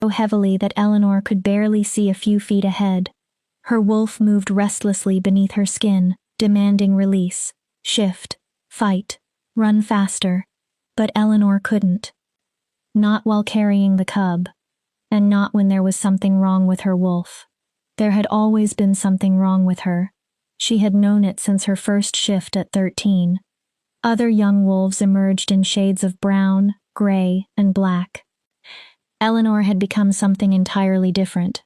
so heavily that Eleanor could barely see a few feet ahead. Her wolf moved restlessly beneath her skin, demanding release, shift, fight, run faster. But Eleanor couldn't. Not while carrying the cub, and not when there was something wrong with her wolf. There had always been something wrong with her. She had known it since her first shift at 13. Other young wolves emerged in shades of brown, gray, and black. Eleanor had become something entirely different.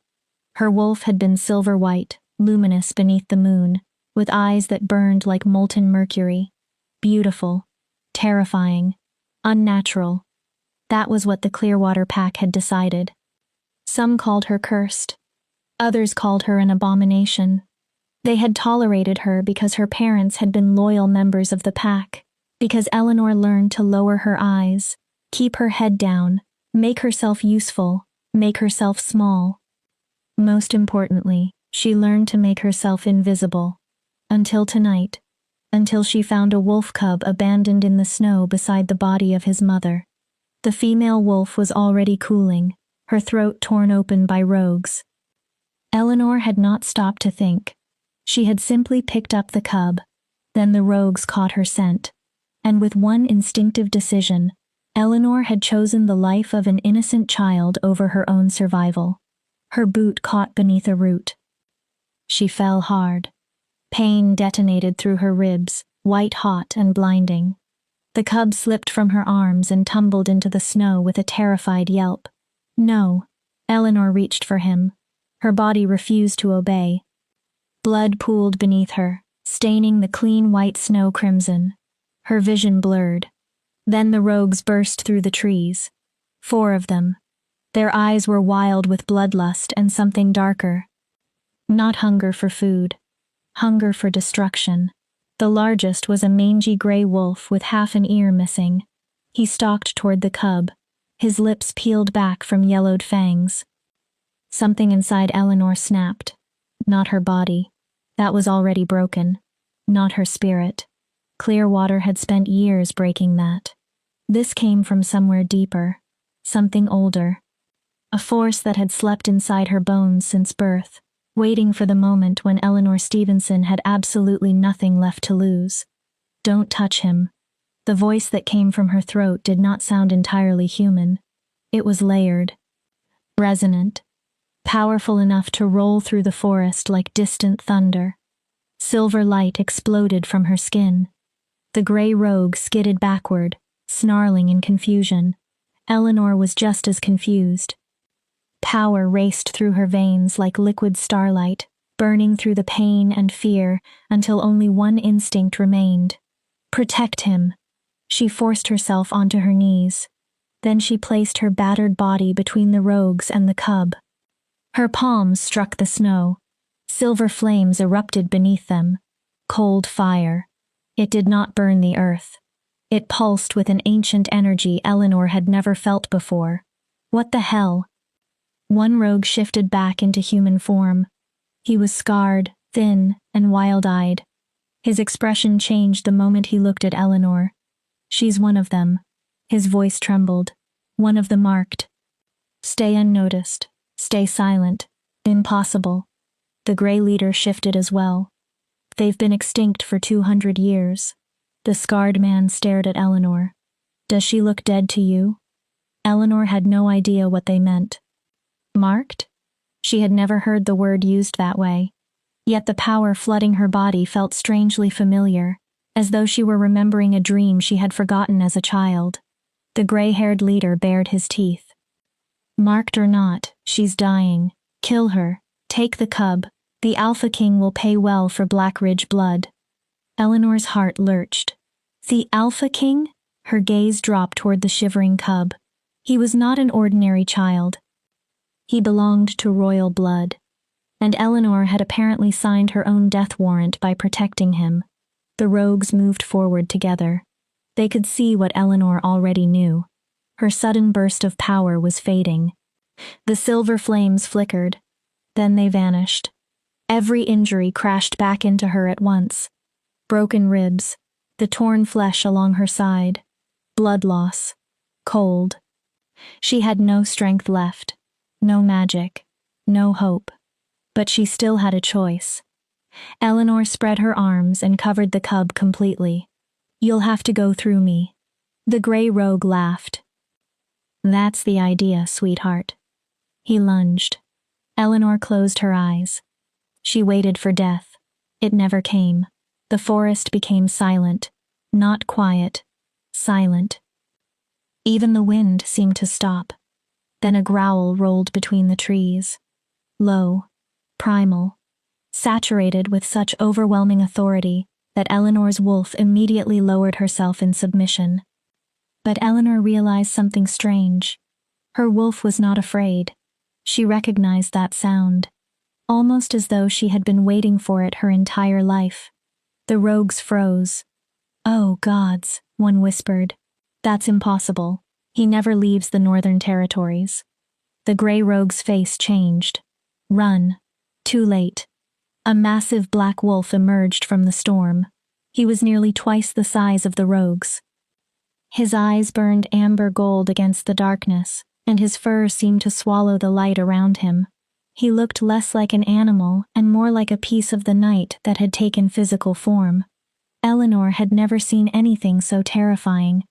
Her wolf had been silver white, luminous beneath the moon, with eyes that burned like molten mercury. Beautiful, terrifying, unnatural. That was what the Clearwater Pack had decided. Some called her cursed. Others called her an abomination. They had tolerated her because her parents had been loyal members of the pack, because Eleanor learned to lower her eyes, keep her head down, make herself useful, make herself small. Most importantly, she learned to make herself invisible. Until tonight. Until she found a wolf cub abandoned in the snow beside the body of his mother. The female wolf was already cooling, her throat torn open by rogues. Eleanor had not stopped to think. She had simply picked up the cub. Then the rogues caught her scent. And with one instinctive decision, Eleanor had chosen the life of an innocent child over her own survival. Her boot caught beneath a root. She fell hard. Pain detonated through her ribs, white-hot and blinding. The cub slipped from her arms and tumbled into the snow with a terrified yelp. No. Eleanor reached for him. Her body refused to obey. Blood pooled beneath her, staining the clean white snow crimson. Her vision blurred. Then the rogues burst through the trees. 4 of them. Their eyes were wild with bloodlust and something darker. Not hunger for food. Hunger for destruction. The largest was a mangy gray wolf with half an ear missing. He stalked toward the cub, his lips peeled back from yellowed fangs. Something inside Eleanor snapped. Not her body. That was already broken. Not her spirit. Clearwater had spent years breaking that. This came from somewhere deeper. Something older. A force that had slept inside her bones since birth, waiting for the moment when Eleanor Stevenson had absolutely nothing left to lose. Don't touch him. The voice that came from her throat did not sound entirely human. It was layered. Resonant. Powerful enough to roll through the forest like distant thunder. Silver light exploded from her skin. The gray rogue skidded backward, snarling in confusion. Eleanor was just as confused. Power raced through her veins like liquid starlight, burning through the pain and fear until only one instinct remained. Protect him. She forced herself onto her knees. Then she placed her battered body between the rogues and the cub. Her palms struck the snow. Silver flames erupted beneath them. Cold fire. It did not burn the earth. It pulsed with an ancient energy Eleanor had never felt before. What the hell? One rogue shifted back into human form. He was scarred, thin, and wild-eyed. His expression changed the moment he looked at Eleanor. She's one of them. His voice trembled. One of the marked. Stay unnoticed. Stay silent. Impossible. The gray leader shifted as well. They've been extinct for 200 years. The scarred man stared at Eleanor. Does she look dead to you? Eleanor had no idea what they meant. Marked? She had never heard the word used that way. Yet the power flooding her body felt strangely familiar, as though she were remembering a dream she had forgotten as a child. The gray-haired leader bared his teeth. Marked or not, she's dying. Kill her. Take the cub. The Alpha King will pay well for Black Ridge blood. Eleanor's heart lurched. The Alpha King? Her gaze dropped toward the shivering cub. He was not an ordinary child. He belonged to royal blood, and Eleanor had apparently signed her own death warrant by protecting him. The rogues moved forward together. They could see what Eleanor already knew. Her sudden burst of power was fading. The silver flames flickered. Then they vanished. Every injury crashed back into her at once. Broken ribs, the torn flesh along her side, blood loss, cold. She had no strength left. No magic. No hope. But she still had a choice. Eleanor spread her arms and covered the cub completely. You'll have to go through me. The gray rogue laughed. That's the idea, sweetheart. He lunged. Eleanor closed her eyes. She waited for death. It never came. The forest became silent. Not quiet. Silent. Even the wind seemed to stop. Then a growl rolled between the trees. Low. Primal. Saturated with such overwhelming authority that Eleanor's wolf immediately lowered herself in submission. But Eleanor realized something strange. Her wolf was not afraid. She recognized that sound, almost as though she had been waiting for it her entire life. The rogues froze. Oh, gods, one whispered. That's impossible. He never leaves the Northern Territories. The gray rogue's face changed. Run. Too late. A massive black wolf emerged from the storm. He was nearly twice the size of the rogues. His eyes burned amber gold against the darkness, and his fur seemed to swallow the light around him. He looked less like an animal and more like a piece of the night that had taken physical form. Eleanor had never seen anything so terrifying,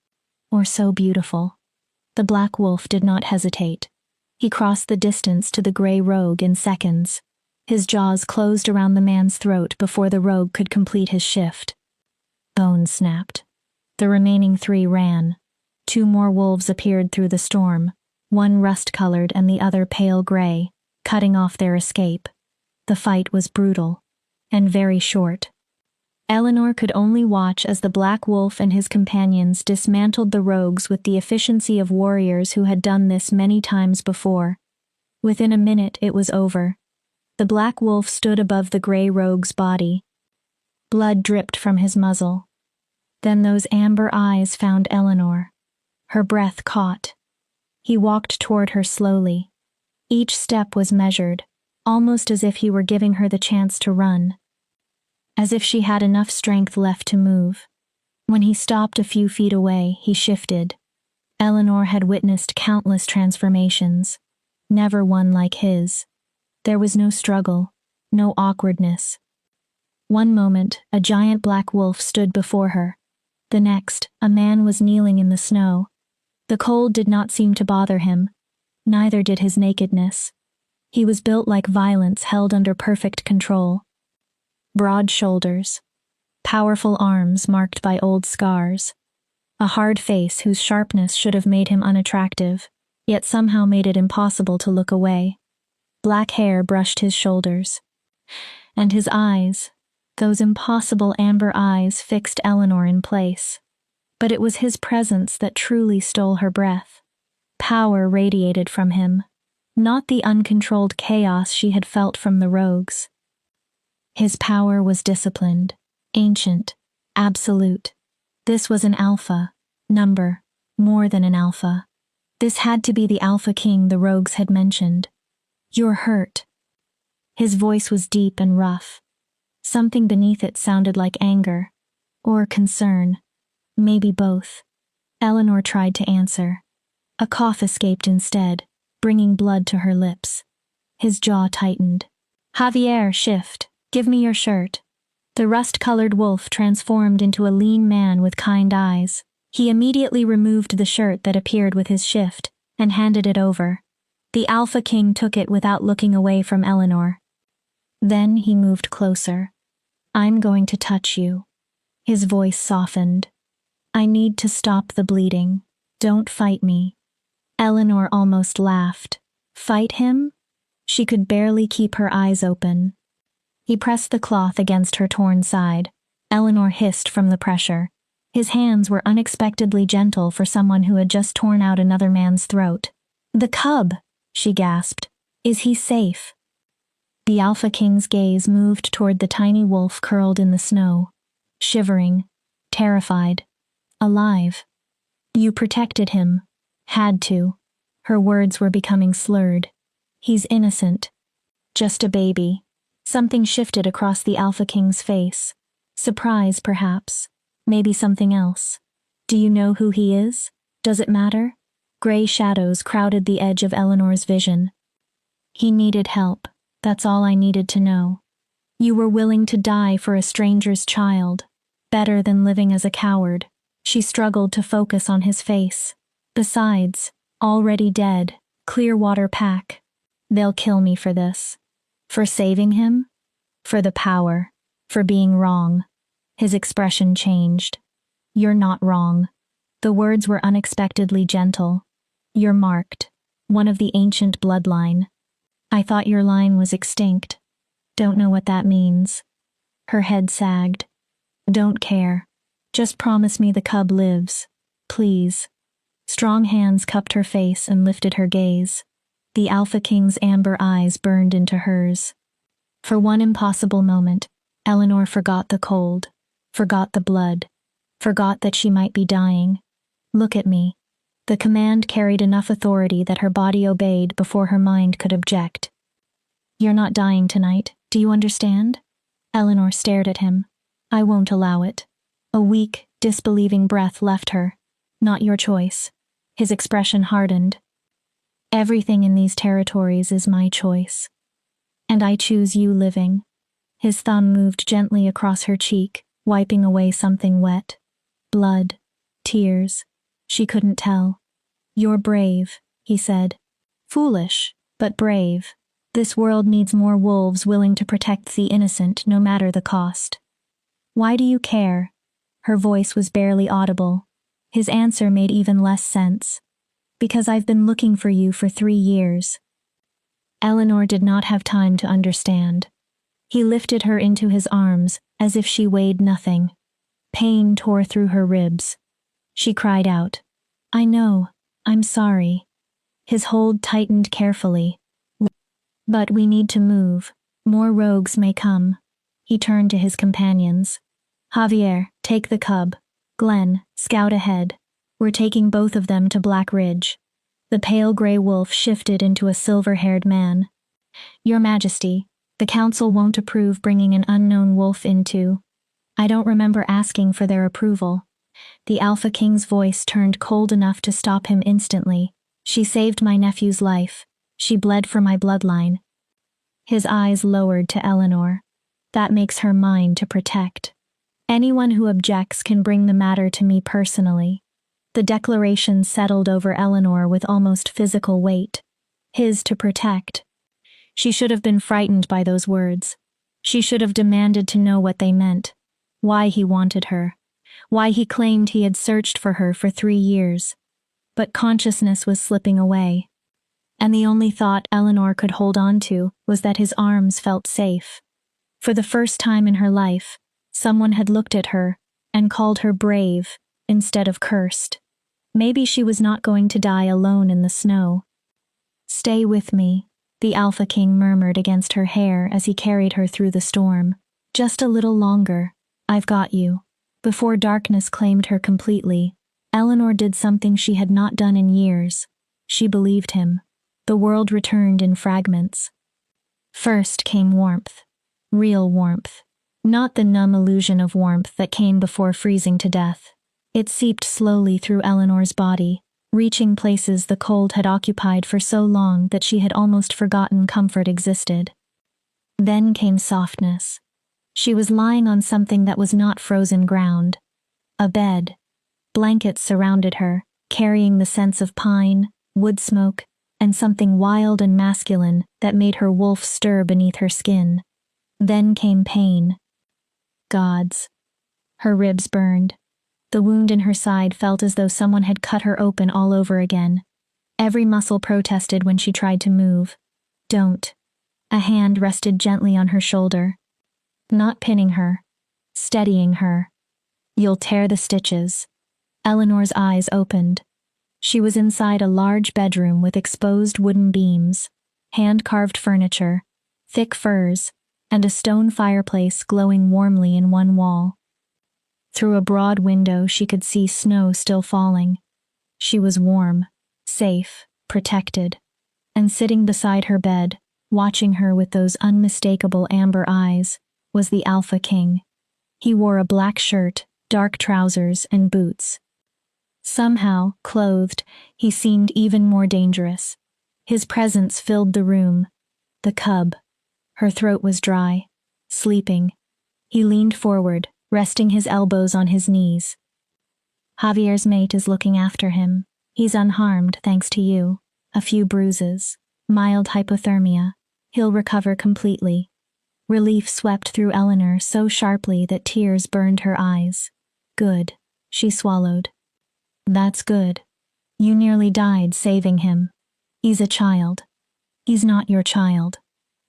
or so beautiful. The black wolf did not hesitate. He crossed the distance to the gray rogue in seconds. His jaws closed around the man's throat before the rogue could complete his shift. Bones snapped. The remaining 3 ran. 2 more wolves appeared through the storm, one rust-colored and the other pale gray, cutting off their escape. The fight was brutal, and very short. Eleanor could only watch as the black wolf and his companions dismantled the rogues with the efficiency of warriors who had done this many times before. Within a minute it was over. The black wolf stood above the gray rogue's body. Blood dripped from his muzzle. Then those amber eyes found Eleanor. Her breath caught. He walked toward her slowly. Each step was measured, almost as if he were giving her the chance to run. As if she had enough strength left to move. When he stopped a few feet away, he shifted. Eleanor had witnessed countless transformations, never one like his. There was no struggle, no awkwardness. One moment, a giant black wolf stood before her. The next, a man was kneeling in the snow. The cold did not seem to bother him. Neither did his nakedness. He was built like violence held under perfect control. Broad shoulders. Powerful arms marked by old scars. A hard face whose sharpness should have made him unattractive, yet somehow made it impossible to look away. Black hair brushed his shoulders. And his eyes, those impossible amber eyes, fixed Eleanor in place. But it was his presence that truly stole her breath. Power radiated from him, not the uncontrolled chaos she had felt from the rogues. His power was disciplined, ancient, absolute. This was an alpha, number, more than an alpha. This had to be the Alpha King the rogues had mentioned. You're hurt. His voice was deep and rough. Something beneath it sounded like anger, or concern, maybe both. Eleanor tried to answer. A cough escaped instead, bringing blood to her lips. His jaw tightened. Javier, shift. Give me your shirt. The rust-colored wolf transformed into a lean man with kind eyes. He immediately removed the shirt that appeared with his shift and handed it over. The Alpha King took it without looking away from Eleanor. Then he moved closer. I'm going to touch you. His voice softened. I need to stop the bleeding. Don't fight me. Eleanor almost laughed. Fight him? She could barely keep her eyes open. He pressed the cloth against her torn side. Eleanor hissed from the pressure. His hands were unexpectedly gentle for someone who had just torn out another man's throat. The cub, she gasped. Is he safe? The Alpha King's gaze moved toward the tiny wolf curled in the snow, shivering, terrified, alive. You protected him. Had to. Her words were becoming slurred. He's innocent. Just a baby. Something shifted across the Alpha King's face. Surprise, perhaps. Maybe something else. Do you know who he is? Does it matter? Gray shadows crowded the edge of Eleanor's vision. He needed help. That's all I needed to know. You were willing to die for a stranger's child. Better than living as a coward. She struggled to focus on his face. Besides, already dead, Clearwater Pack. They'll kill me for this. For saving him? For the power. For being wrong. His expression changed. You're not wrong. The words were unexpectedly gentle. You're marked. One of the ancient bloodline. I thought your line was extinct. Don't know what that means. Her head sagged. Don't care. Just promise me the cub lives. Please. Strong hands cupped her face and lifted her gaze. The Alpha King's amber eyes burned into hers. For one impossible moment, Eleanor forgot the cold, forgot the blood, forgot that she might be dying. Look at me. The command carried enough authority that her body obeyed before her mind could object. You're not dying tonight, do you understand? Eleanor stared at him. I won't allow it. A weak, disbelieving breath left her. Not your choice. His expression hardened. Everything in these territories is my choice. And I choose you living. His thumb moved gently across her cheek, wiping away something wet. Blood. Tears. She couldn't tell. You're brave, he said. Foolish, but brave. This world needs more wolves willing to protect the innocent no matter the cost. Why do you care? Her voice was barely audible. His answer made even less sense. Because I've been looking for you for 3 years. Eleanor did not have time to understand. He lifted her into his arms as if she weighed nothing. Pain tore through her ribs. She cried out, I know, I'm sorry. His hold tightened carefully. But we need to move. More rogues may come. He turned to his companions. Javier, take the cub. Glenn, scout ahead. We're taking both of them to Black Ridge. The pale gray wolf shifted into a silver-haired man. Your Majesty, the council won't approve bringing an unknown wolf into. I don't remember asking for their approval. The Alpha King's voice turned cold enough to stop him instantly. She saved my nephew's life. She bled for my bloodline. His eyes lowered to Eleanor. That makes her mine to protect. Anyone who objects can bring the matter to me personally. The declaration settled over Eleanor with almost physical weight. His to protect. She should have been frightened by those words. She should have demanded to know what they meant. Why he wanted her. Why he claimed he had searched for her for 3 years. But consciousness was slipping away. And the only thought Eleanor could hold on to was that his arms felt safe. For the first time in her life, someone had looked at her and called her brave instead of cursed. Maybe she was not going to die alone in the snow. Stay with me, the Alpha King murmured against her hair as he carried her through the storm. Just a little longer. I've got you. Before darkness claimed her completely, Eleanor did something she had not done in years. She believed him. The world returned in fragments. First came warmth. Real warmth. Not the numb illusion of warmth that came before freezing to death. It seeped slowly through Eleanor's body, reaching places the cold had occupied for so long that she had almost forgotten comfort existed. Then came softness. She was lying on something that was not frozen ground. A bed. Blankets surrounded her, carrying the scents of pine, wood smoke, and something wild and masculine that made her wolf stir beneath her skin. Then came pain. Gods. Her ribs burned. The wound in her side felt as though someone had cut her open all over again. Every muscle protested when she tried to move. Don't. A hand rested gently on her shoulder. Not pinning her. Steadying her. You'll tear the stitches. Eleanor's eyes opened. She was inside a large bedroom with exposed wooden beams, hand-carved furniture, thick furs, and a stone fireplace glowing warmly in one wall. Through a broad window she could see snow still falling. She was warm, safe, protected, and sitting beside her bed, watching her with those unmistakable amber eyes, was the Alpha King. He wore a black shirt, dark trousers, and boots. Somehow, clothed, he seemed even more dangerous. His presence filled the room, The cub. Her throat was dry. Sleeping. He leaned forward, resting his elbows on his knees. Javier's mate is looking after him. He's unharmed, thanks to you. A few bruises. Mild hypothermia. He'll recover completely. Relief swept through Eleanor so sharply that tears burned her eyes. Good. She swallowed. That's good. You nearly died saving him. He's a child. He's not your child.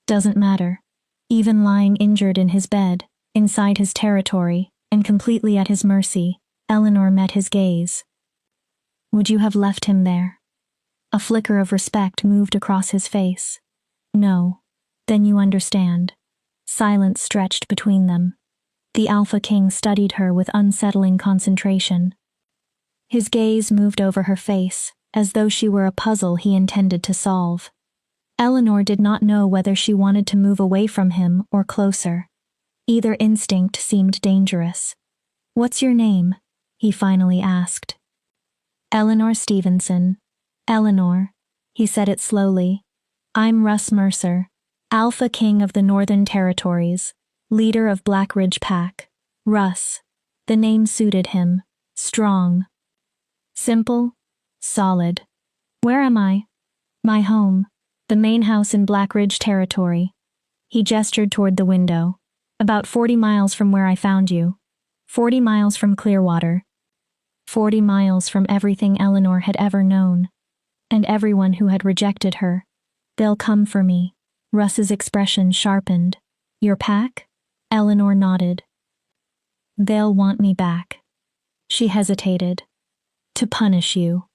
Doesn't matter. Even lying injured in his bed, inside his territory, and completely at his mercy, Eleanor met his gaze. Would you have left him there? A flicker of respect moved across his face. No. Then you understand. Silence stretched between them. The Alpha King studied her with unsettling concentration. His gaze moved over her face, as though she were a puzzle he intended to solve. Eleanor did not know whether she wanted to move away from him or closer. Either instinct seemed dangerous. What's your name? He finally asked. Eleanor Stevenson. Eleanor. He said it slowly. I'm Russ Mercer, Alpha King of the Northern Territories, leader of Black Ridge Pack. Russ. The name suited him. Strong. Simple. Solid. Where am I? My home. The main house in Black Ridge Territory. He gestured toward the window. About 40 miles from where I found you. 40 miles from Clearwater. 40 miles from everything Eleanor had ever known. And everyone who had rejected her. They'll come for me. Russ's expression sharpened. Your pack? Eleanor nodded. They'll want me back. She hesitated. To punish you.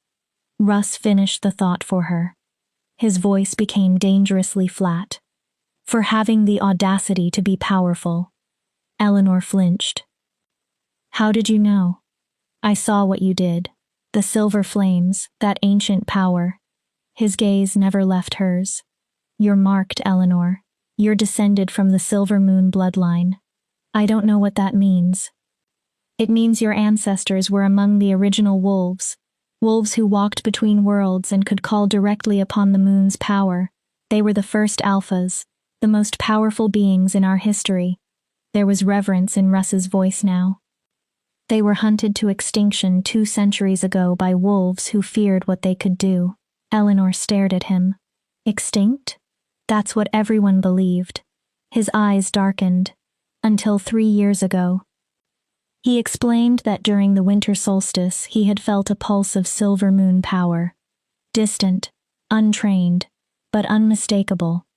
Russ finished the thought for her. His voice became dangerously flat. For having the audacity to be powerful. Eleanor flinched. How did you know? I saw what you did. The silver flames, that ancient power. His gaze never left hers. You're marked, Eleanor. You're descended from the Silver Moon bloodline. I don't know what that means. It means your ancestors were among the original wolves. Wolves who walked between worlds and could call directly upon the moon's power. They were the first alphas, the most powerful beings in our history. There was reverence in Russ's voice now. They were hunted to extinction 2 centuries ago by wolves who feared what they could do. Eleanor stared at him. Extinct? That's what everyone believed. His eyes darkened. Until 3 years ago. He explained that during the winter solstice he had felt a pulse of silver moon power. Distant, untrained, but unmistakable.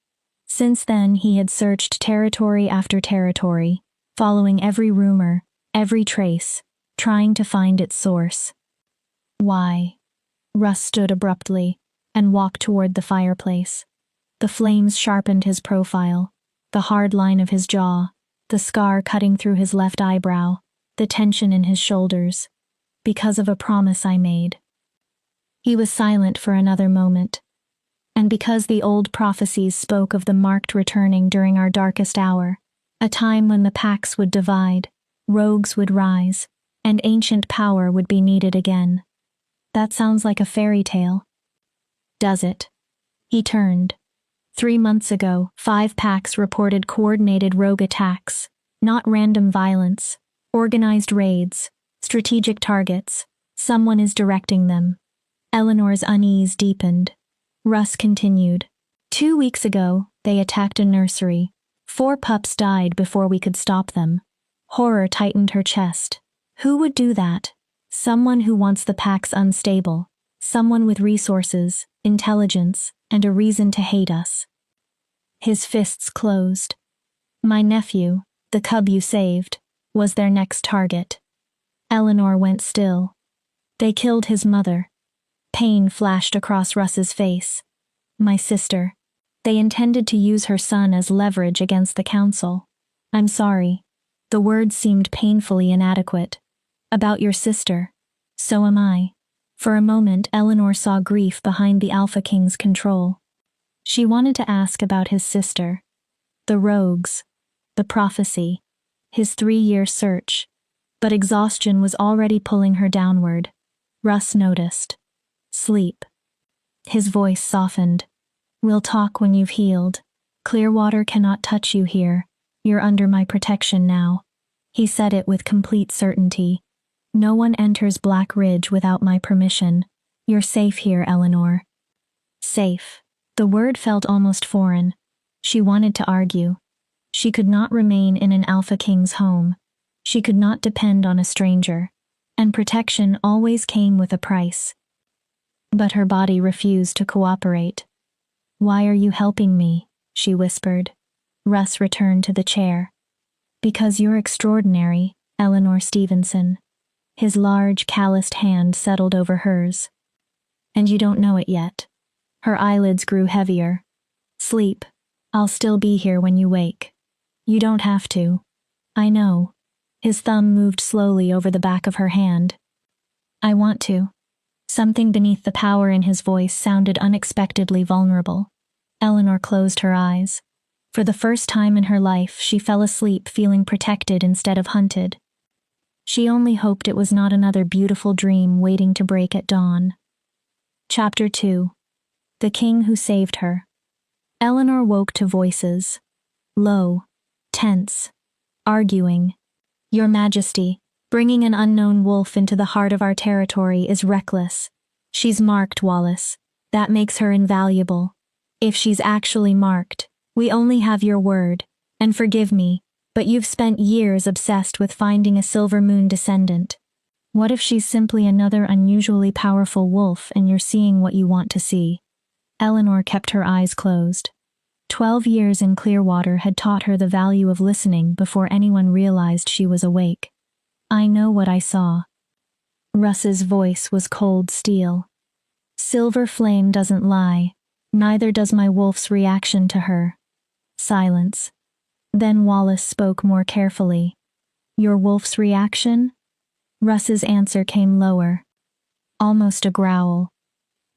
Since then he had searched territory after territory, following every rumor, every trace, trying to find its source. Why? Russ stood abruptly and walked toward the fireplace. The flames sharpened his profile, the hard line of his jaw, the scar cutting through his left eyebrow, the tension in his shoulders. Because of a promise I made. He was silent for another moment. And because the old prophecies spoke of the marked returning during our darkest hour, a time when the packs would divide, rogues would rise, and ancient power would be needed again. That sounds like a fairy tale. Does it? He turned. 3 months ago, 5 packs reported coordinated rogue attacks, not random violence, organized raids, strategic targets. Someone is directing them. Eleanor's unease deepened. Russ continued. 2 weeks ago, they attacked a nursery. 4 pups died before we could stop them. Horror tightened her chest. Who would do that? Someone who wants the packs unstable. Someone with resources, intelligence, and a reason to hate us. His fists closed. My nephew, the cub you saved, was their next target. Eleanor went still. They killed his mother. Pain flashed across Russ's face. My sister. They intended to use her son as leverage against the council. I'm sorry. The words seemed painfully inadequate. About your sister. So am I. For a moment, Eleanor saw grief behind the Alpha King's control. She wanted to ask about his sister. The rogues. The prophecy. His 3-year search. But exhaustion was already pulling her downward. Russ noticed. Sleep. His voice softened. We'll talk when you've healed. Clearwater cannot touch you here. You're under my protection now. He said it with complete certainty. No one enters Black Ridge without my permission. You're safe here, Eleanor. Safe. The word felt almost foreign. She wanted to argue. She could not remain in an Alpha King's home. She could not depend on a stranger. And protection always came with a price. But her body refused to cooperate. Why are you helping me? She whispered. Russ returned to the chair. Because you're extraordinary, Eleanor Stevenson. His large, calloused hand settled over hers. And you don't know it yet. Her eyelids grew heavier. Sleep. I'll still be here when you wake. You don't have to. I know. His thumb moved slowly over the back of her hand. I want to. Something beneath the power in his voice sounded unexpectedly vulnerable. Eleanor closed her eyes. For the first time in her life, she fell asleep feeling protected instead of hunted. She only hoped it was not another beautiful dream waiting to break at dawn. Chapter 2. The King Who Saved Her. Eleanor woke to voices. Low. Tense. Arguing. Your Majesty, bringing an unknown wolf into the heart of our territory is reckless. She's marked, Wallace. That makes her invaluable. If she's actually marked, we only have your word. And forgive me, but you've spent years obsessed with finding a Silver Moon descendant. What if she's simply another unusually powerful wolf and you're seeing what you want to see? Eleanor kept her eyes closed. 12 years in Clearwater had taught her the value of listening before anyone realized she was awake. I know what I saw. Russ's voice was cold steel. Silver Flame doesn't lie, neither does my wolf's reaction to her. Silence. Then Wallace spoke more carefully. Your wolf's reaction? Russ's answer came lower. Almost a growl.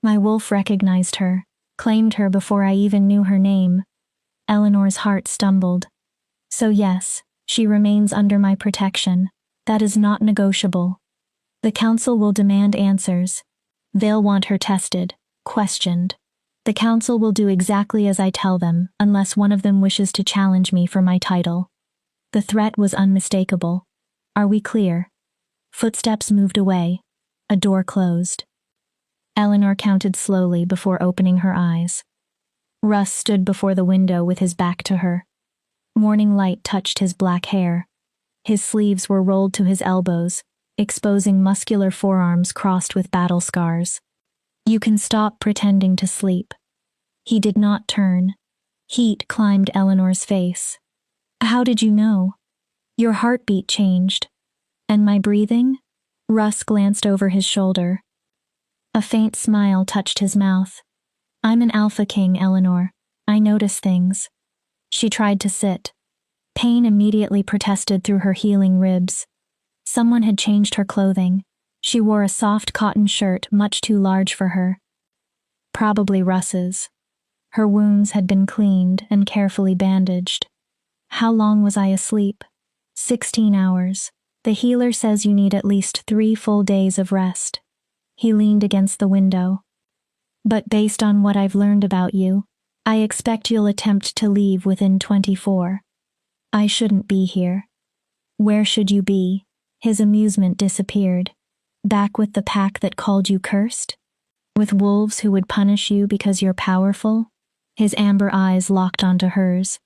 My wolf recognized her, claimed her before I even knew her name. Eleanor's heart stumbled. So yes, she remains under my protection. That is not negotiable. The council will demand answers. They'll want her tested, questioned. The council will do exactly as I tell them, unless one of them wishes to challenge me for my title. The threat was unmistakable. Are we clear? Footsteps moved away. A door closed. Eleanor counted slowly before opening her eyes. Russ stood before the window with his back to her. Morning light touched his black hair. His sleeves were rolled to his elbows, exposing muscular forearms crossed with battle scars. You can stop pretending to sleep. He did not turn. Heat climbed Eleanor's face. How did you know? Your heartbeat changed. And my breathing? Russ glanced over his shoulder. A faint smile touched his mouth. I'm an Alpha King, Eleanor. I notice things. She tried to sit. Pain immediately protested through her healing ribs. Someone had changed her clothing. She wore a soft cotton shirt much too large for her. Probably Russ's. Her wounds had been cleaned and carefully bandaged. How long was I asleep? 16 hours. The healer says you need at least 3 full days of rest. He leaned against the window. But based on what I've learned about you, I expect you'll attempt to leave within 24. I shouldn't be here. Where should you be? His amusement disappeared. Back with the pack that called you cursed? With wolves who would punish you because you're powerful? His amber eyes locked onto hers.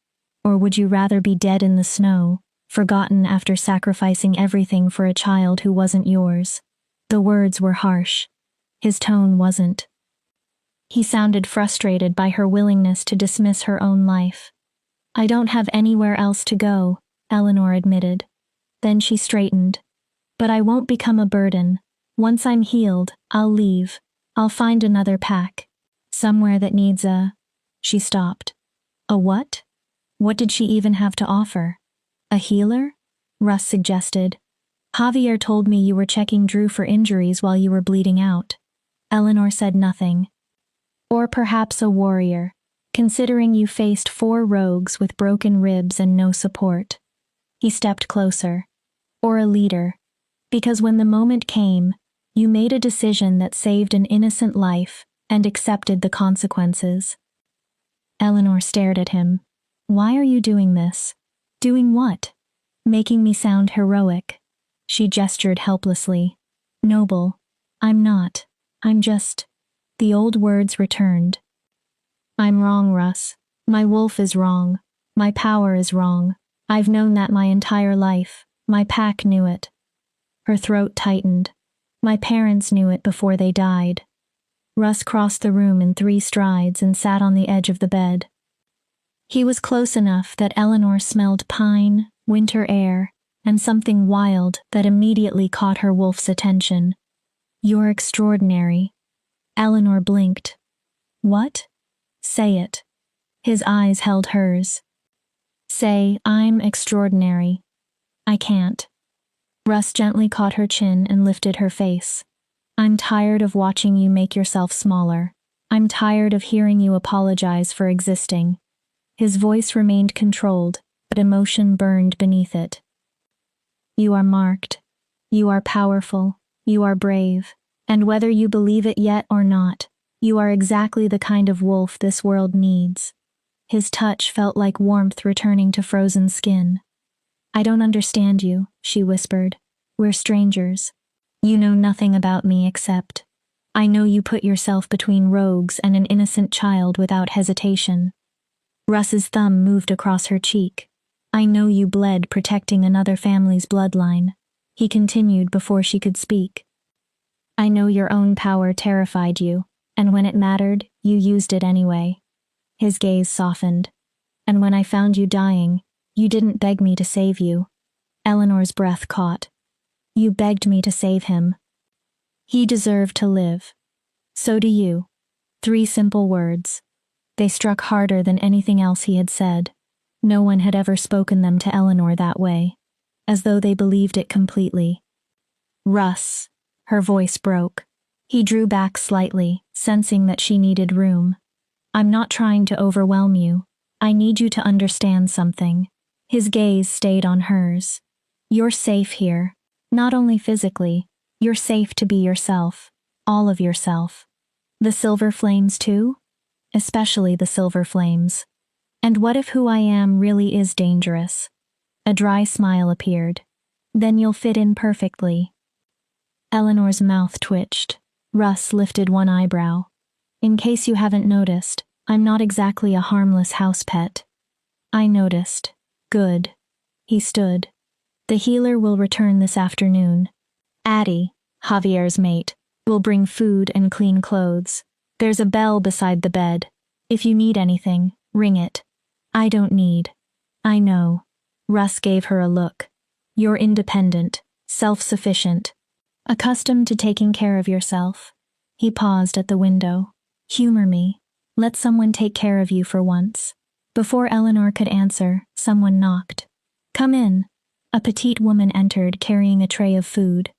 Or would you rather be dead in the snow, forgotten after sacrificing everything for a child who wasn't yours? The words were harsh. His tone wasn't. He sounded frustrated by her willingness to dismiss her own life. I don't have anywhere else to go, Eleanor admitted. Then she straightened. But I won't become a burden. Once I'm healed, I'll leave. I'll find another pack. Somewhere that needs a... She stopped. A what? What did she even have to offer? A healer? Russ suggested. Javier told me you were checking Drew for injuries while you were bleeding out. Eleanor said nothing. Or perhaps a warrior, considering you faced 4 rogues with broken ribs and no support. He stepped closer. Or a leader, because when the moment came, you made a decision that saved an innocent life and accepted the consequences. Eleanor stared at him. Why are you doing this? Doing what? Making me sound heroic. She gestured helplessly. Noble. I'm not. I'm just. The old words returned. I'm wrong, Russ. My wolf is wrong. My power is wrong. I've known that my entire life. My pack knew it. Her throat tightened. My parents knew it before they died. Russ crossed the room in 3 strides and sat on the edge of the bed. He was close enough that Eleanor smelled pine, winter air, and something wild that immediately caught her wolf's attention. You're extraordinary. Eleanor blinked. What? Say it. His eyes held hers. Say, I'm extraordinary. I can't. Russ gently caught her chin and lifted her face. I'm tired of watching you make yourself smaller. I'm tired of hearing you apologize for existing. His voice remained controlled, but emotion burned beneath it. You are marked. You are powerful. You are brave. And whether you believe it yet or not, you are exactly the kind of wolf this world needs. His touch felt like warmth returning to frozen skin. I don't understand you, she whispered. We're strangers. You know nothing about me except. I know you put yourself between rogues and an innocent child without hesitation. Russ's thumb moved across her cheek. I know you bled protecting another family's bloodline. He continued before she could speak. I know your own power terrified you, and when it mattered, you used it anyway. His gaze softened. And when I found you dying, you didn't beg me to save you. Eleanor's breath caught. You begged me to save him. He deserved to live. So do you. 3 simple words. They struck harder than anything else he had said. No one had ever spoken them to Eleanor that way, as though they believed it completely. Russ. Her voice broke. He drew back slightly, sensing that she needed room. I'm not trying to overwhelm you. I need you to understand something. His gaze stayed on hers. You're safe here. Not only physically, you're safe to be yourself. All of yourself. The silver flames too? Especially the silver flames. And what if who I am really is dangerous? A dry smile appeared. Then you'll fit in perfectly. Eleanor's mouth twitched. Russ lifted one eyebrow. In case you haven't noticed, I'm not exactly a harmless house pet. I noticed. Good. He stood. The healer will return this afternoon. Addie, Javier's mate, will bring food and clean clothes. There's a bell beside the bed. If you need anything, ring it. I don't need. I know. Russ gave her a look. You're independent, self-sufficient, accustomed to taking care of yourself. He paused at the window. Humor me. Let someone take care of you for once. Before Eleanor could answer, someone knocked. Come in. A petite woman entered carrying a tray of food.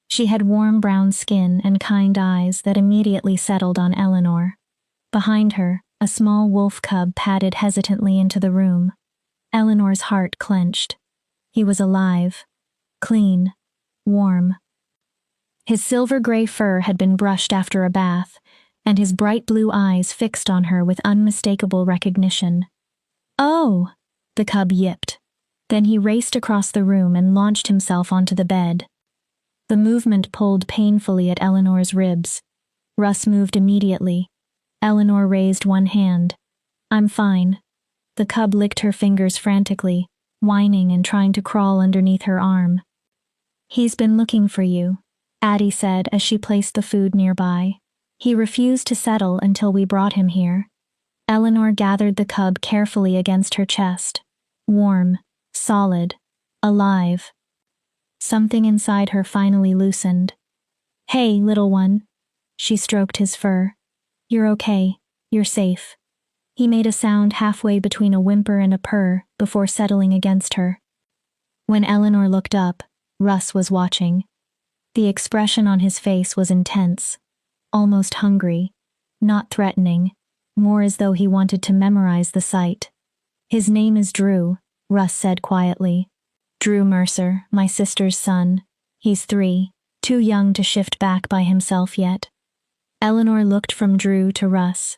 She had warm brown skin and kind eyes that immediately settled on Eleanor. Behind her, a small wolf cub padded hesitantly into the room. Eleanor's heart clenched. He was alive. Clean. Warm. His silver-gray fur had been brushed after a bath, and his bright blue eyes fixed on her with unmistakable recognition. Oh! The cub yipped. Then he raced across the room and launched himself onto the bed. The movement pulled painfully at Eleanor's ribs. Russ moved immediately. Eleanor raised one hand. I'm fine. The cub licked her fingers frantically, whining and trying to crawl underneath her arm. He's been looking for you, Addie said as she placed the food nearby. He refused to settle until we brought him here. Eleanor gathered the cub carefully against her chest. Warm, solid, alive. Something inside her finally loosened. Hey, little one. She stroked his fur. You're okay. You're safe. He made a sound halfway between a whimper and a purr before settling against her. When Eleanor looked up, Russ was watching. The expression on his face was intense, almost hungry, not threatening, more as though he wanted to memorize the sight. His name is Drew, Russ said quietly. Drew Mercer, my sister's son. He's 3, too young to shift back by himself yet. Eleanor looked from Drew to Russ.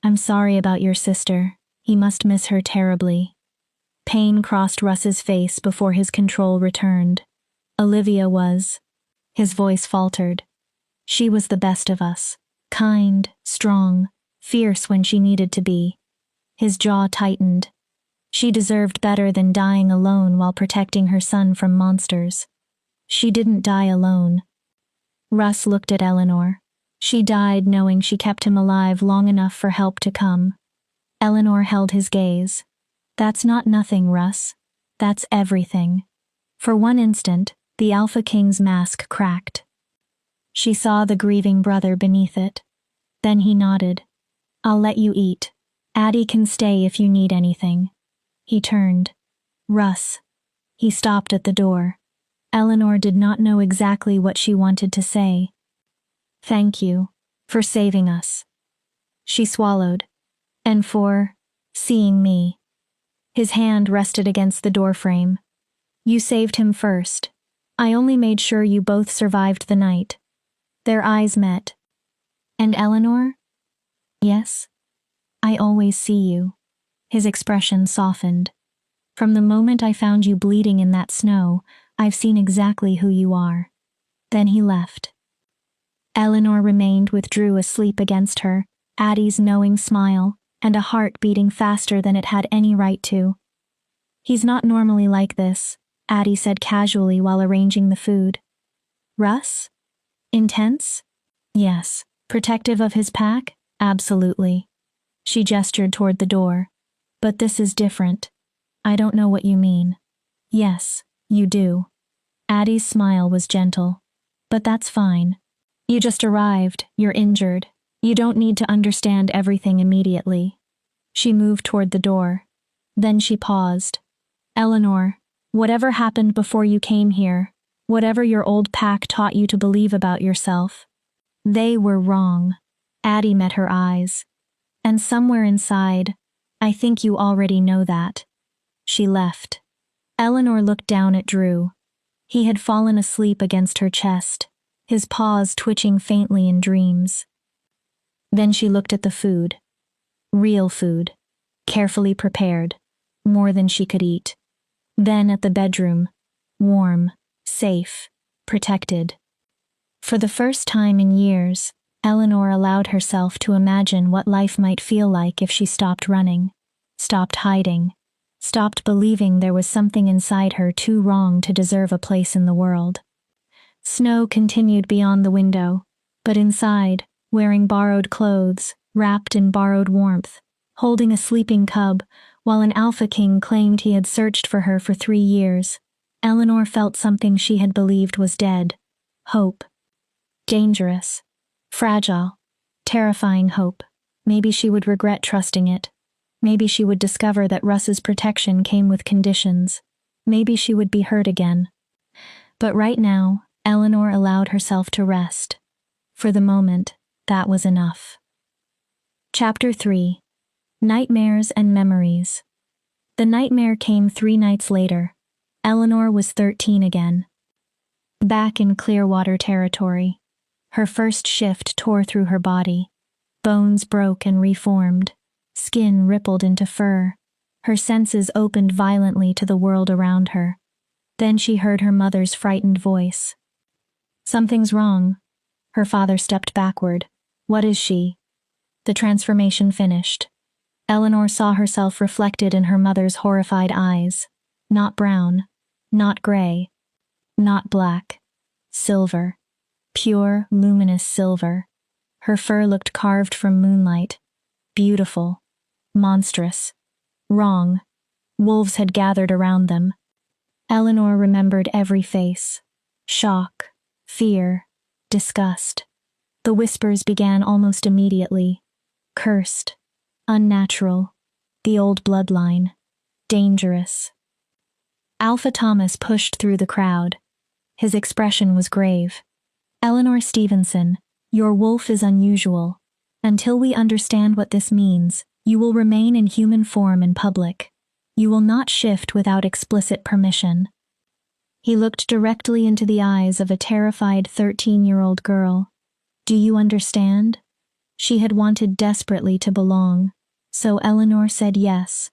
I'm sorry about your sister, He must miss her terribly. Pain crossed Russ's face before his control returned. Olivia was. His voice faltered. She was the best of us. Kind, strong, fierce when she needed to be. His jaw tightened. She deserved better than dying alone while protecting her son from monsters. She didn't die alone. Russ looked at Eleanor. She died knowing she kept him alive long enough for help to come. Eleanor held his gaze. That's not nothing, Russ. That's everything. For one instant, the Alpha King's mask cracked. She saw the grieving brother beneath it. Then he nodded. I'll let you eat. Addie can stay if you need anything. He turned. Russ. He stopped at the door. Eleanor did not know exactly what she wanted to say. Thank you. For saving us. She swallowed. And for seeing me. His hand rested against the doorframe. You saved him first. I only made sure you both survived the night. Their eyes met. And Eleanor? Yes? I always see you. His expression softened. From the moment I found you bleeding in that snow, I've seen exactly who you are. Then he left. Eleanor remained with Drew asleep against her, Addie's knowing smile, and a heart beating faster than it had any right to. He's not normally like this, Addie said casually while arranging the food. Russ? Intense? Yes. Protective of his pack? Absolutely. She gestured toward the door. But this is different. I don't know what you mean. Yes, you do. Addie's smile was gentle. But that's fine. You just arrived, you're injured. You don't need to understand everything immediately. She moved toward the door. Then she paused. Eleanor, whatever happened before you came here, whatever your old pack taught you to believe about yourself, they were wrong. Addie met her eyes. And somewhere inside, I think you already know that. She left. Eleanor looked down at Drew. He had fallen asleep against her chest, his paws twitching faintly in dreams. Then she looked at the food. Real food. Carefully prepared. More than she could eat. Then at the bedroom. Warm. Safe. Protected. For the first time in years, Eleanor allowed herself to imagine what life might feel like if she stopped running, stopped hiding, stopped believing there was something inside her too wrong to deserve a place in the world. Snow continued beyond the window, but inside, wearing borrowed clothes, wrapped in borrowed warmth, holding a sleeping cub, while an Alpha King claimed he had searched for her for 3 years, Eleanor felt something she had believed was dead. Hope. Dangerous. Fragile. Terrifying hope. Maybe she would regret trusting it. Maybe she would discover that Russ's protection came with conditions. Maybe she would be hurt again. But right now, Eleanor allowed herself to rest. For the moment, that was enough. Chapter 3. Nightmares and Memories. The nightmare came 3 nights later. Eleanor was 13 again. Back in Clearwater territory. Her first shift tore through her body. Bones broke and reformed. Skin rippled into fur. Her senses opened violently to the world around her. Then she heard her mother's frightened voice. Something's wrong. Her father stepped backward. What is she? The transformation finished. Eleanor saw herself reflected in her mother's horrified eyes. Not brown. Not gray. Not black. Silver. Pure, luminous silver. Her fur looked carved from moonlight. Beautiful. Monstrous. Wrong. Wolves had gathered around them. Eleanor remembered every face. Shock. Fear. Disgust. The whispers began almost immediately. Cursed. Unnatural. The old bloodline. Dangerous. Alpha Thomas pushed through the crowd. His expression was grave. Eleanor Stevenson, your wolf is unusual. Until we understand what this means, you will remain in human form in public. You will not shift without explicit permission. He looked directly into the eyes of a terrified 13-year-old girl. Do you understand? She had wanted desperately to belong. So Eleanor said yes,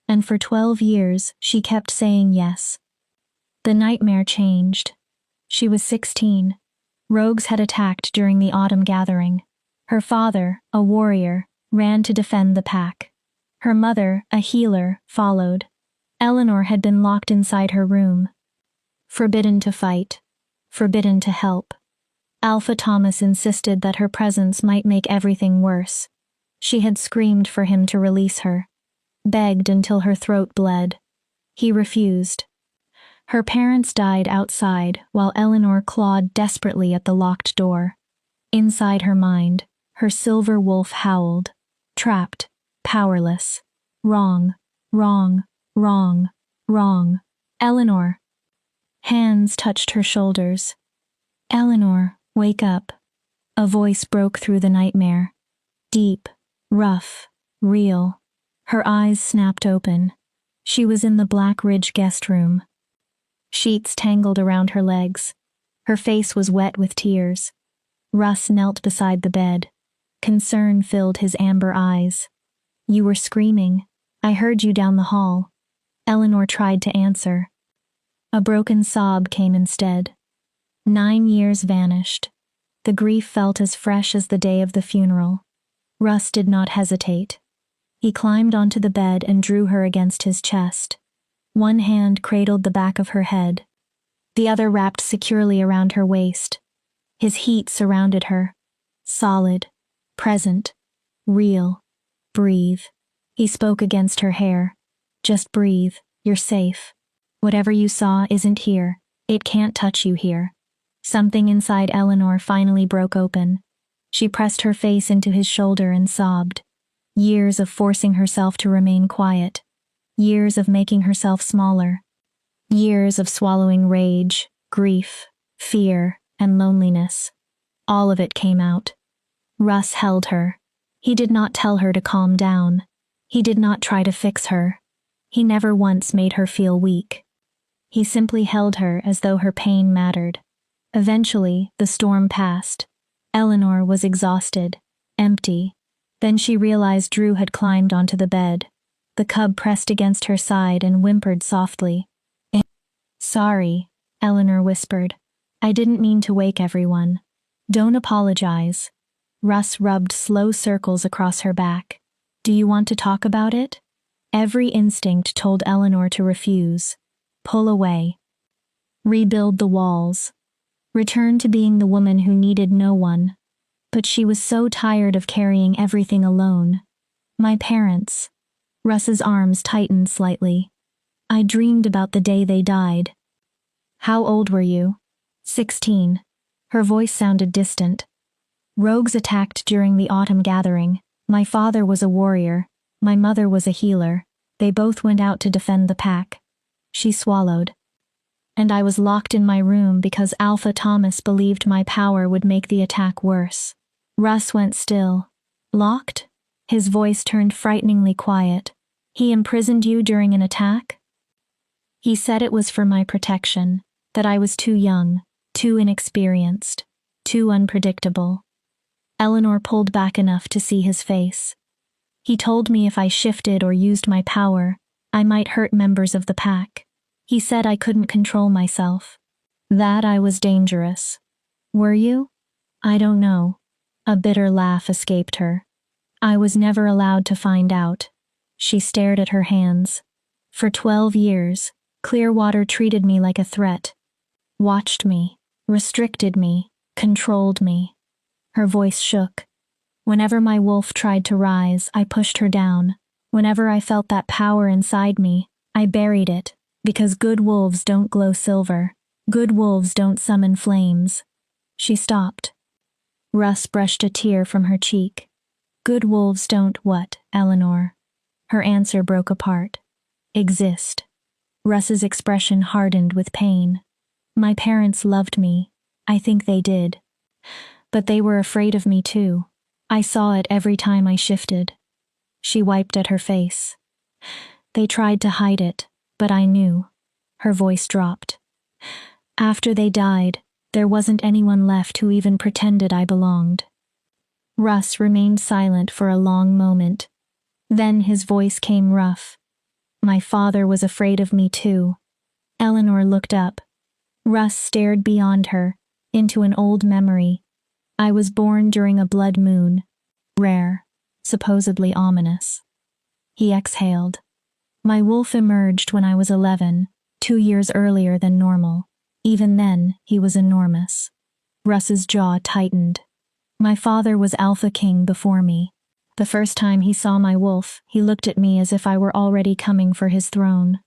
and for 12 years she kept saying yes. The nightmare changed. She was 16. Rogues had attacked during the autumn gathering. Her father, a warrior, ran to defend the pack. Her mother, a healer, followed. Eleanor had been locked inside her room. Forbidden to fight. Forbidden to help. Alpha Thomas insisted that her presence might make everything worse. She had screamed for him to release her. Begged until her throat bled. He refused. Her parents died outside while Eleanor clawed desperately at the locked door. Inside her mind, her silver wolf howled. Trapped. Powerless. Wrong. Wrong. Wrong. Wrong. Eleanor. Hands touched her shoulders. Eleanor, wake up. A voice broke through the nightmare. Deep. Rough. Real. Her eyes snapped open. She was in the Black Ridge guest room. Sheets tangled around her legs. Her face was wet with tears. Russ knelt beside the bed. Concern filled his amber eyes. You were screaming. I heard you down the hall. Eleanor tried to answer. A broken sob came instead. 9 years vanished. The grief felt as fresh as the day of the funeral. Russ did not hesitate. He climbed onto the bed and drew her against his chest. One hand cradled the back of her head. The other wrapped securely around her waist. His heat surrounded her. Solid. Present. Real. Breathe. He spoke against her hair. Just breathe. You're safe. Whatever you saw isn't here. It can't touch you here. Something inside Eleanor finally broke open. She pressed her face into his shoulder and sobbed. Years of forcing herself to remain quiet. Years of making herself smaller. Years of swallowing rage, grief, fear, and loneliness. All of it came out. Russ held her. He did not tell her to calm down. He did not try to fix her. He never once made her feel weak. He simply held her as though her pain mattered. Eventually, the storm passed. Eleanor was exhausted, empty. Then she realized Drew had climbed onto the bed. The cub pressed against her side and whimpered softly. Sorry, Eleanor whispered. I didn't mean to wake everyone. Don't apologize. Russ rubbed slow circles across her back. Do you want to talk about it? Every instinct told Eleanor to refuse. Pull away. Rebuild the walls. Return to being the woman who needed no one. But she was so tired of carrying everything alone. My parents. Russ's arms tightened slightly. I dreamed about the day they died. How old were you? 16. Her voice sounded distant. Rogues attacked during the autumn gathering. My father was a warrior. My mother was a healer. They both went out to defend the pack. She swallowed. And I was locked in my room because Alpha Thomas believed my power would make the attack worse. Russ went still. Locked? His voice turned frighteningly quiet. He imprisoned you during an attack? He said it was for my protection, that I was too young, too inexperienced, too unpredictable. Eleanor pulled back enough to see his face. He told me if I shifted or used my power, I might hurt members of the pack. He said I couldn't control myself. That I was dangerous. Were you? I don't know. A bitter laugh escaped her. I was never allowed to find out. She stared at her hands. For 12 years, Clearwater treated me like a threat. Watched me, restricted me, controlled me. Her voice shook. Whenever my wolf tried to rise, I pushed her down. Whenever I felt that power inside me, I buried it, because good wolves don't glow silver. Good wolves don't summon flames. She stopped. Russ brushed a tear from her cheek. Good wolves don't what, Eleanor? Her answer broke apart. Exist. Russ's expression hardened with pain. My parents loved me. I think they did. But they were afraid of me too. I saw it every time I shifted. She wiped at her face. They tried to hide it, but I knew. Her voice dropped. After they died, there wasn't anyone left who even pretended I belonged. Russ remained silent for a long moment. Then his voice came rough. My father was afraid of me too. Eleanor looked up. Russ stared beyond her, into an old memory. I was born during a blood moon. Rare, supposedly ominous. He exhaled. My wolf emerged when I was 11, 2 years earlier than normal. Even then, he was enormous. Russ's jaw tightened. My father was Alpha King before me. The first time he saw my wolf, he looked at me as if I were already coming for his throne.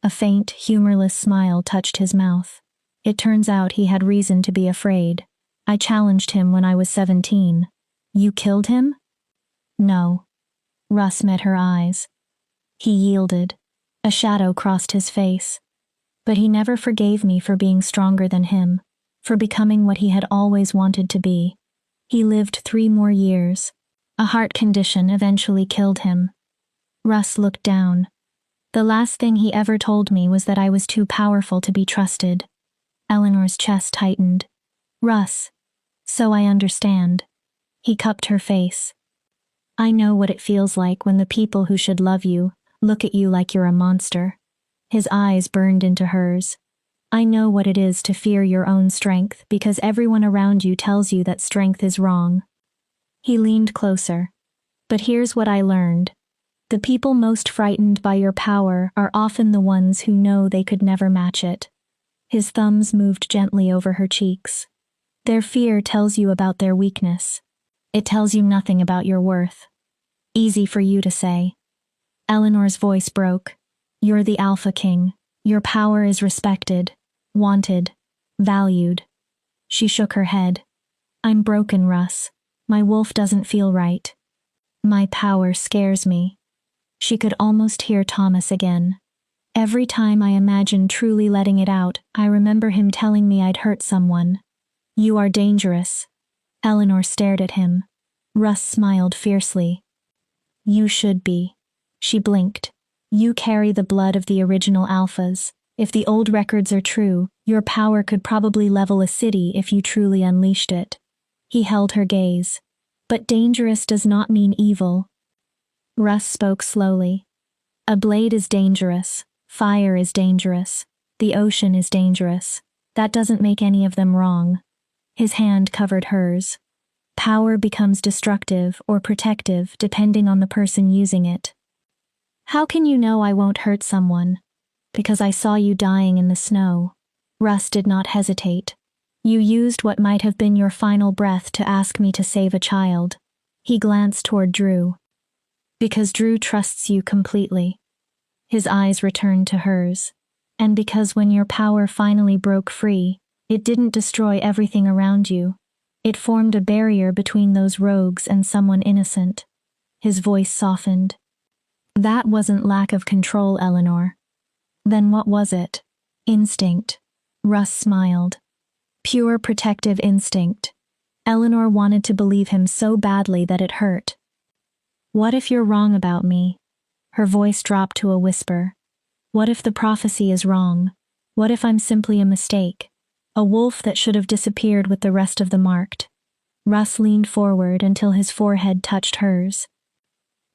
A faint, humorless smile touched his mouth. It turns out he had reason to be afraid. I challenged him when I was 17. You killed him? No. Russ met her eyes. He yielded. A shadow crossed his face. But he never forgave me for being stronger than him, for becoming what he had always wanted to be. He lived 3 more years. A heart condition eventually killed him. Russ looked down. The last thing he ever told me was that I was too powerful to be trusted. Eleanor's chest tightened. Russ. So I understand. He cupped her face. I know what it feels like when the people who should love you look at you like you're a monster. His eyes burned into hers. I know what it is to fear your own strength because everyone around you tells you that strength is wrong. He leaned closer. But here's what I learned. The people most frightened by your power are often the ones who know they could never match it. His thumbs moved gently over her cheeks. Their fear tells you about their weakness. It tells you nothing about your worth. Easy for you to say. Eleanor's voice broke. You're the Alpha King. Your power is respected, wanted, valued. She shook her head. I'm broken, Russ. My wolf doesn't feel right. My power scares me. She could almost hear Thomas again. Every time I imagine truly letting it out, I remember him telling me I'd hurt someone. You are dangerous. Eleanor stared at him. Russ smiled fiercely. You should be. She blinked. You carry the blood of the original alphas. If the old records are true, your power could probably level a city if you truly unleashed it. He held her gaze. But dangerous does not mean evil. Russ spoke slowly. A blade is dangerous. Fire is dangerous. The ocean is dangerous. That doesn't make any of them wrong. His hand covered hers. Power becomes destructive or protective depending on the person using it. How can you know I won't hurt someone? Because I saw you dying in the snow. Russ did not hesitate. You used what might have been your final breath to ask me to save a child. He glanced toward Drew. Because Drew trusts you completely. His eyes returned to hers. And because when your power finally broke free, it didn't destroy everything around you. It formed a barrier between those rogues and someone innocent. His voice softened. That wasn't lack of control, Eleanor. Then what was it? Instinct. Russ smiled. Pure protective instinct. Eleanor wanted to believe him so badly that it hurt. What if you're wrong about me? Her voice dropped to a whisper. What if the prophecy is wrong? What if I'm simply a mistake? A wolf that should have disappeared with the rest of the marked. Russ leaned forward until his forehead touched hers.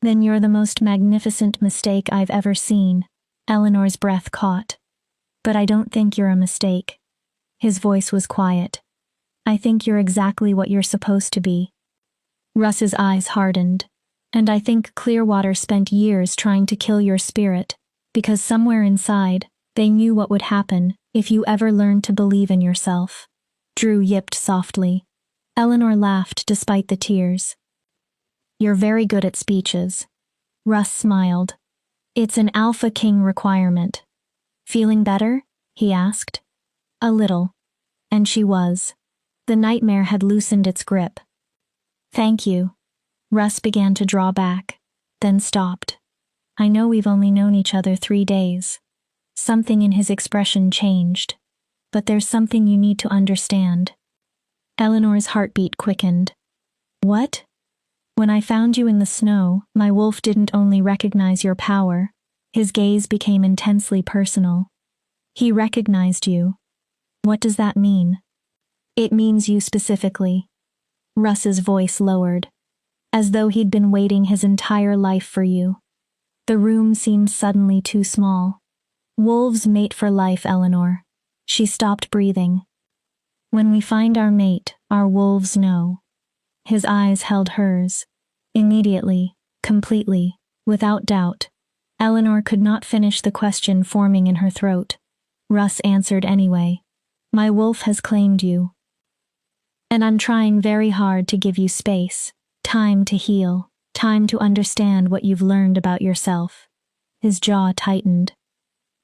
Then you're the most magnificent mistake I've ever seen. Eleanor's breath caught. But I don't think you're a mistake. His voice was quiet. I think you're exactly what you're supposed to be. Russ's eyes hardened. And I think Clearwater spent years trying to kill your spirit, because somewhere inside, they knew what would happen if you ever learned to believe in yourself. Drew yipped softly. Eleanor laughed despite the tears. You're very good at speeches. Russ smiled. It's an Alpha King requirement. Feeling better? He asked. A little. And she was. The nightmare had loosened its grip. Thank you. Russ began to draw back, then stopped. I know we've only known each other 3 days. Something in his expression changed. But there's something you need to understand. Eleanor's heartbeat quickened. What? When I found you in the snow, my wolf didn't only recognize your power. His gaze became intensely personal. He recognized you. What does that mean? It means you specifically. Russ's voice lowered. as though he'd been waiting his entire life for you. The room seemed suddenly too small. Wolves mate for life, Eleanor. She stopped breathing. When we find our mate, our wolves know. His eyes held hers. Immediately, completely, without doubt. Eleanor could not finish the question forming in her throat. Russ answered anyway. My wolf has claimed you. And I'm trying very hard to give you space, time to heal, time to understand what you've learned about yourself. His jaw tightened.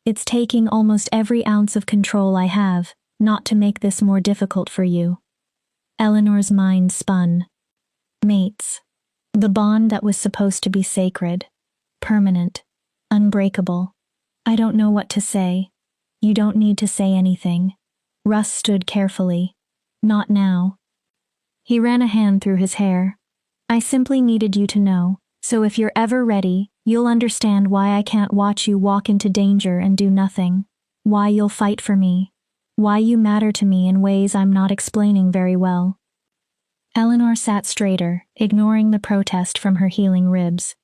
It's taking almost every ounce of control I have, not to make this more difficult for you. Eleanor's mind spun. Mates. The bond that was supposed to be sacred, permanent, unbreakable. I don't know what to say. You don't need to say anything. Russ stood carefully. Not now. He ran a hand through his hair. I simply needed you to know, so if you're ever ready, you'll understand why I can't watch you walk into danger and do nothing. Why you'll fight for me. Why you matter to me in ways I'm not explaining very well. Eleanor sat straighter, ignoring the protest from her healing ribs.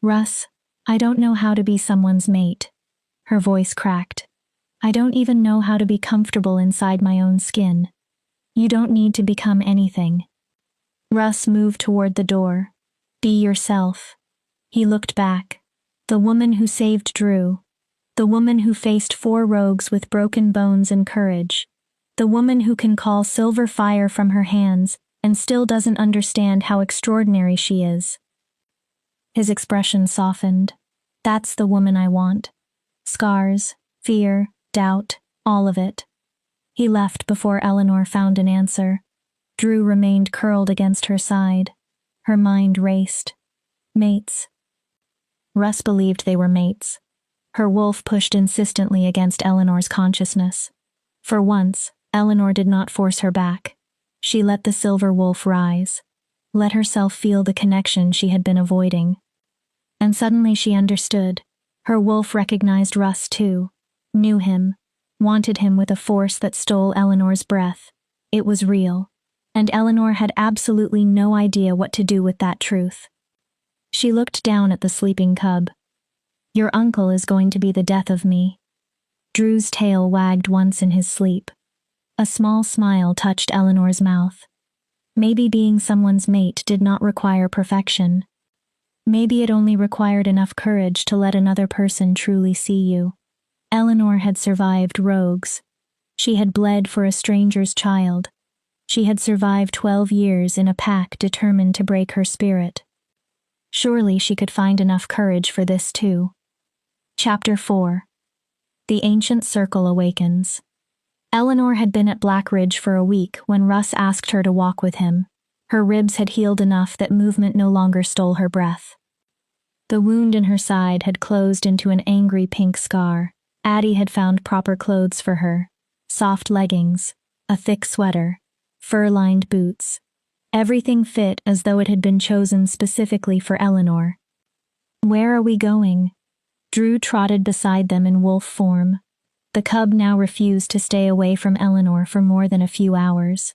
Russ, I don't know how to be someone's mate. Her voice cracked. I don't even know how to be comfortable inside my own skin. You don't need to become anything. Russ moved toward the door. Be yourself. He looked back. The woman who saved Drew. The woman who faced 4 rogues with broken bones and courage. The woman who can call silver fire from her hands and still doesn't understand how extraordinary she is. His expression softened. That's the woman I want. Scars, fear, doubt, all of it. He left before Eleanor found an answer. Drew remained curled against her side. Her mind raced. Mates. Russ believed they were mates. Her wolf pushed insistently against Eleanor's consciousness. For once, Eleanor did not force her back. She let the silver wolf rise. Let herself feel the connection she had been avoiding. And suddenly she understood. Her wolf recognized Russ too. Knew him. Wanted him with a force that stole Eleanor's breath. It was real. And Eleanor had absolutely no idea what to do with that truth. She looked down at the sleeping cub. Your uncle is going to be the death of me. Drew's tail wagged once in his sleep. A small smile touched Eleanor's mouth. Maybe being someone's mate did not require perfection. Maybe it only required enough courage to let another person truly see you. Eleanor had survived rogues. She had bled for a stranger's child. She had survived 12 years in a pack determined to break her spirit. Surely she could find enough courage for this too. Chapter 4. The Ancient Circle Awakens. Eleanor had been at Black Ridge for a week when Russ asked her to walk with him. Her ribs had healed enough that movement no longer stole her breath. The wound in her side had closed into an angry pink scar. Addie had found proper clothes for her. Soft leggings, a thick sweater, fur-lined boots. Everything fit as though it had been chosen specifically for Eleanor. Where are we going? Drew trotted beside them in wolf form. The cub now refused to stay away from Eleanor for more than a few hours.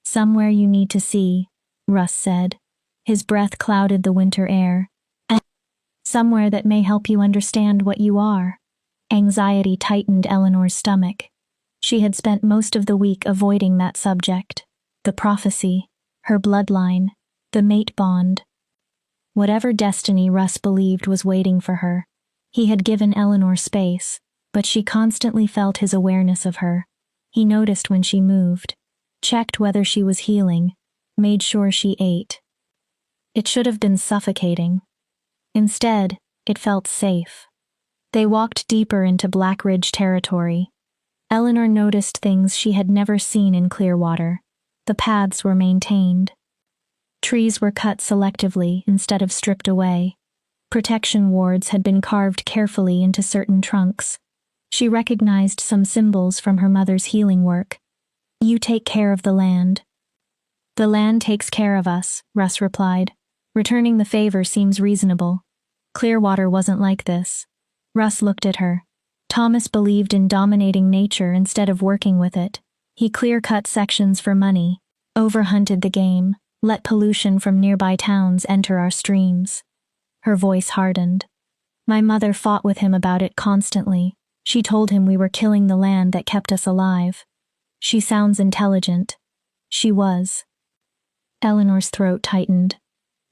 Somewhere you need to see, Russ said. His breath clouded the winter air. And somewhere that may help you understand what you are. Anxiety tightened Eleanor's stomach. She had spent most of the week avoiding that subject. The prophecy, her bloodline, the mate bond. Whatever destiny Russ believed was waiting for her. He had given Eleanor space, but she constantly felt his awareness of her. He noticed when she moved, checked whether she was healing, made sure she ate. It should have been suffocating. Instead, it felt safe. They walked deeper into Black Ridge territory. Eleanor noticed things she had never seen in Clearwater. The paths were maintained. Trees were cut selectively instead of stripped away. Protection wards had been carved carefully into certain trunks. She recognized some symbols from her mother's healing work. You take care of the land. The land takes care of us, Russ replied. Returning the favor seems reasonable. Clearwater wasn't like this. Russ looked at her. Thomas believed in dominating nature instead of working with it. He clear-cut sections for money, overhunted the game, Let pollution from nearby towns enter our streams. Her voice hardened. My mother fought with him about it constantly. She told him we were killing the land that kept us alive. She sounds intelligent. She was. Eleanor's throat tightened.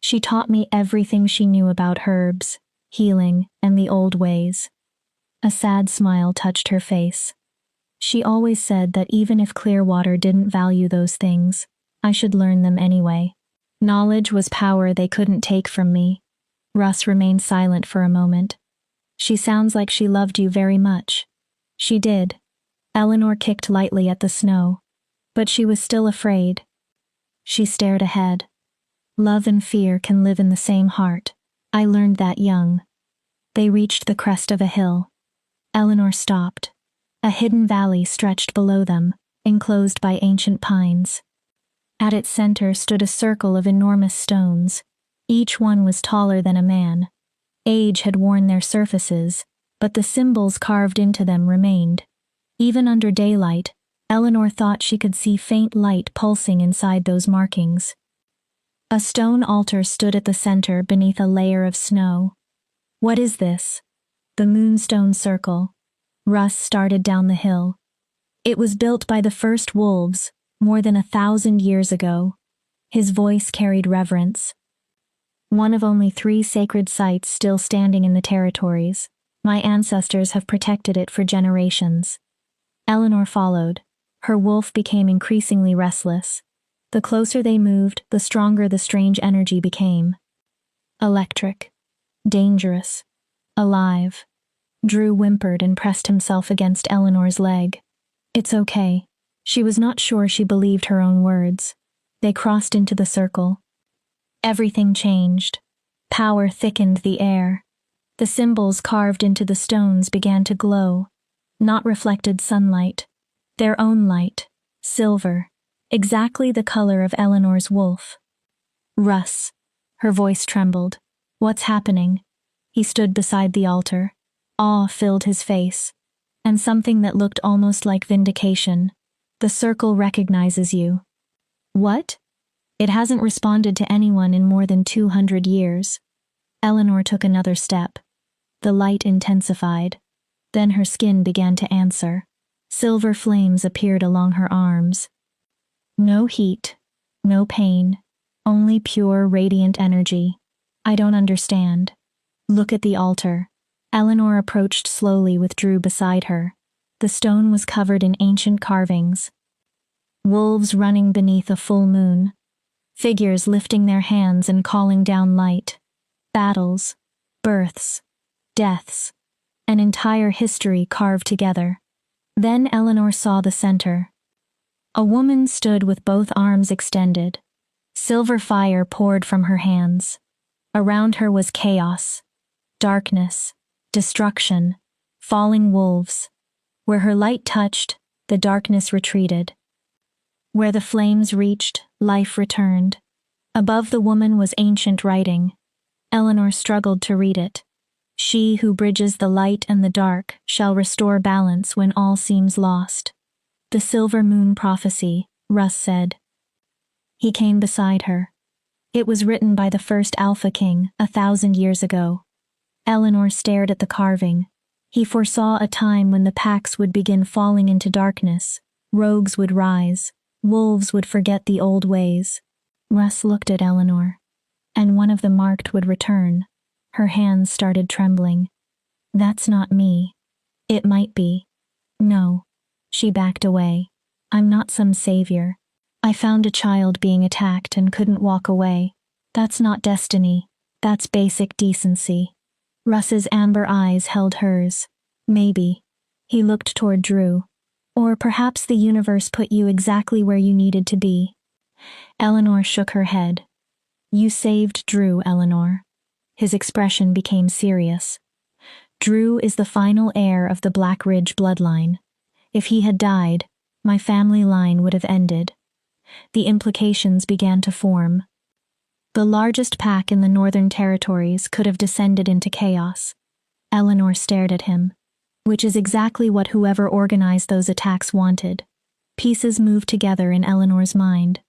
She taught me everything she knew about herbs, healing, and the old ways. A sad smile touched her face. She always said that even if Clearwater didn't value those things, I should learn them anyway. Knowledge was power they couldn't take from me. Russ remained silent for a moment. She sounds like she loved you very much. She did. Eleanor kicked lightly at the snow. But she was still afraid. She stared ahead. Love and fear can live in the same heart. I learned that young. They reached the crest of a hill. Eleanor stopped. A hidden valley stretched below them, enclosed by ancient pines. At its center stood a circle of enormous stones. Each one was taller than a man. Age had worn their surfaces, but the symbols carved into them remained. Even under daylight, Eleanor thought she could see faint light pulsing inside those markings. A stone altar stood at the center beneath a layer of snow. What is this? The Moonstone Circle. Russ started down the hill. It was built by the first wolves, more than 1,000 years ago. His voice carried reverence. One of only 3 sacred sites still standing in the territories. My ancestors have protected it for generations. Eleanor followed. Her wolf became increasingly restless. The closer they moved, the stronger the strange energy became. Electric. Dangerous. Alive. Drew whimpered and pressed himself against Eleanor's leg. It's okay. She was not sure she believed her own words. They crossed into the circle. Everything changed. Power thickened the air. The symbols carved into the stones began to glow. Not reflected sunlight. Their own light. Silver. Exactly the color of Eleanor's wolf. Russ. Her voice trembled. What's happening? He stood beside the altar. Awe filled his face. And something that looked almost like vindication. The circle recognizes you. What? It hasn't responded to anyone in more than 200 years. Eleanor took another step. The light intensified. Then her skin began to answer. Silver flames appeared along her arms. No heat, no pain, only pure, radiant energy. I don't understand. Look at the altar. Eleanor approached slowly with Drew beside her. The stone was covered in ancient carvings. Wolves running beneath a full moon. Figures lifting their hands and calling down light. Battles, births, deaths, an entire history carved together. Then Eleanor saw the center. A woman stood with both arms extended. Silver fire poured from her hands. Around her was chaos, darkness, destruction, falling wolves. Where her light touched, the darkness retreated. Where the flames reached, life returned. Above the woman was ancient writing. Eleanor struggled to read it. She who bridges the light and the dark shall restore balance when all seems lost. The silver moon prophecy, Russ said. He came beside her. It was written by the first Alpha King 1,000 years ago. Eleanor stared at the carving. He foresaw a time when the packs would begin falling into darkness. Rogues would rise. Wolves would forget the old ways. Russ looked at Eleanor. And one of the marked would return. Her hands started trembling. That's not me. It might be. No. She backed away. I'm not some savior. I found a child being attacked and couldn't walk away. That's not destiny. That's basic decency. Russ's amber eyes held hers. Maybe. He looked toward Drew. Or perhaps the universe put you exactly where you needed to be. Eleanor shook her head. You saved Drew, Eleanor. His expression became serious. Drew is the final heir of the Black Ridge bloodline. If he had died, my family line would have ended. The implications began to form. The largest pack in the Northern Territories could have descended into chaos. Eleanor stared at him. Which is exactly what whoever organized those attacks wanted. Pieces moved together in Eleanor's mind.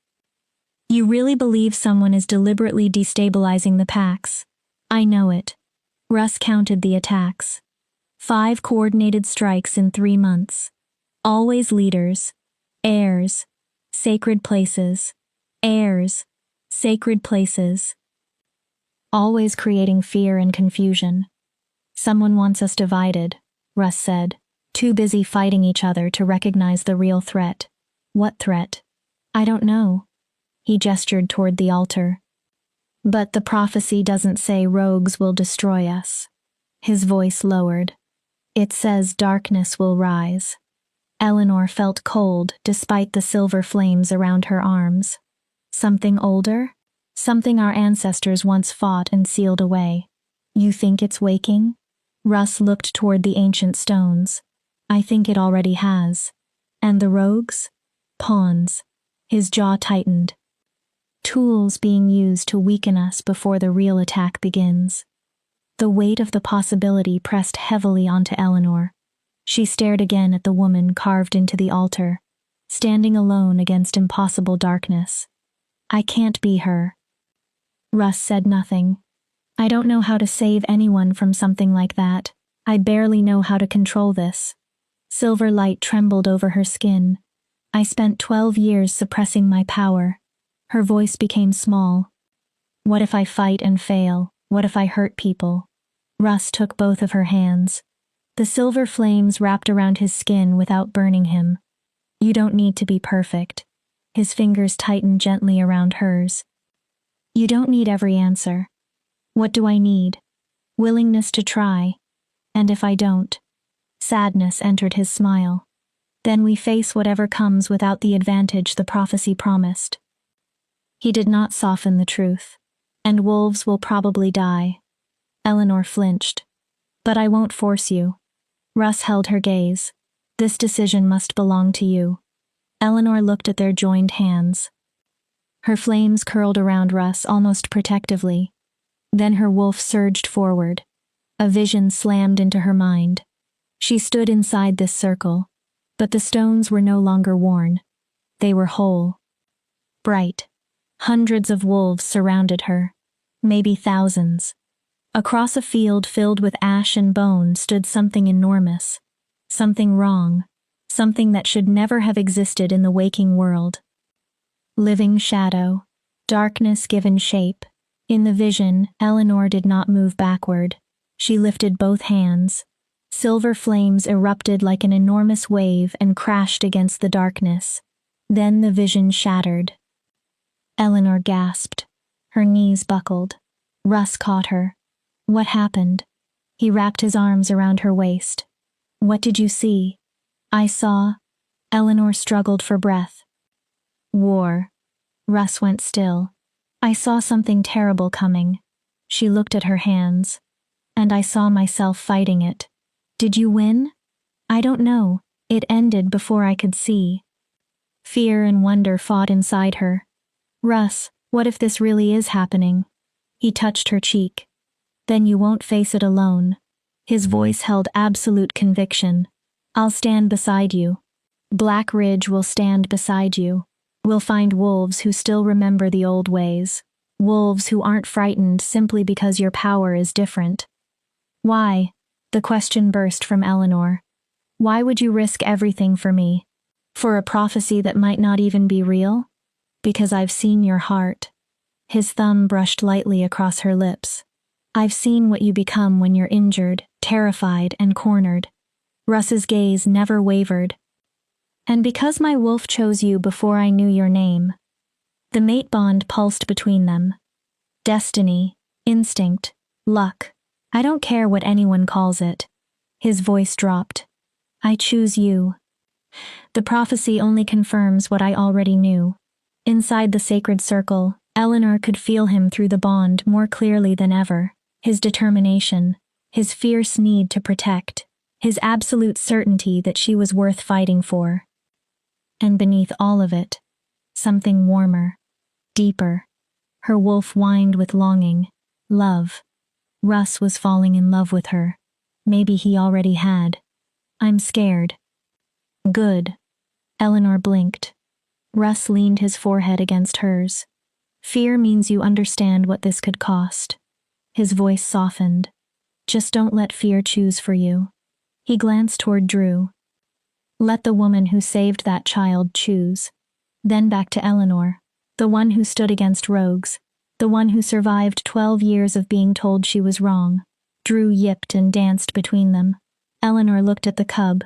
You really believe someone is deliberately destabilizing the packs? I know it. Russ counted the attacks. 5 coordinated strikes in 3 months. Always leaders. Heirs. Sacred places. Heirs. Sacred places. Always creating fear and confusion. Someone wants us divided, Russ said, too busy fighting each other to recognize the real threat. What threat? I don't know. He gestured toward the altar. But the prophecy doesn't say rogues will destroy us. His voice lowered. It says darkness will rise. Eleanor felt cold despite the silver flames around her arms. Something older? Something our ancestors once fought and sealed away. You think it's waking? Russ looked toward the ancient stones. I think it already has. And the rogues? Pawns. His jaw tightened. Tools being used to weaken us before the real attack begins. The weight of the possibility pressed heavily onto Eleanor. She stared again at the woman carved into the altar, standing alone against impossible darkness. I can't be her. Russ said nothing. I don't know how to save anyone from something like that. I barely know how to control this. Silver light trembled over her skin. I spent 12 years suppressing my power. Her voice became small. What if I fight and fail? What if I hurt people? Russ took both of her hands. The silver flames wrapped around his skin without burning him. You don't need to be perfect. His fingers tightened gently around hers. You don't need every answer. What do I need? Willingness to try. And if I don't? Sadness entered his smile. Then we face whatever comes without the advantage the prophecy promised. He did not soften the truth. And wolves will probably die. Eleanor flinched. But I won't force you. Russ held her gaze. This decision must belong to you. Eleanor looked at their joined hands. Her flames curled around Russ almost protectively. Then her wolf surged forward. A vision slammed into her mind. She stood inside this circle, but the stones were no longer worn. They were whole. Bright. Hundreds of wolves surrounded her. Maybe thousands. Across a field filled with ash and bone stood something enormous. Something wrong. Something that should never have existed in the waking world. Living shadow. Darkness given shape. In the vision, Eleanor did not move backward. She lifted both hands. Silver flames erupted like an enormous wave and crashed against the darkness. Then the vision shattered. Eleanor gasped. Her knees buckled. Russ caught her. What happened? He wrapped his arms around her waist. What did you see? I saw. Eleanor struggled for breath. War. Russ went still. I saw something terrible coming. She looked at her hands. And I saw myself fighting it. Did you win? I don't know. It ended before I could see. Fear and wonder fought inside her. Russ, what if this really is happening? He touched her cheek. Then you won't face it alone. His voice held absolute conviction. I'll stand beside you. Black Ridge will stand beside you. We'll find wolves who still remember the old ways. Wolves who aren't frightened simply because your power is different. Why? The question burst from Eleanor. Why would you risk everything for me? For a prophecy that might not even be real? Because I've seen your heart. His thumb brushed lightly across her lips. I've seen what you become when you're injured, terrified, and cornered. Russ's gaze never wavered. And because my wolf chose you before I knew your name. The mate bond pulsed between them. Destiny, instinct, luck. I don't care what anyone calls it. His voice dropped. I choose you. The prophecy only confirms what I already knew. Inside the sacred circle, Eleanor could feel him through the bond more clearly than ever. His determination, his fierce need to protect, his absolute certainty that she was worth fighting for. And beneath all of it, something warmer, deeper. Her wolf whined with longing, love. Russ was falling in love with her. Maybe he already had. I'm scared. Good. Eleanor blinked. Russ leaned his forehead against hers. Fear means you understand what this could cost. His voice softened. Just don't let fear choose for you. He glanced toward Drew. Let the woman who saved that child choose. Then back to Eleanor, the one who stood against rogues, the one who survived 12 years of being told she was wrong. Drew yipped and danced between them. Eleanor looked at the cub.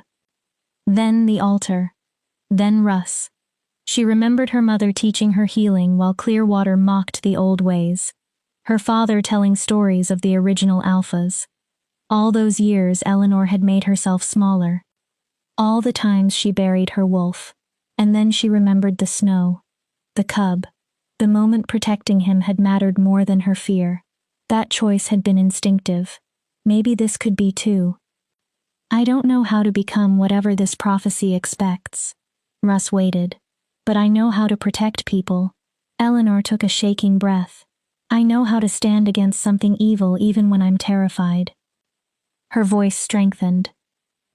Then the altar. Then Russ. She remembered her mother teaching her healing while Clearwater mocked the old ways. Her father telling stories of the original alphas. All those years Eleanor had made herself smaller. All the times she buried her wolf. And then she remembered the snow. The cub. The moment protecting him had mattered more than her fear. That choice had been instinctive. Maybe this could be too. I don't know how to become whatever this prophecy expects. Russ waited. But I know how to protect people. Eleanor took a shaking breath. I know how to stand against something evil even when I'm terrified. Her voice strengthened.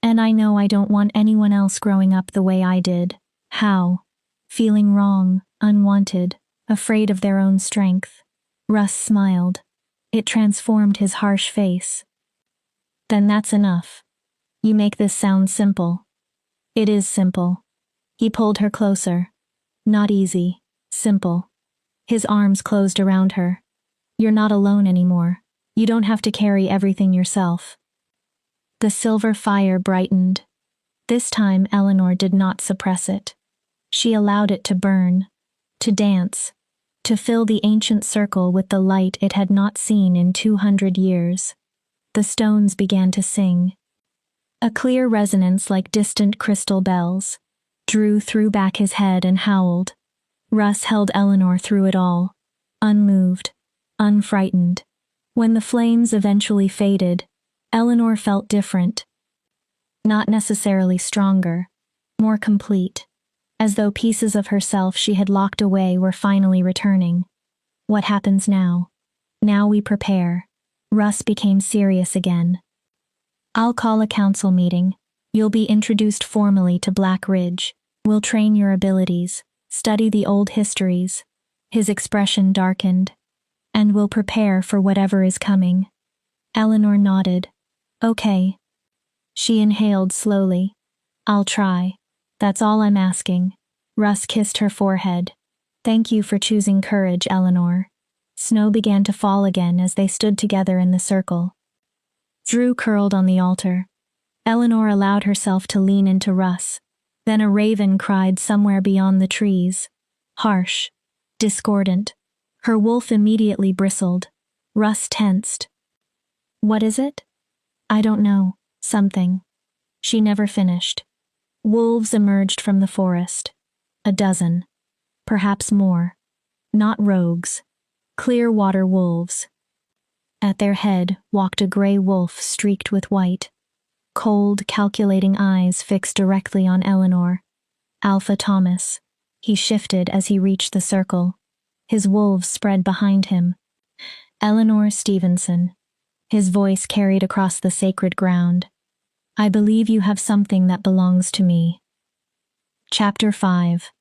And I know I don't want anyone else growing up the way I did. How? Feeling wrong, unwanted, afraid of their own strength. Russ smiled. It transformed his harsh face. Then that's enough. You make this sound simple. It is simple. He pulled her closer. Not easy. Simple. His arms closed around her. You're not alone anymore. You don't have to carry everything yourself. The silver fire brightened. This time Eleanor did not suppress it. She allowed it to burn, to dance, to fill the ancient circle with the light it had not seen in 200 years. The stones began to sing. A clear resonance like distant crystal bells. Drew threw back his head and howled. Russ held Eleanor through it all, unmoved, unfrightened. When the flames eventually faded, Eleanor felt different. Not necessarily stronger, more complete, as though pieces of herself she had locked away were finally returning. What happens now? Now we prepare. Russ became serious again. I'll call a council meeting. You'll be introduced formally to Black Ridge. We'll train your abilities, study the old histories. His expression darkened. And we'll prepare for whatever is coming. Eleanor nodded. Okay. She inhaled slowly. I'll try. That's all I'm asking. Russ kissed her forehead. Thank you for choosing courage, Eleanor. Snow began to fall again as they stood together in the circle. Drew curled on the altar. Eleanor allowed herself to lean into Russ. Then a raven cried somewhere beyond the trees. Harsh. Discordant. Her wolf immediately bristled. Russ tensed. What is it? I don't know. Something. She never finished. Wolves emerged from the forest. A dozen. Perhaps more. Not rogues. Clearwater wolves. At their head walked a gray wolf streaked with white. Cold, calculating eyes fixed directly on Eleanor. Alpha Thomas. He shifted as he reached the circle. His wolves spread behind him. Eleanor Stevenson. His voice carried across the sacred ground. I believe you have something that belongs to me. Chapter 5.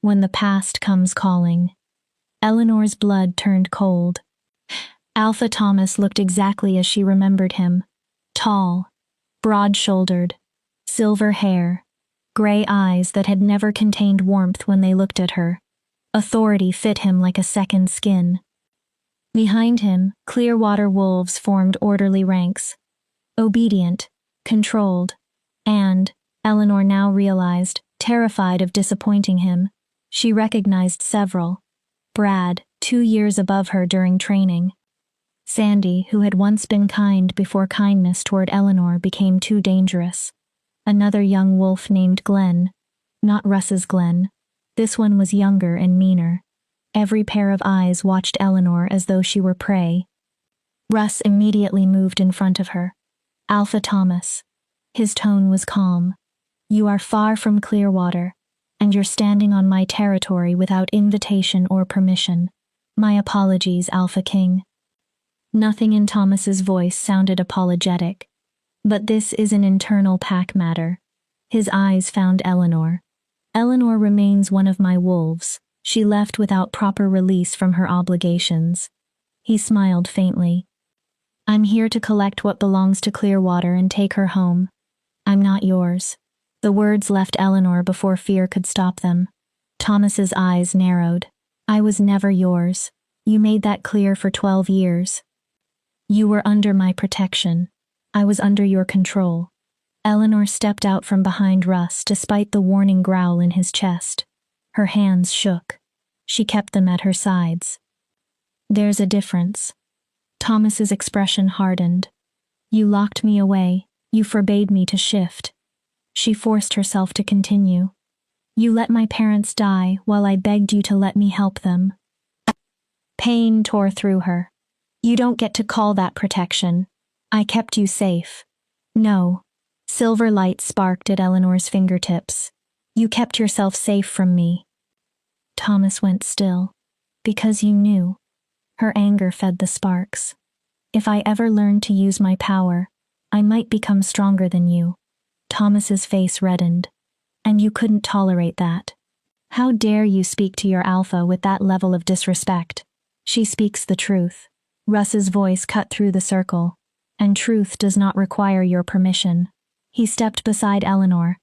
When the past comes calling. Eleanor's blood turned cold. Alpha Thomas looked exactly as she remembered him. Tall, broad-shouldered, silver hair, gray eyes that had never contained warmth when they looked at her. Authority fit him like a second skin. Behind him, Clearwater wolves formed orderly ranks. Obedient, controlled, and, Eleanor now realized, terrified of disappointing him. She recognized several. Brad, 2 years above her during training. Sandy, who had once been kind before kindness toward Eleanor became too dangerous. Another young wolf named Glenn. Not Russ's Glenn. This one was younger and meaner. Every pair of eyes watched Eleanor as though she were prey. Russ immediately moved in front of her. Alpha Thomas. His tone was calm. You are far from Clearwater, and you're standing on my territory without invitation or permission. My apologies, Alpha King. Nothing in Thomas's voice sounded apologetic. But this is an internal pack matter. His eyes found Eleanor. Eleanor remains one of my wolves, She left without proper release from her obligations. He smiled faintly. I'm here to collect what belongs to Clearwater and take her home. I'm not yours. The words left Eleanor before fear could stop them. Thomas's eyes narrowed. I was never yours. You made that clear for 12 years. You were under my protection. I was under your control. Eleanor stepped out from behind Russ despite the warning growl in his chest. Her hands shook. She kept them at her sides. There's a difference. Thomas's expression hardened. You locked me away. You forbade me to shift. She forced herself to continue. You let my parents die while I begged you to let me help them. Pain tore through her. You don't get to call that protection. I kept you safe. No. Silver light sparked at Eleanor's fingertips. You kept yourself safe from me. Thomas went still. Because you knew. Her anger fed the sparks. If I ever learned to use my power, I might become stronger than you. Thomas's face reddened. And you couldn't tolerate that. How dare you speak to your alpha with that level of disrespect? She speaks the truth. Russ's voice cut through the circle. And truth does not require your permission. He stepped beside Eleanor.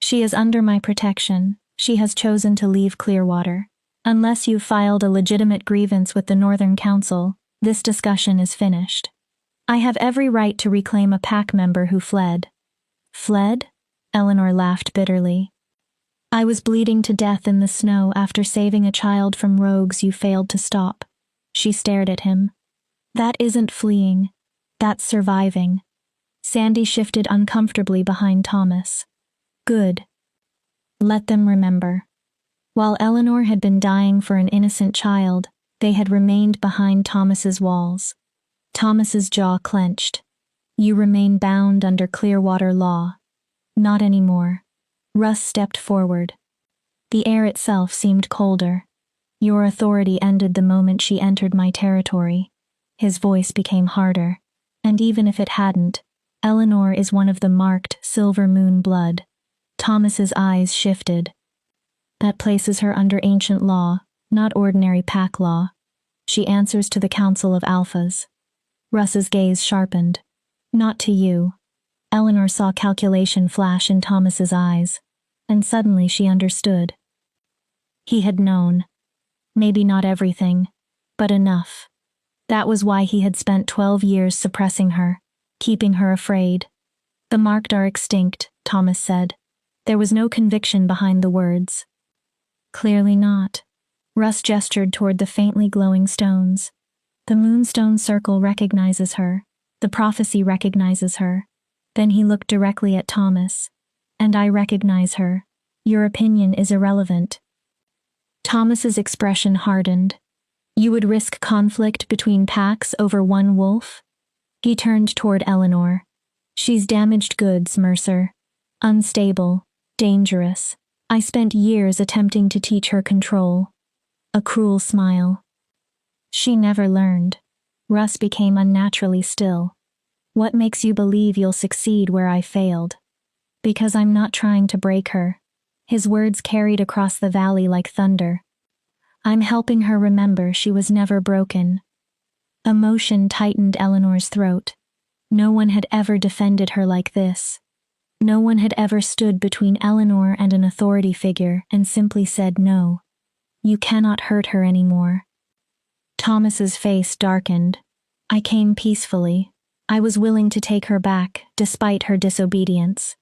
She is under my protection. She has chosen to leave Clearwater. Unless you've filed a legitimate grievance with the Northern Council, this discussion is finished. I have every right to reclaim a pack member who fled. Fled? Eleanor laughed bitterly. I was bleeding to death in the snow after saving a child from rogues you failed to stop. She stared at him. That isn't fleeing. That's surviving. Sandy shifted uncomfortably behind Thomas. Good. Let them remember. While Eleanor had been dying for an innocent child, they had remained behind Thomas's walls. Thomas's jaw clenched. You remain bound under Clearwater law. Not anymore. Russ stepped forward. The air itself seemed colder. Your authority ended the moment she entered my territory. His voice became harder. And even if it hadn't, Eleanor is one of the marked Silver Moon blood. Thomas's eyes shifted. That places her under ancient law, not ordinary pack law. She answers to the Council of Alphas. Russ's gaze sharpened. Not to you. Eleanor saw calculation flash in Thomas's eyes, and suddenly she understood. He had known. Maybe not everything, but enough. That was why he had spent 12 years suppressing her, keeping her afraid. The marked are extinct, Thomas said. There was no conviction behind the words. Clearly not. Russ gestured toward the faintly glowing stones. The moonstone circle recognizes her. The prophecy recognizes her. Then he looked directly at Thomas. And I recognize her. Your opinion is irrelevant. Thomas's expression hardened. You would risk conflict between packs over one wolf? He turned toward Eleanor. She's damaged goods, Mercer. Unstable. Dangerous. I spent years attempting to teach her control. A cruel smile. She never learned. Russ became unnaturally still. What makes you believe you'll succeed where I failed? Because I'm not trying to break her. His words carried across the valley like thunder. I'm helping her remember she was never broken. Emotion tightened Eleanor's throat. No one had ever defended her like this. No one had ever stood between Eleanor and an authority figure and simply said no. You cannot hurt her anymore. Thomas's face darkened. I came peacefully. I was willing to take her back, despite her disobedience.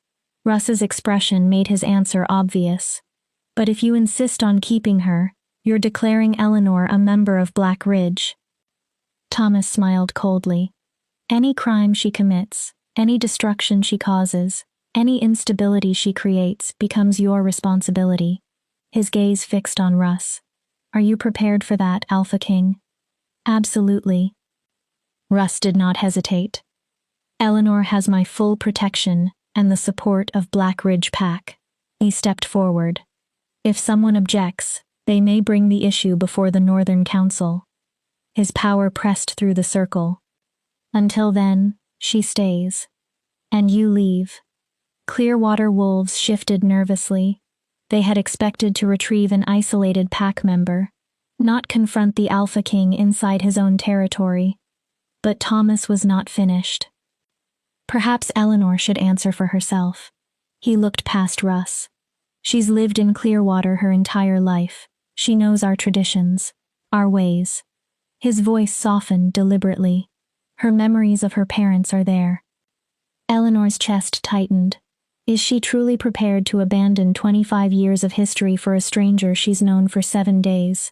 Russ's expression made his answer obvious. But if you insist on keeping her, you're declaring Eleanor a member of Black Ridge. Thomas smiled coldly. Any crime she commits, any destruction she causes, any instability she creates becomes your responsibility. His gaze fixed on Russ. Are you prepared for that, Alpha King? Absolutely. Russ did not hesitate. Eleanor has my full protection and the support of Black Ridge Pack. He stepped forward. If someone objects, they may bring the issue before the Northern Council. His power pressed through the circle. Until then, she stays. And you leave. Clearwater wolves shifted nervously. They had expected to retrieve an isolated pack member, not confront the Alpha King inside his own territory. But Thomas was not finished. Perhaps Eleanor should answer for herself. He looked past Russ. She's lived in Clearwater her entire life. She knows our traditions, our ways. His voice softened deliberately. Her memories of her parents are there. Eleanor's chest tightened. Is she truly prepared to abandon 25 years of history for a stranger she's known for 7 days?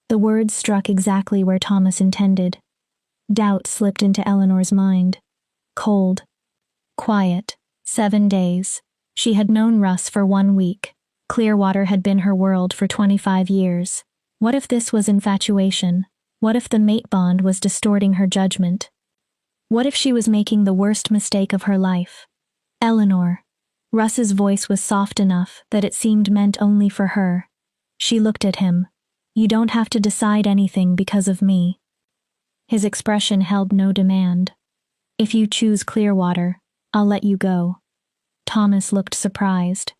The words struck exactly where Thomas intended. Doubt slipped into Eleanor's mind. Cold. Quiet. 7 days. She had known Russ for 1 week. Clearwater had been her world for 25 years. What if this was infatuation? What if the mate bond was distorting her judgment? What if she was making the worst mistake of her life? Eleanor. Russ's voice was soft enough that it seemed meant only for her. She looked at him. You don't have to decide anything because of me. His expression held no demand. If you choose Clearwater, I'll let you go. Thomas looked surprised.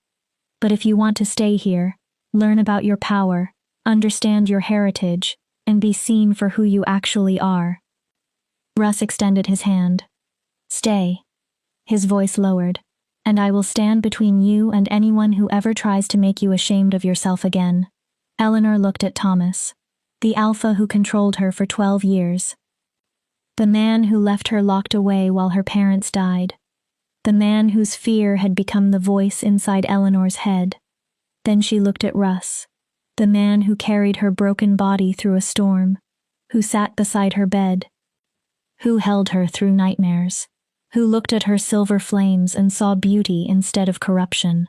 But if you want to stay here, learn about your power, understand your heritage, and be seen for who you actually are. Russ extended his hand. Stay. His voice lowered. And I will stand between you and anyone who ever tries to make you ashamed of yourself again. Eleanor looked at Thomas, the alpha who controlled her for 12 years. The man who left her locked away while her parents died. The man whose fear had become the voice inside Eleanor's head. Then she looked at Russ, the man who carried her broken body through a storm, who sat beside her bed, who held her through nightmares, who looked at her silver flames and saw beauty instead of corruption.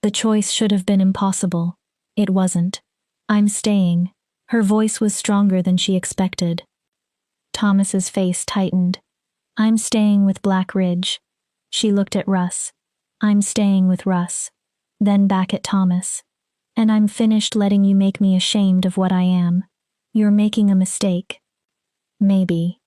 The choice should have been impossible. It wasn't. I'm staying. Her voice was stronger than she expected. Thomas's face tightened. I'm staying with Black Ridge. She looked at Russ. I'm staying with Russ. Then back at Thomas. And I'm finished letting you make me ashamed of what I am. You're making a mistake. Maybe.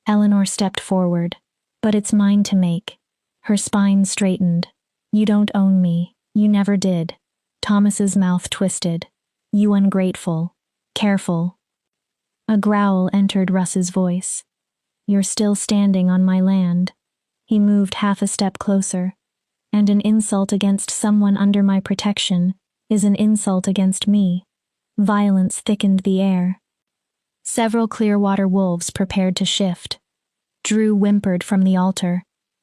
Eleanor stepped forward. But it's mine to make. Her spine straightened. You don't own me. You never did. Thomas's mouth twisted. You ungrateful. Careful. A growl entered Russ's voice. You're still standing on my land. He moved half a step closer. And an insult against someone under my protection is an insult against me. Violence thickened the air. Several Clearwater wolves prepared to shift. Drew whimpered from the altar.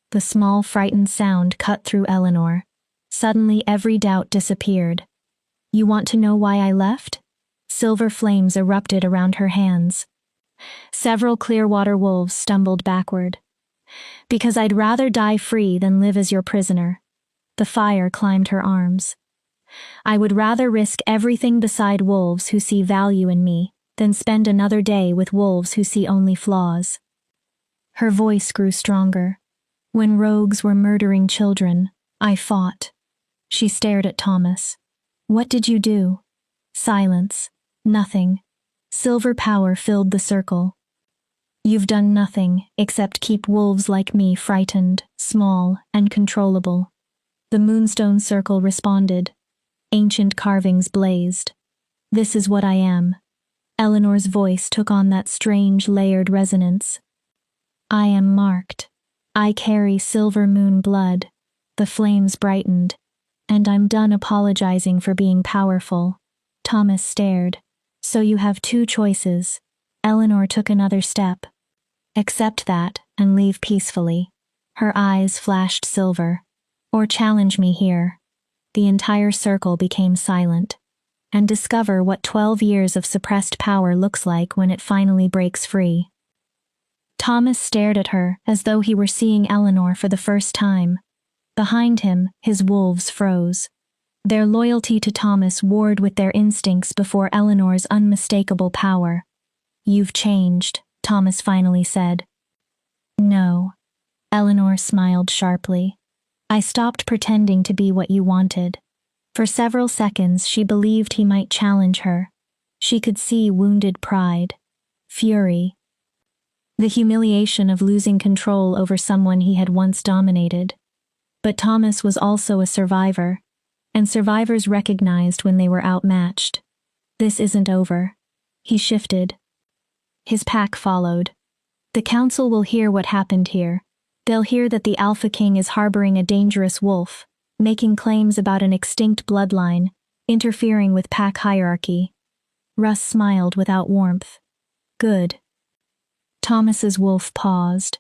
The small, frightened sound cut through Eleanor. Suddenly every doubt disappeared. You want to know why I left? Silver flames erupted around her hands. Several Clearwater wolves stumbled backward. Because I'd rather die free than live as your prisoner. The fire climbed her arms. I would rather risk everything beside wolves who see value in me than spend another day with wolves who see only flaws. Her voice grew stronger. When rogues were murdering children, I fought. She stared at Thomas. What did you do? Silence. Nothing. Silver power filled the circle. You've done nothing except keep wolves like me frightened, small, and controllable. The moonstone circle responded. Ancient carvings blazed. This is what I am. Eleanor's voice took on that strange layered resonance. I am marked. I carry silver moon blood. The flames brightened. And I'm done apologizing for being powerful. Thomas stared. So you have 2 choices. Eleanor took another step. Accept that and leave peacefully. Her eyes flashed silver. Or challenge me here. The entire circle became silent. And discover what 12 years of suppressed power looks like when it finally breaks free. Thomas stared at her as though he were seeing Eleanor for the first time. Behind him, his wolves froze. Their loyalty to Thomas warred with their instincts before Eleanor's unmistakable power. You've changed, Thomas finally said. No. Eleanor smiled sharply. I stopped pretending to be what you wanted. For several seconds she believed he might challenge her. She could see wounded pride, fury, the humiliation of losing control over someone he had once dominated. But Thomas was also a survivor. and survivors recognized when they were outmatched. This isn't over. He shifted. His pack followed. The council will hear what happened here. They'll hear that the Alpha King is harboring a dangerous wolf, making claims about an extinct bloodline, interfering with pack hierarchy. Russ smiled without warmth. Good. Thomas's wolf paused.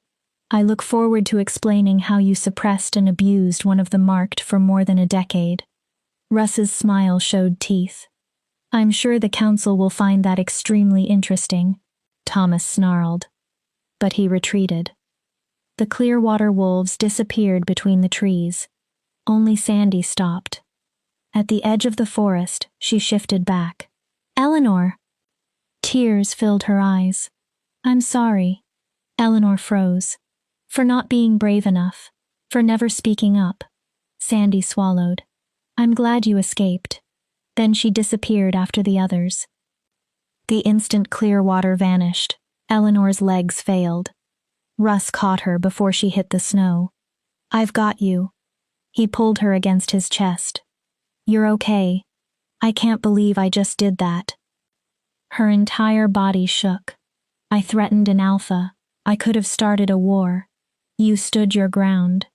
I look forward to explaining how you suppressed and abused one of the marked for more than a decade. Russ's smile showed teeth. I'm sure the council will find that extremely interesting, Thomas snarled. But he retreated. The Clearwater wolves disappeared between the trees. Only Sandy stopped. At the edge of the forest, she shifted back. Eleanor! Tears filled her eyes. I'm sorry. Eleanor froze. For not being brave enough. For never speaking up. Sandy swallowed. I'm glad you escaped. Then she disappeared after the others. The instant Clearwater vanished, Eleanor's legs failed. Russ caught her before she hit the snow. I've got you. He pulled her against his chest. You're okay. I can't believe I just did that. Her entire body shook. I threatened an alpha. I could have started a war. You stood your ground.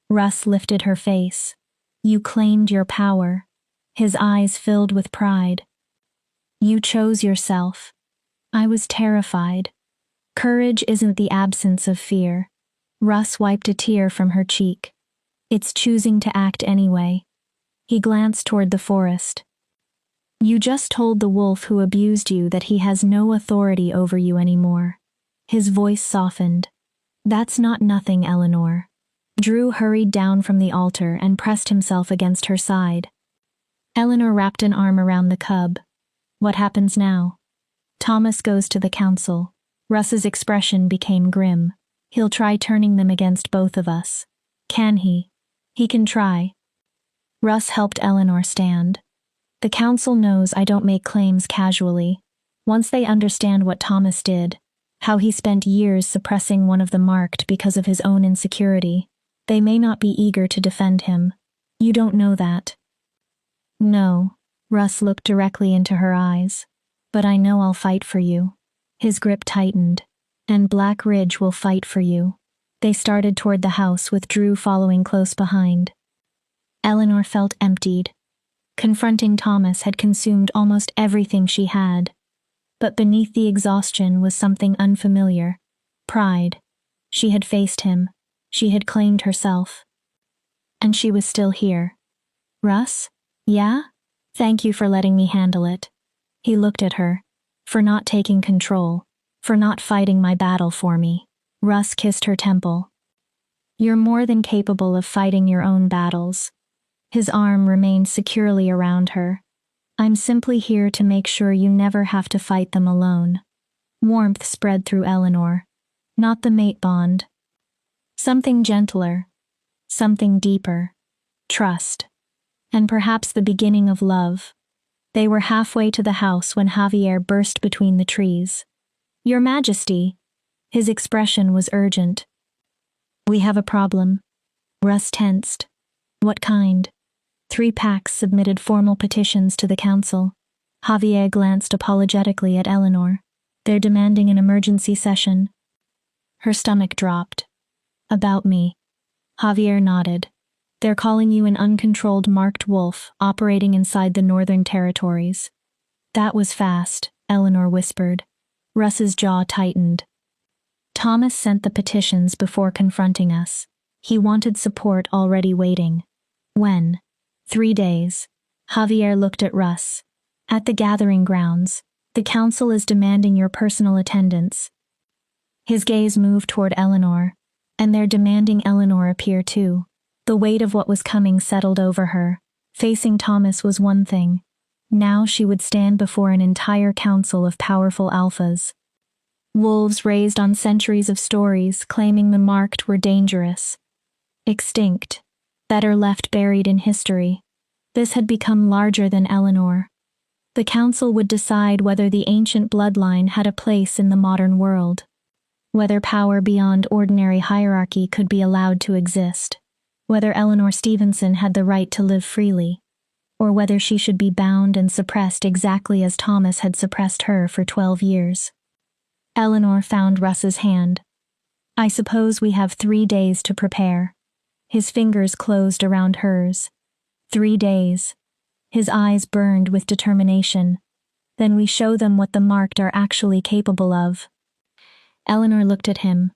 Russ lifted her face. You claimed your power. His eyes filled with pride. You chose yourself. I was terrified. Courage isn't the absence of fear. Russ wiped a tear from her cheek. It's choosing to act anyway. He glanced toward the forest. You just told the wolf who abused you that he has no authority over you anymore. His voice softened. That's not nothing, Eleanor. Drew hurried down from the altar and pressed himself against her side. Eleanor wrapped an arm around the cub. What happens now? Thomas goes to the council. Russ's expression became grim. He'll try turning them against both of us. Can he? He can try. Russ helped Eleanor stand. The council knows I don't make claims casually. Once they understand what Thomas did, how he spent years suppressing one of the marked because of his own insecurity, they may not be eager to defend him. You don't know that. No, Russ looked directly into her eyes. But I know I'll fight for you. His grip tightened. And Black Ridge will fight for you. They started toward the house with Drew following close behind. Eleanor felt emptied. Confronting Thomas had consumed almost everything she had. But beneath the exhaustion was something unfamiliar. Pride. She had faced him. She had claimed herself. And she was still here. Russ? Yeah? Thank you for letting me handle it. He looked at her. For not taking control. For not fighting my battle for me. Russ kissed her temple. You're more than capable of fighting your own battles. His arm remained securely around her. I'm simply here to make sure you never have to fight them alone. Warmth spread through Eleanor. Not the mate bond. Something gentler. Something deeper. Trust. And perhaps the beginning of love. They were halfway to the house when Javier burst between the trees. Your Majesty. His expression was urgent. We have a problem. Russ tensed. What kind? 3 packs submitted formal petitions to the council. Javier glanced apologetically at Eleanor. They're demanding an emergency session. Her stomach dropped. About me. Javier nodded. They're calling you an uncontrolled marked wolf operating inside the Northern Territories. That was fast, Eleanor whispered. Russ's jaw tightened. Thomas sent the petitions before confronting us. He wanted support already waiting. When? 3 days. Javier looked at Russ. At the gathering grounds, the council is demanding your personal attendance. His gaze moved toward Eleanor, and they're demanding Eleanor appear too. The weight of what was coming settled over her. Facing Thomas was one thing. Now she would stand before an entire council of powerful alphas. Wolves raised on centuries of stories claiming the marked were dangerous. Extinct. Better left buried in history. This had become larger than Eleanor. The council would decide whether the ancient bloodline had a place in the modern world. Whether power beyond ordinary hierarchy could be allowed to exist. Whether Eleanor Stevenson had the right to live freely. or whether she should be bound and suppressed exactly as Thomas had suppressed her for 12 years. Eleanor found Russ's hand. I suppose we have 3 days to prepare. His fingers closed around hers. 3 days. His eyes burned with determination. Then we show them what the marked are actually capable of. Eleanor looked at him.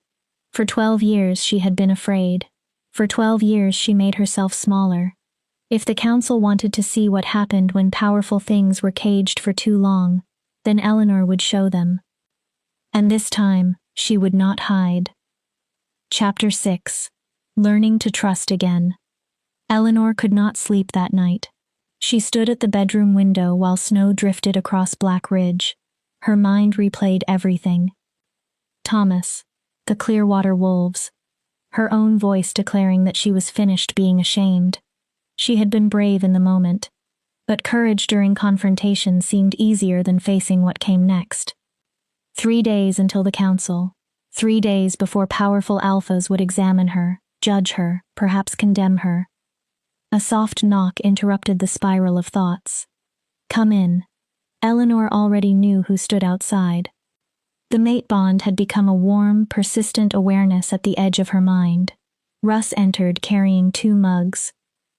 For 12 years she had been afraid. For 12 years she made herself smaller. If the council wanted to see what happened when powerful things were caged for too long, then Eleanor would show them. And this time, she would not hide. Chapter 6. Learning to Trust Again. Eleanor could not sleep that night. She stood at the bedroom window while snow drifted across Black Ridge. Her mind replayed everything. Thomas, the Clearwater Wolves, her own voice declaring that she was finished being ashamed. She had been brave in the moment, but courage during confrontation seemed easier than facing what came next. 3 days until the council. 3 days before powerful alphas would examine her, judge her, perhaps condemn her. A soft knock interrupted the spiral of thoughts. Come in. Eleanor already knew who stood outside. The mate bond had become a warm, persistent awareness at the edge of her mind. Russ entered carrying 2 mugs.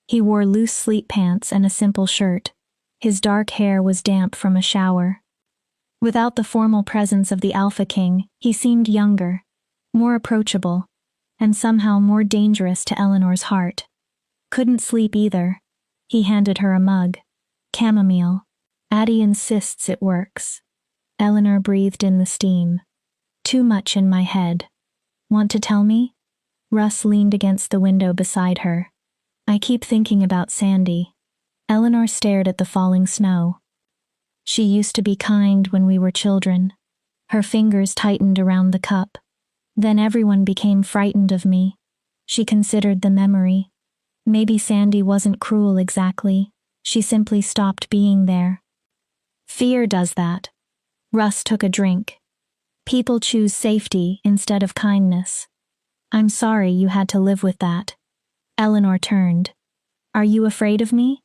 He wore loose sleep pants and a simple shirt. His dark hair was damp from a shower. Without the formal presence of the Alpha King, he seemed younger, more approachable, and somehow more dangerous to Eleanor's heart. Couldn't sleep either. He handed her a mug. Chamomile. Addie insists it works. Eleanor breathed in the steam. Too much in my head. Want to tell me? Russ leaned against the window beside her. I keep thinking about Sandy. Eleanor stared at the falling snow. She used to be kind when we were children. Her fingers tightened around the cup. Then everyone became frightened of me. She considered the memory. Maybe Sandy wasn't cruel exactly. She simply stopped being there. Fear does that. Russ took a drink. People choose safety instead of kindness. I'm sorry you had to live with that. Eleanor turned. Are you afraid of me?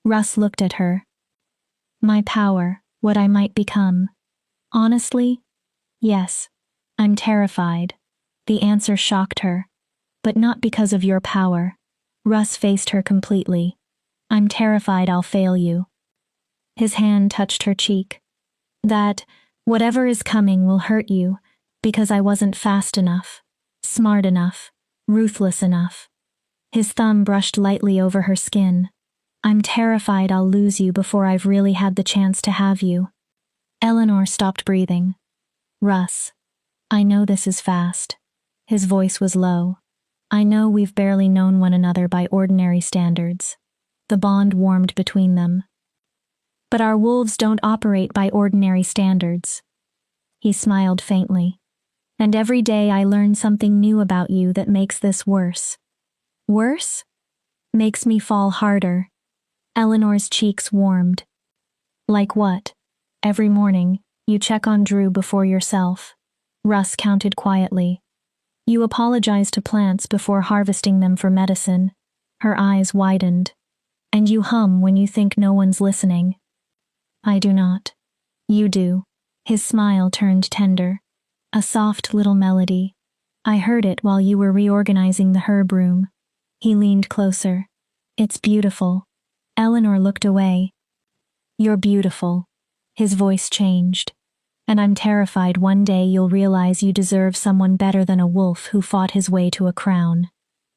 Russ looked at her. My power, what I might become. Honestly, yes. I'm terrified. The answer shocked her. But not because of your power. Russ faced her completely. I'm terrified I'll fail you. His hand touched her cheek. That, whatever is coming will hurt you, because I wasn't fast enough, smart enough, ruthless enough. His thumb brushed lightly over her skin. I'm terrified I'll lose you before I've really had the chance to have you. Eleanor stopped breathing. Russ, I know this is fast. His voice was low. I know we've barely known one another by ordinary standards. The bond warmed between them. But our wolves don't operate by ordinary standards. He smiled faintly. And every day I learn something new about you that makes this worse. Worse? Makes me fall harder. Eleanor's cheeks warmed. Like what? Every morning, you check on Drew before yourself. Russ counted quietly. You apologize to plants before harvesting them for medicine. Her eyes widened. And you hum when you think no one's listening. I do not. You do. His smile turned tender. A soft little melody. I heard it while you were reorganizing the herb room. He leaned closer. It's beautiful. Eleanor looked away. You're beautiful. His voice changed. And I'm terrified one day you'll realize you deserve someone better than a wolf who fought his way to a crown.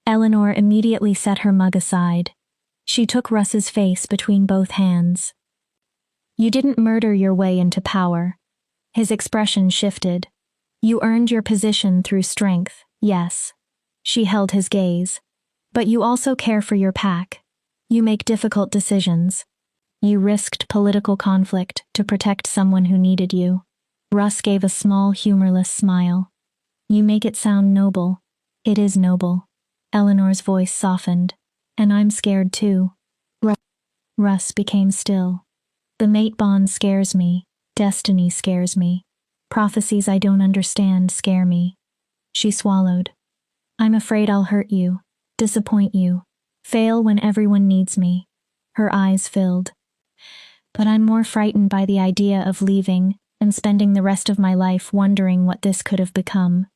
Eleanor immediately set her mug aside. She took Russ's face between both hands. You didn't murder your way into power. His expression shifted. You earned your position through strength, yes. She held his gaze. But you also care for your pack. You make difficult decisions. You risked political conflict to protect someone who needed you. Russ gave a small, humorless smile. You make it sound noble. It is noble. Eleanor's voice softened. And I'm scared too. Russ became still. The mate bond scares me. Destiny scares me. Prophecies I don't understand scare me. She swallowed. I'm afraid I'll hurt you, disappoint you, fail when everyone needs me. Her eyes filled. But I'm more frightened by the idea of leaving and spending the rest of my life wondering what this could have become.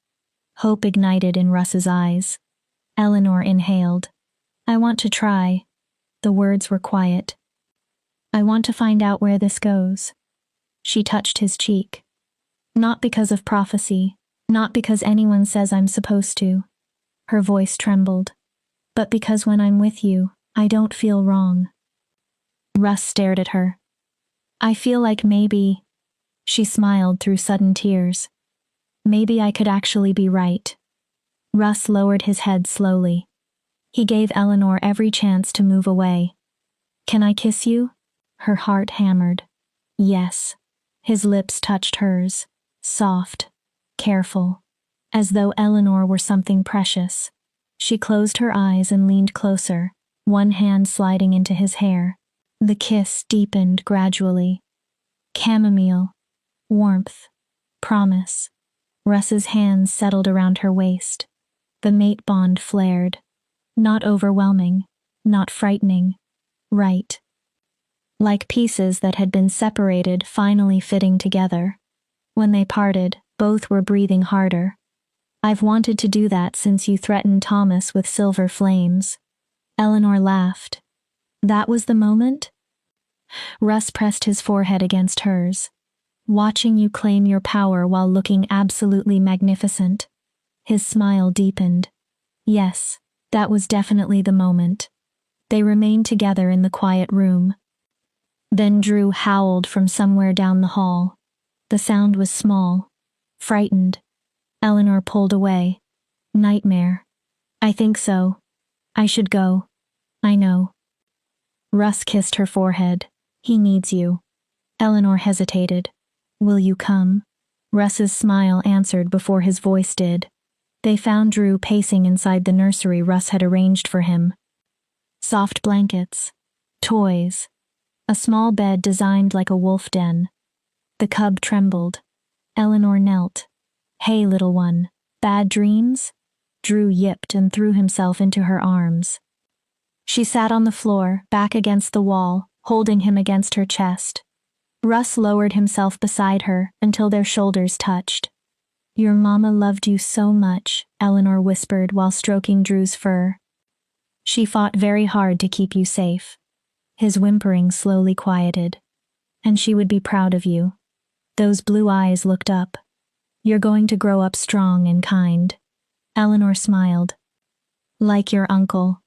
Hope ignited in Russ's eyes. Eleanor inhaled. I want to try. The words were quiet. I want to find out where this goes. She touched his cheek. Not because of prophecy, not because anyone says I'm supposed to. Her voice trembled. But because when I'm with you, I don't feel wrong. Russ stared at her. I feel like maybe... She smiled through sudden tears. Maybe I could actually be right. Russ lowered his head slowly. He gave Eleanor every chance to move away. Can I kiss you? Her heart hammered. Yes. His lips touched hers. Soft. Careful. As though Eleanor were something precious. She closed her eyes and leaned closer, one hand sliding into his hair. The kiss deepened gradually. Chamomile. Warmth. Promise. Russ's hands settled around her waist. The mate bond flared. Not overwhelming. Not frightening. Right. Like pieces that had been separated finally fitting together. When they parted, both were breathing harder. I've wanted to do that since you threatened Thomas with silver flames. Eleanor laughed. That was the moment? Russ pressed his forehead against hers. Watching you claim your power while looking absolutely magnificent. His smile deepened. Yes, that was definitely the moment. They remained together in the quiet room. Then Drew howled from somewhere down the hall. The sound was small. Frightened. Eleanor pulled away. Nightmare. I think so. I should go. I know. Russ kissed her forehead. He needs you. Eleanor hesitated. Will you come? Russ's smile answered before his voice did. They found Drew pacing inside the nursery Russ had arranged for him. Soft blankets. Toys. A small bed designed like a wolf den. The cub trembled. Eleanor knelt. Hey, little one. Bad dreams? Drew yipped and threw himself into her arms. She sat on the floor, back against the wall, holding him against her chest. Russ lowered himself beside her until their shoulders touched. Your mama loved you so much, Eleanor whispered while stroking Drew's fur. She fought very hard to keep you safe. His whimpering slowly quieted. And she would be proud of you. Those blue eyes looked up. You're going to grow up strong and kind. Eleanor smiled. Like your uncle.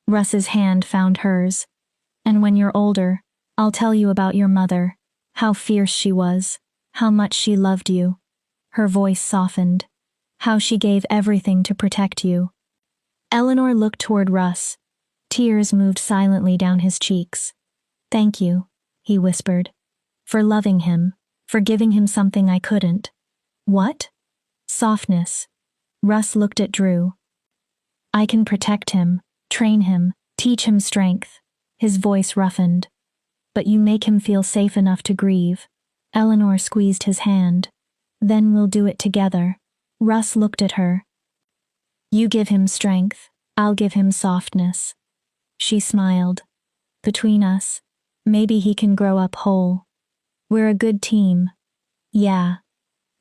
Russ's hand found hers. And when you're older, I'll tell you about your mother. How fierce she was. How much she loved you. Her voice softened. How she gave everything to protect you. Eleanor looked toward Russ. Tears moved silently down his cheeks. Thank you, he whispered. For loving him. For giving him something I couldn't. What? Softness. Russ looked at Drew. I can protect him, train him, teach him strength. His voice roughened. But you make him feel safe enough to grieve. Eleanor squeezed his hand. Then we'll do it together. Russ looked at her. You give him strength, I'll give him softness. She smiled. Between us, maybe he can grow up whole. We're a good team. Yeah.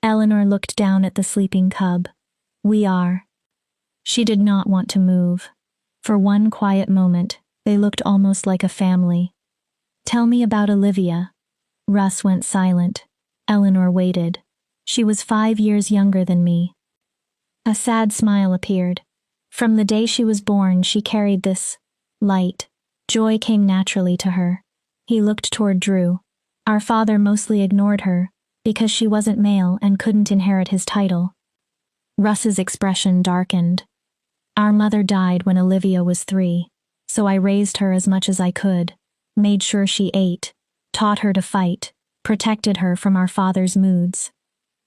Eleanor looked down at the sleeping cub. We are. She did not want to move. For one quiet moment, they looked almost like a family. Tell me about Olivia. Russ went silent. Eleanor waited. She was 5 years younger than me. A sad smile appeared. From the day she was born, she carried this light. Joy came naturally to her. He looked toward Drew. Our father mostly ignored her, because she wasn't male and couldn't inherit his title. Russ's expression darkened. Our mother died when Olivia was 3, so I raised her as much as I could, made sure she ate, taught her to fight, protected her from our father's moods.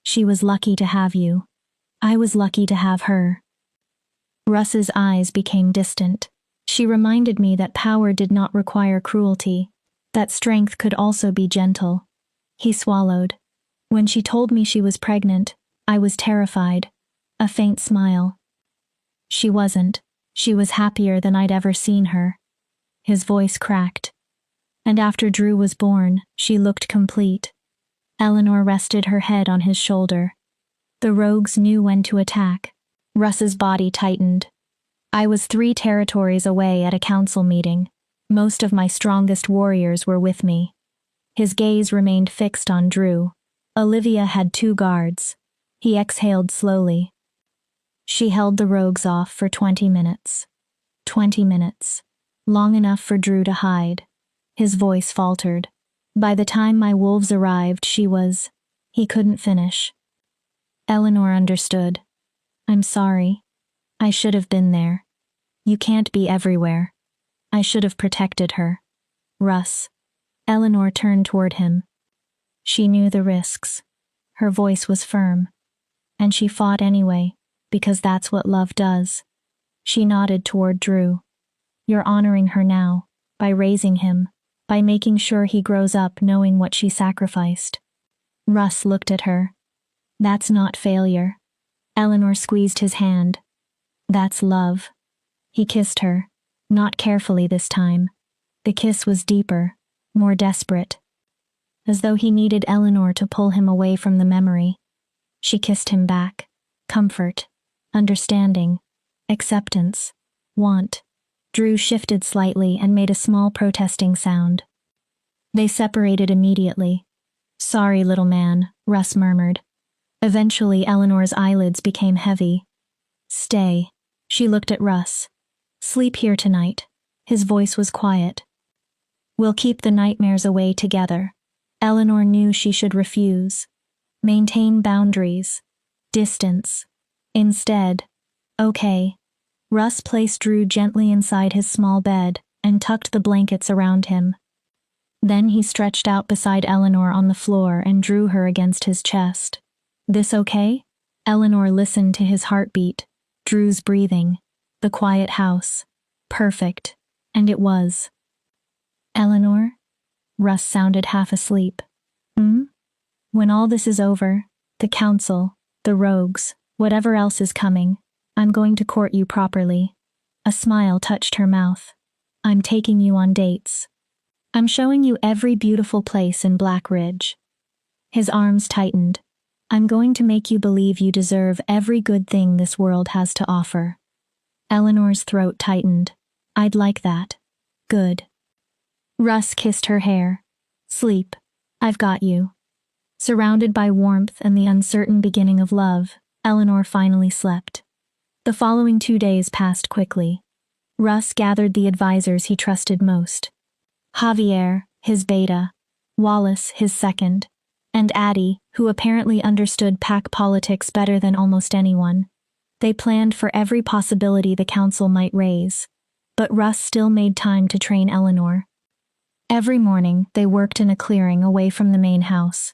She was lucky to have you. I was lucky to have her. Russ's eyes became distant. She reminded me that power did not require cruelty, that strength could also be gentle. He swallowed. When she told me she was pregnant, I was terrified. A faint smile. She wasn't. She was happier than I'd ever seen her. His voice cracked. And after Drew was born, she looked complete. Eleanor rested her head on his shoulder. The rogues knew when to attack. Russ's body tightened. I was 3 territories away at a council meeting. Most of my strongest warriors were with me. His gaze remained fixed on Drew. Olivia had 2 guards. He exhaled slowly. She held the rogues off for 20 minutes. 20 minutes. Long enough for Drew to hide. His voice faltered. By the time my wolves arrived, He couldn't finish. Eleanor understood. I'm sorry. I should have been there. You can't be everywhere. I should have protected her. Russ. Eleanor turned toward him. She knew the risks. Her voice was firm. And she fought anyway, because that's what love does. She nodded toward Drew. You're honoring her now, by raising him, by making sure he grows up knowing what she sacrificed. Russ looked at her. That's not failure. Eleanor squeezed his hand. That's love. He kissed her, not carefully this time. The kiss was deeper, more desperate. As though he needed Eleanor to pull him away from the memory. She kissed him back. Comfort, understanding, acceptance, want. Drew shifted slightly and made a small protesting sound. They separated immediately. Sorry, little man, Russ murmured. Eventually, Eleanor's eyelids became heavy. Stay. She looked at Russ. Sleep here tonight. His voice was quiet. We'll keep the nightmares away together. Eleanor knew she should refuse. Maintain boundaries. Distance. Instead, okay. Russ placed Drew gently inside his small bed and tucked the blankets around him. Then he stretched out beside Eleanor on the floor and drew her against his chest. This okay? Eleanor listened to his heartbeat, Drew's breathing, the quiet house. Perfect. And it was. Eleanor? Russ sounded half asleep. When all this is over, the council, the rogues, whatever else is coming, I'm going to court you properly. A smile touched her mouth. I'm taking you on dates. I'm showing you every beautiful place in Black Ridge. His arms tightened. I'm going to make you believe you deserve every good thing this world has to offer. Eleanor's throat tightened. I'd like that. Good. Russ kissed her hair. Sleep. I've got you. Surrounded by warmth and the uncertain beginning of love, Eleanor finally slept. The following 2 days passed quickly. Russ gathered the advisors he trusted most. Javier, his beta, Wallace, his second, and Addie, who apparently understood pack politics better than almost anyone. They planned for every possibility the council might raise, but Russ still made time to train Eleanor. Every morning, they worked in a clearing away from the main house.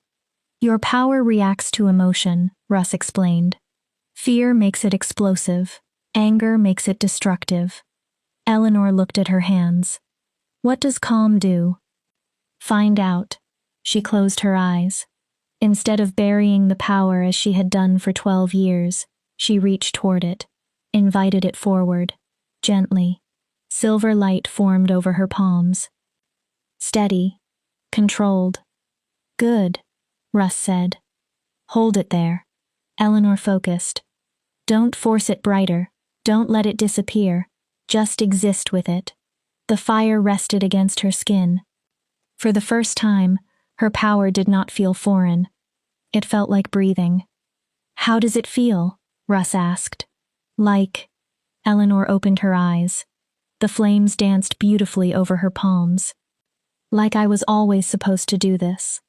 Your power reacts to emotion, Russ explained. Fear makes it explosive. Anger makes it destructive. Eleanor looked at her hands. What does calm do? Find out. She closed her eyes. Instead of burying the power as she had done for 12 years, she reached toward it, invited it forward, gently. Silver light formed over her palms. Steady. Controlled. Good, Russ said. Hold it there. Eleanor focused. Don't force it brighter. Don't let it disappear. Just exist with it. The fire rested against her skin. For the first time, her power did not feel foreign. It felt like breathing. How does it feel? Russ asked. Like. Eleanor opened her eyes. The flames danced beautifully over her palms. Like I was always supposed to do this.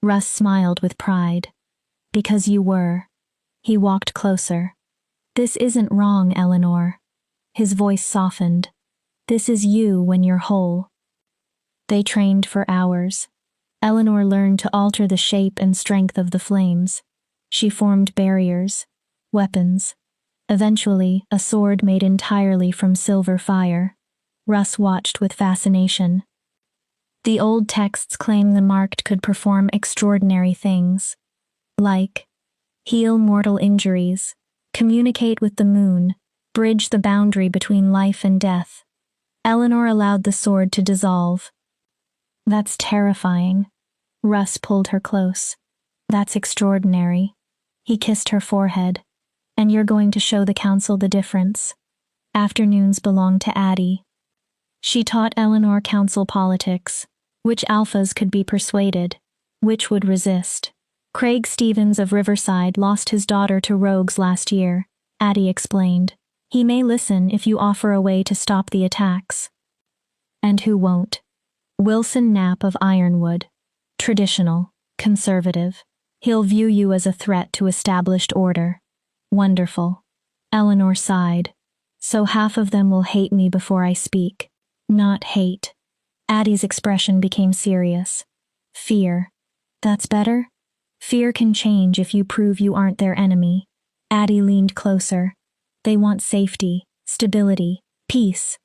Russ smiled with pride. Because you were. He walked closer. This isn't wrong, Eleanor. His voice softened. This is you when you're whole. They trained for hours. Eleanor learned to alter the shape and strength of the flames. She formed barriers, weapons. Eventually, a sword made entirely from silver fire. Russ watched with fascination. The old texts claim the marked could perform extraordinary things. Like, heal mortal injuries, communicate with the moon, bridge the boundary between life and death. Eleanor allowed the sword to dissolve. That's terrifying. Russ pulled her close. That's extraordinary. He kissed her forehead. And you're going to show the council the difference. Afternoons belonged to Addie. She taught Eleanor council politics, which alphas could be persuaded, which would resist. Craig Stevens of Riverside lost his daughter to rogues last year, Addie explained. He may listen if you offer a way to stop the attacks. And who won't? Wilson Knapp of Ironwood. Traditional, conservative. He'll view you as a threat to established order. Wonderful. Eleanor sighed. So half of them will hate me before I speak. Not hate. Addie's expression became serious. Fear. That's better? Fear can change if you prove you aren't their enemy. Addie leaned closer. They want safety, stability, peace.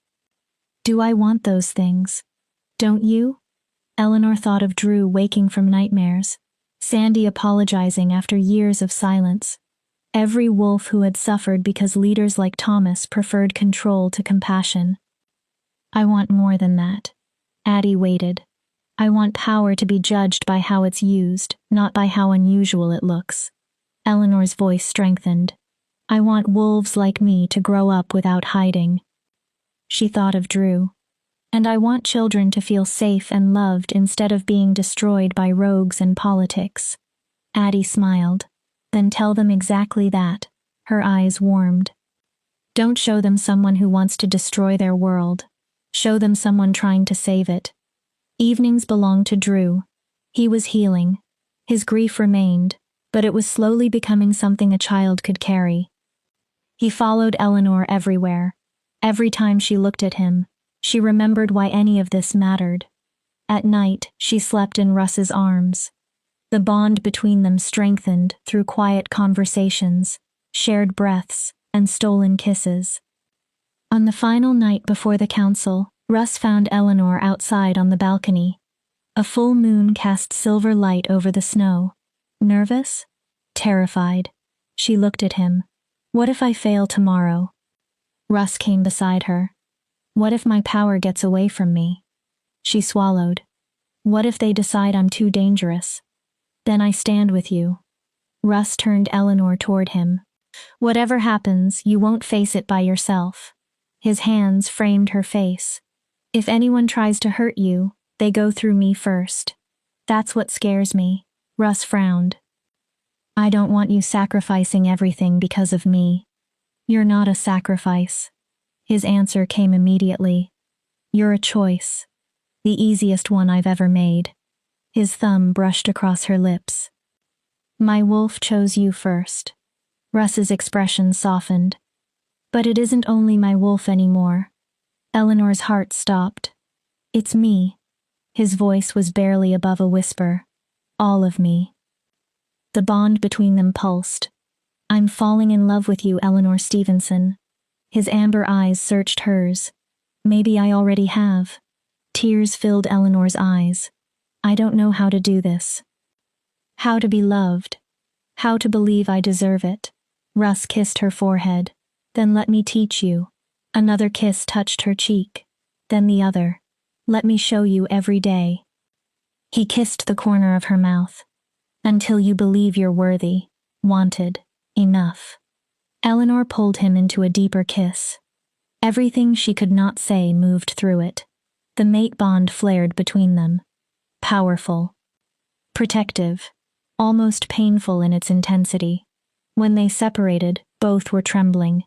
Do I want those things? Don't you? Eleanor thought of Drew waking from nightmares. Sandy apologizing after years of silence. Every wolf who had suffered because leaders like Thomas preferred control to compassion. I want more than that. Addie waited. I want power to be judged by how it's used, not by how unusual it looks. Eleanor's voice strengthened. I want wolves like me to grow up without hiding. She thought of Drew. And I want children to feel safe and loved instead of being destroyed by rogues and politics. Addie smiled. Then tell them exactly that. Her eyes warmed. Don't show them someone who wants to destroy their world. Show them someone trying to save it. Evenings belonged to Drew. He was healing. His grief remained, but it was slowly becoming something a child could carry. He followed Eleanor everywhere. Every time she looked at him, she remembered why any of this mattered. At night, she slept in Russ's arms. The bond between them strengthened through quiet conversations, shared breaths, and stolen kisses. On the final night before the council, Russ found Eleanor outside on the balcony. A full moon cast silver light over the snow. Nervous? Terrified. She looked at him. What if I fail tomorrow? Russ came beside her. What if my power gets away from me? She swallowed. What if they decide I'm too dangerous? Then I stand with you. Russ turned Eleanor toward him. Whatever happens, you won't face it by yourself. His hands framed her face. If anyone tries to hurt you, they go through me first. That's what scares me. Russ frowned. I don't want you sacrificing everything because of me. You're not a sacrifice. His answer came immediately. You're a choice. The easiest one I've ever made. His thumb brushed across her lips. My wolf chose you first. Russ's expression softened. But it isn't only my wolf anymore. Eleanor's heart stopped. It's me. His voice was barely above a whisper. All of me. The bond between them pulsed. I'm falling in love with you, Eleanor Stevenson. His amber eyes searched hers. Maybe I already have. Tears filled Eleanor's eyes. I don't know how to do this. How to be loved. How to believe I deserve it. Russ kissed her forehead. Then let me teach you. Another kiss touched her cheek. Then the other. Let me show you every day. He kissed the corner of her mouth. Until you believe you're worthy, wanted, enough. Eleanor pulled him into a deeper kiss. Everything she could not say moved through it. The mate bond flared between them. Powerful. Protective. Almost painful in its intensity. When they separated, both were trembling.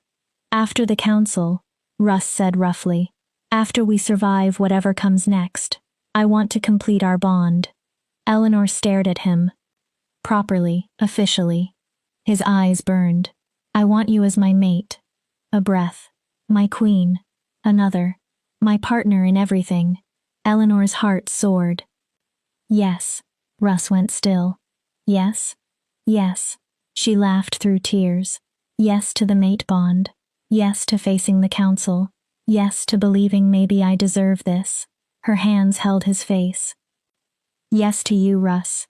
After the council, Russ said roughly, after we survive whatever comes next, I want to complete our bond. Eleanor stared at him. Properly, officially. His eyes burned. I want you as my mate. A breath. My queen. Another. My partner in everything. Eleanor's heart soared. Yes. Russ went still. Yes? Yes. She laughed through tears. Yes to the mate bond. Yes to facing the council. Yes to believing maybe I deserve this. Her hands held his face. Yes to you, Russ.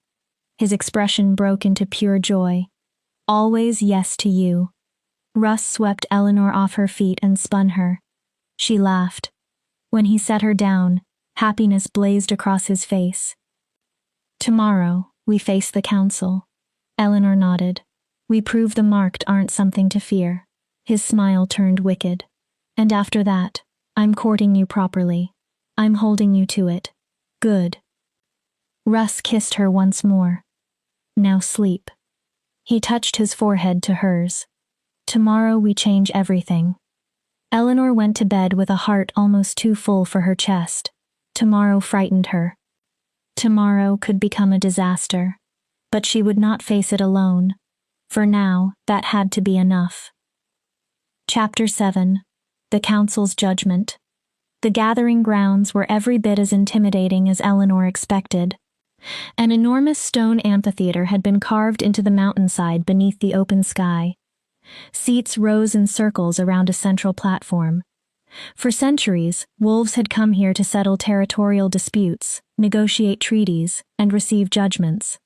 His expression broke into pure joy. Always yes to you. Russ swept Eleanor off her feet and spun her. She laughed. When he set her down, Happiness blazed across his face. Tomorrow, we face the council. Eleanor nodded. We prove the marked aren't something to fear. His smile turned wicked. And after that, I'm courting you properly. I'm holding you to it. Good. Russ kissed her once more. Now sleep. He touched his forehead to hers. Tomorrow we change everything. Eleanor went to bed with a heart almost too full for her chest. Tomorrow frightened her. Tomorrow could become a disaster. But she would not face it alone. For now, that had to be enough. Chapter 7. The Council's Judgment. The gathering grounds were every bit as intimidating as Eleanor expected. An enormous stone amphitheater had been carved into the mountainside beneath the open sky. Seats rose in circles around a central platform. For centuries, wolves had come here to settle territorial disputes, negotiate treaties, and receive judgments.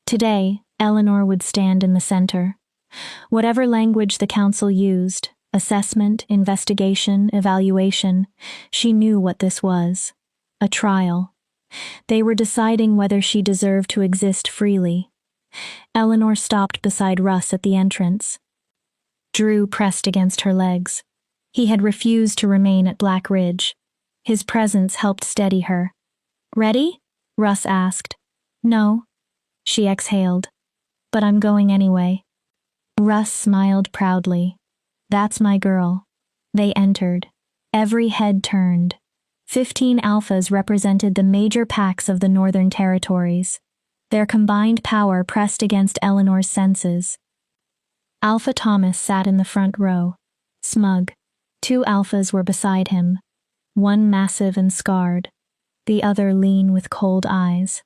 Today, Eleanor would stand in the center. Whatever language the council used, assessment, investigation, evaluation, she knew what this was. A trial. They were deciding whether she deserved to exist freely. Eleanor stopped beside Russ at the entrance. Drew pressed against her legs. He had refused to remain at Black Ridge. His presence helped steady her. Ready? Russ asked. No. She exhaled. But I'm going anyway. Russ smiled proudly. That's my girl. They entered. Every head turned. 15 alphas represented the major packs of the Northern Territories. Their combined power pressed against Eleanor's senses. Alpha Thomas sat in the front row, smug. 2 alphas were beside him, one massive and scarred, the other lean with cold eyes.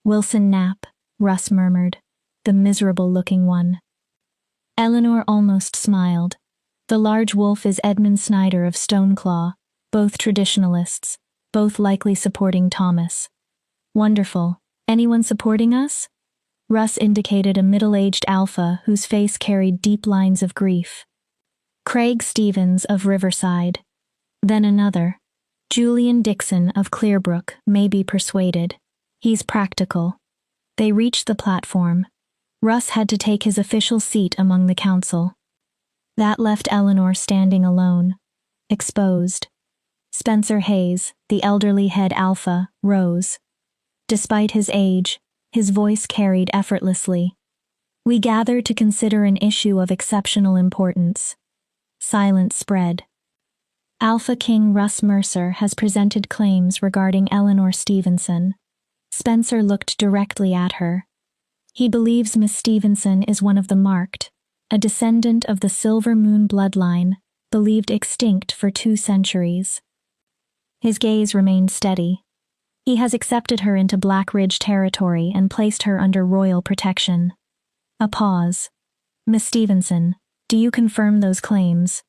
Wilson Knapp, Russ murmured, the miserable-looking one. Eleanor almost smiled. The large wolf is Edmund Snyder of Stoneclaw, both traditionalists, both likely supporting Thomas. Wonderful. Anyone supporting us? Russ indicated a middle-aged alpha whose face carried deep lines of grief. Craig Stevens of Riverside. Then another. Julian Dixon of Clearbrook may be persuaded. He's practical. They reached the platform. Russ had to take his official seat among the council. That left Eleanor standing alone, exposed. Spencer Hayes, the elderly head alpha, rose. Despite his age, his voice carried effortlessly. We gather to consider an issue of exceptional importance. Silence spread. Alpha King Russ Mercer has presented claims regarding Eleanor Stevenson. Spencer looked directly at her. He believes Miss Stevenson is one of the marked, a descendant of the Silver Moon bloodline, believed extinct for 2 centuries. His gaze remained steady. He has accepted her into Black Ridge territory and placed her under royal protection. A pause. Miss Stevenson, do you confirm those claims?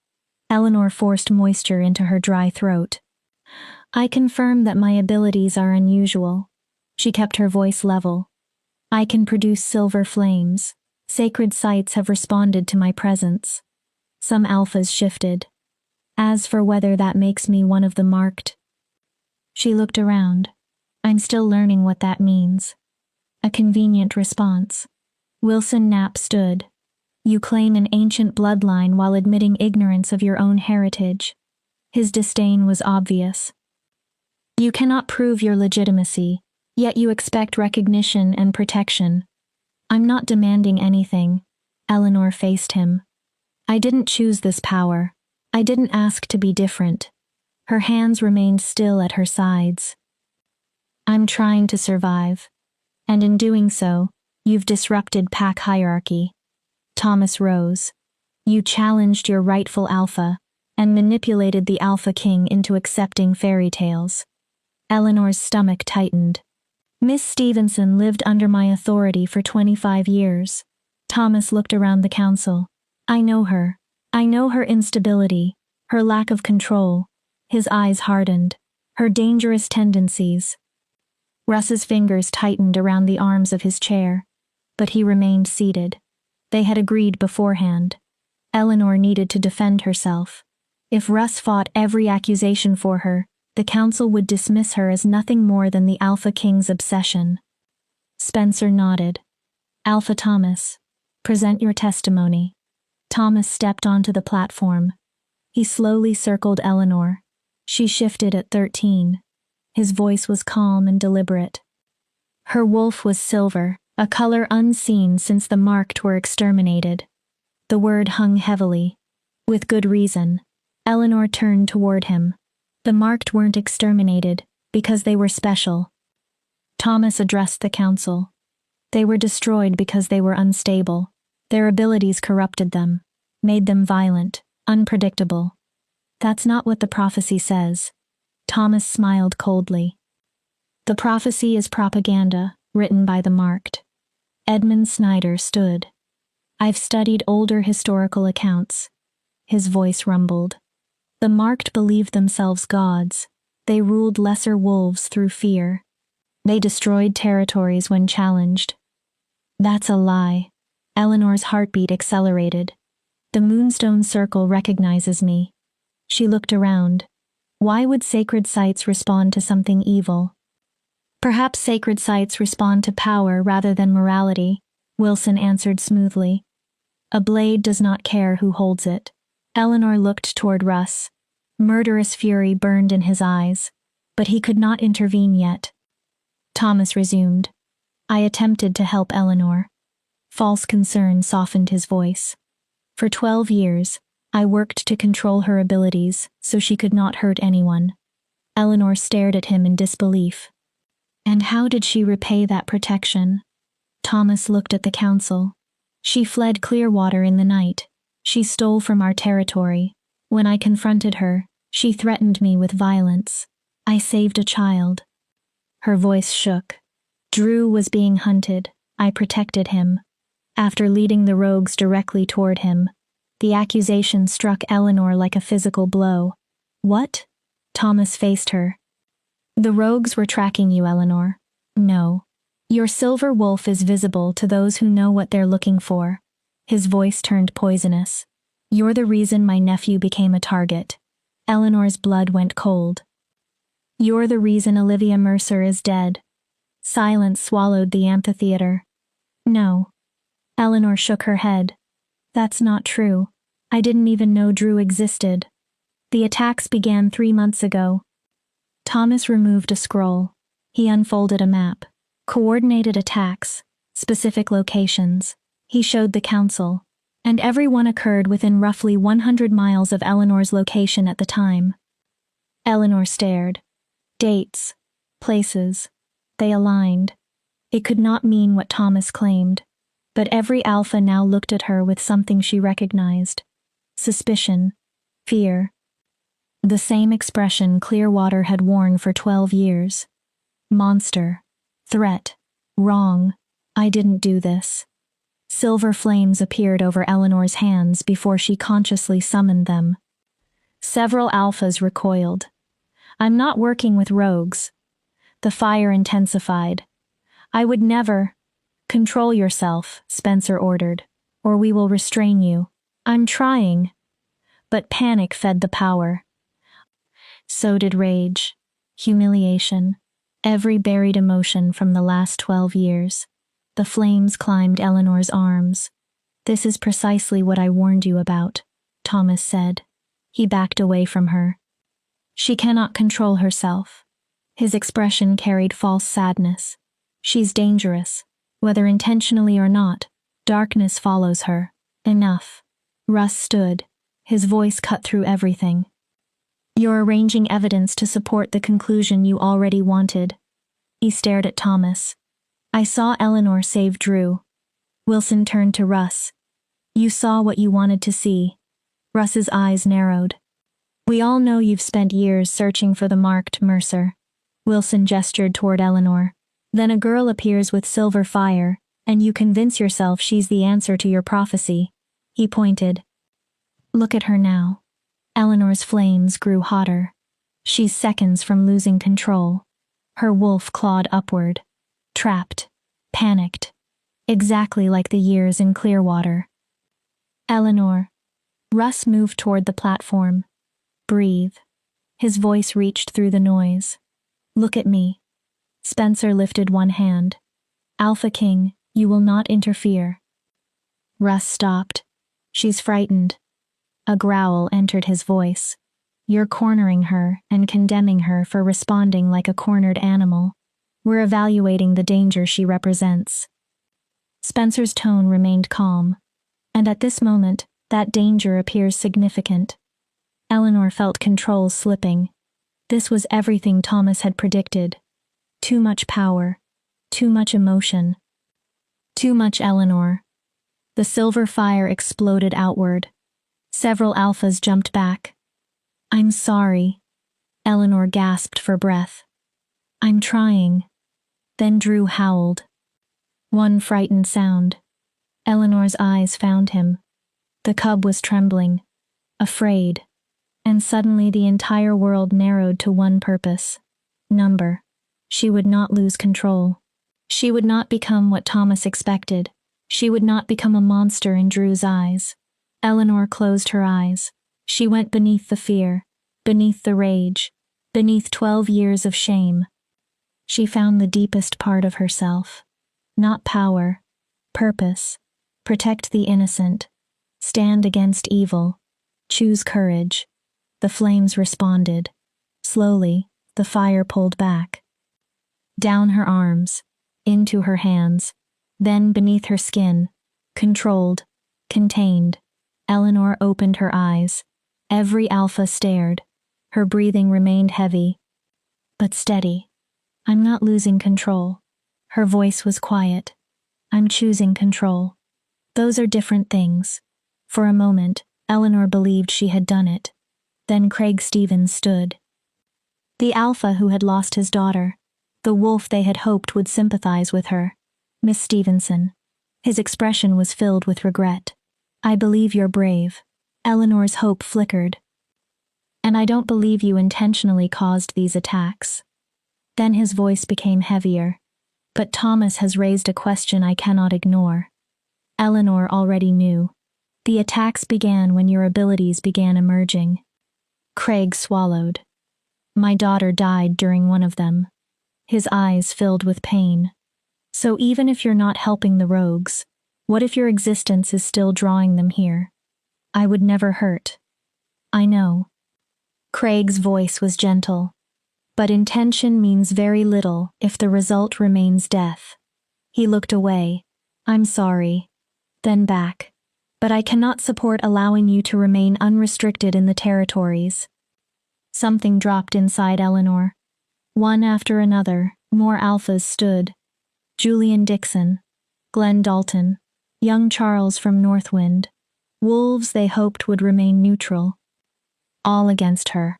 Eleanor forced moisture into her dry throat. I confirm that my abilities are unusual. She kept her voice level. I can produce silver flames. Sacred sites have responded to my presence. Some alphas shifted. As for whether that makes me one of the marked. She looked around. I'm still learning what that means. A convenient response. Wilson Knapp stood. You claim an ancient bloodline while admitting ignorance of your own heritage. His disdain was obvious. You cannot prove your legitimacy, yet you expect recognition and protection. I'm not demanding anything. Eleanor faced him. I didn't choose this power. I didn't ask to be different. Her hands remained still at her sides. I'm trying to survive. And in doing so, you've disrupted pack hierarchy. Thomas rose. You challenged your rightful alpha and manipulated the Alpha King into accepting fairy tales. Eleanor's stomach tightened. Miss Stevenson lived under my authority for 25 years. Thomas looked around the council. I know her. I know her instability, her lack of control. His eyes hardened. Her dangerous tendencies. Russ's fingers tightened around the arms of his chair, but he remained seated. They had agreed beforehand. Eleanor needed to defend herself. If Russ fought every accusation for her, the council would dismiss her as nothing more than the Alpha King's obsession. Spencer nodded. Alpha Thomas, present your testimony. Thomas stepped onto the platform. He slowly circled Eleanor. She shifted at 13. His voice was calm and deliberate. Her wolf was silver, a color unseen since the marked were exterminated. The word hung heavily. With good reason. Eleanor turned toward him. The marked weren't exterminated, because they were special. Thomas addressed the council. They were destroyed because they were unstable. Their abilities corrupted them, made them violent, unpredictable. That's not what the prophecy says. Thomas smiled coldly. The prophecy is propaganda, written by the marked. Edmund Snyder stood. I've studied older historical accounts. His voice rumbled. The marked believed themselves gods. They ruled lesser wolves through fear. They destroyed territories when challenged. That's a lie. Eleanor's heartbeat accelerated. The Moonstone Circle recognizes me. She looked around. Why would sacred sites respond to something evil? Perhaps sacred sites respond to power rather than morality, Wilson answered smoothly. A blade does not care who holds it. Eleanor looked toward Russ. Murderous fury burned in his eyes, but he could not intervene yet. Thomas resumed. I attempted to help Eleanor. False concern softened his voice. For 12 years, I worked to control her abilities so she could not hurt anyone. Eleanor stared at him in disbelief. And how did she repay that protection? Thomas looked at the council. She fled Clearwater in the night. She stole from our territory. When I confronted her, she threatened me with violence. I saved a child. Her voice shook. Drew was being hunted. I protected him. After leading the rogues directly toward him, the accusation struck Eleanor like a physical blow. What? Thomas faced her. The rogues were tracking you, Eleanor. No. Your silver wolf is visible to those who know what they're looking for. His voice turned poisonous. You're the reason my nephew became a target. Eleanor's blood went cold. You're the reason Olivia Mercer is dead. Silence swallowed the amphitheater. No. Eleanor shook her head. That's not true. I didn't even know Drew existed. The attacks began 3 months ago. Thomas removed a scroll. He unfolded a map. Coordinated attacks, specific locations. He showed the council, and every one occurred within roughly 100 miles of Eleanor's location at the time. Eleanor stared. Dates, places, they aligned. It could not mean what Thomas claimed, but every alpha now looked at her with something she recognized. Suspicion, fear. The same expression Clearwater had worn for 12 years. Monster, threat, wrong, I didn't do this. Silver flames appeared over Eleanor's hands before she consciously summoned them. Several alphas recoiled. I'm not working with rogues. The fire intensified. I would never. Control yourself, Spencer ordered, or we will restrain you. I'm trying. But panic fed the power. So did rage, humiliation, every buried emotion from the last 12 years. The flames climbed Eleanor's arms. This is precisely what I warned you about, Thomas said. He backed away from her. She cannot control herself. His expression carried false sadness. She's dangerous. Whether intentionally or not, darkness follows her. Enough. Russ stood. His voice cut through everything. You're arranging evidence to support the conclusion you already wanted. He stared at Thomas. I saw Eleanor save Drew. Wilson turned to Russ. You saw what you wanted to see. Russ's eyes narrowed. We all know you've spent years searching for the marked Mercer. Wilson gestured toward Eleanor. Then a girl appears with silver fire, and you convince yourself she's the answer to your prophecy. He pointed. Look at her now. Eleanor's flames grew hotter. She's seconds from losing control. Her wolf clawed upward. Trapped. Panicked. Exactly like the years in Clearwater. Eleanor. Russ moved toward the platform. Breathe. His voice reached through the noise. Look at me. Spencer lifted one hand. Alpha King, you will not interfere. Russ stopped. She's frightened. A growl entered his voice. You're cornering her and condemning her for responding like a cornered animal. We're evaluating the danger she represents. Spencer's tone remained calm, and at this moment, that danger appears significant. Eleanor felt control slipping. This was everything Thomas had predicted. Too much power. Too much emotion. Too much Eleanor. The silver fire exploded outward. Several alphas jumped back. I'm sorry. Eleanor gasped for breath. I'm trying. Then Drew howled. One frightened sound. Eleanor's eyes found him. The cub was trembling, afraid, and suddenly the entire world narrowed to one purpose. Number. She would not lose control. She would not become what Thomas expected. She would not become a monster in Drew's eyes. Eleanor closed her eyes. She went beneath the fear, beneath the rage, beneath 12 years of shame. She found the deepest part of herself. Not power, purpose. Protect the innocent. Stand against evil. Choose courage. The flames responded. Slowly, the fire pulled back. Down her arms, into her hands, then beneath her skin, controlled, contained. Eleanor opened her eyes. Every alpha stared. Her breathing remained heavy, but steady. I'm not losing control. Her voice was quiet. I'm choosing control. Those are different things. For a moment, Eleanor believed she had done it. Then Craig Stevens stood. The alpha who had lost his daughter. The wolf they had hoped would sympathize with her. Miss Stevenson. His expression was filled with regret. I believe you're brave. Eleanor's hope flickered. And I don't believe you intentionally caused these attacks. Then his voice became heavier. But Thomas has raised a question I cannot ignore. Eleanor already knew. The attacks began when your abilities began emerging. Craig swallowed. My daughter died during one of them. His eyes filled with pain. So even if you're not helping the rogues, what if your existence is still drawing them here? I would never hurt. I know. Craig's voice was gentle. But intention means very little if the result remains death. He looked away. I'm sorry. Then back. But I cannot support allowing you to remain unrestricted in the territories. Something dropped inside Eleanor. One after another, more alphas stood. Julian Dixon, Glenn Dalton, young Charles from Northwind. Wolves they hoped would remain neutral. All against her.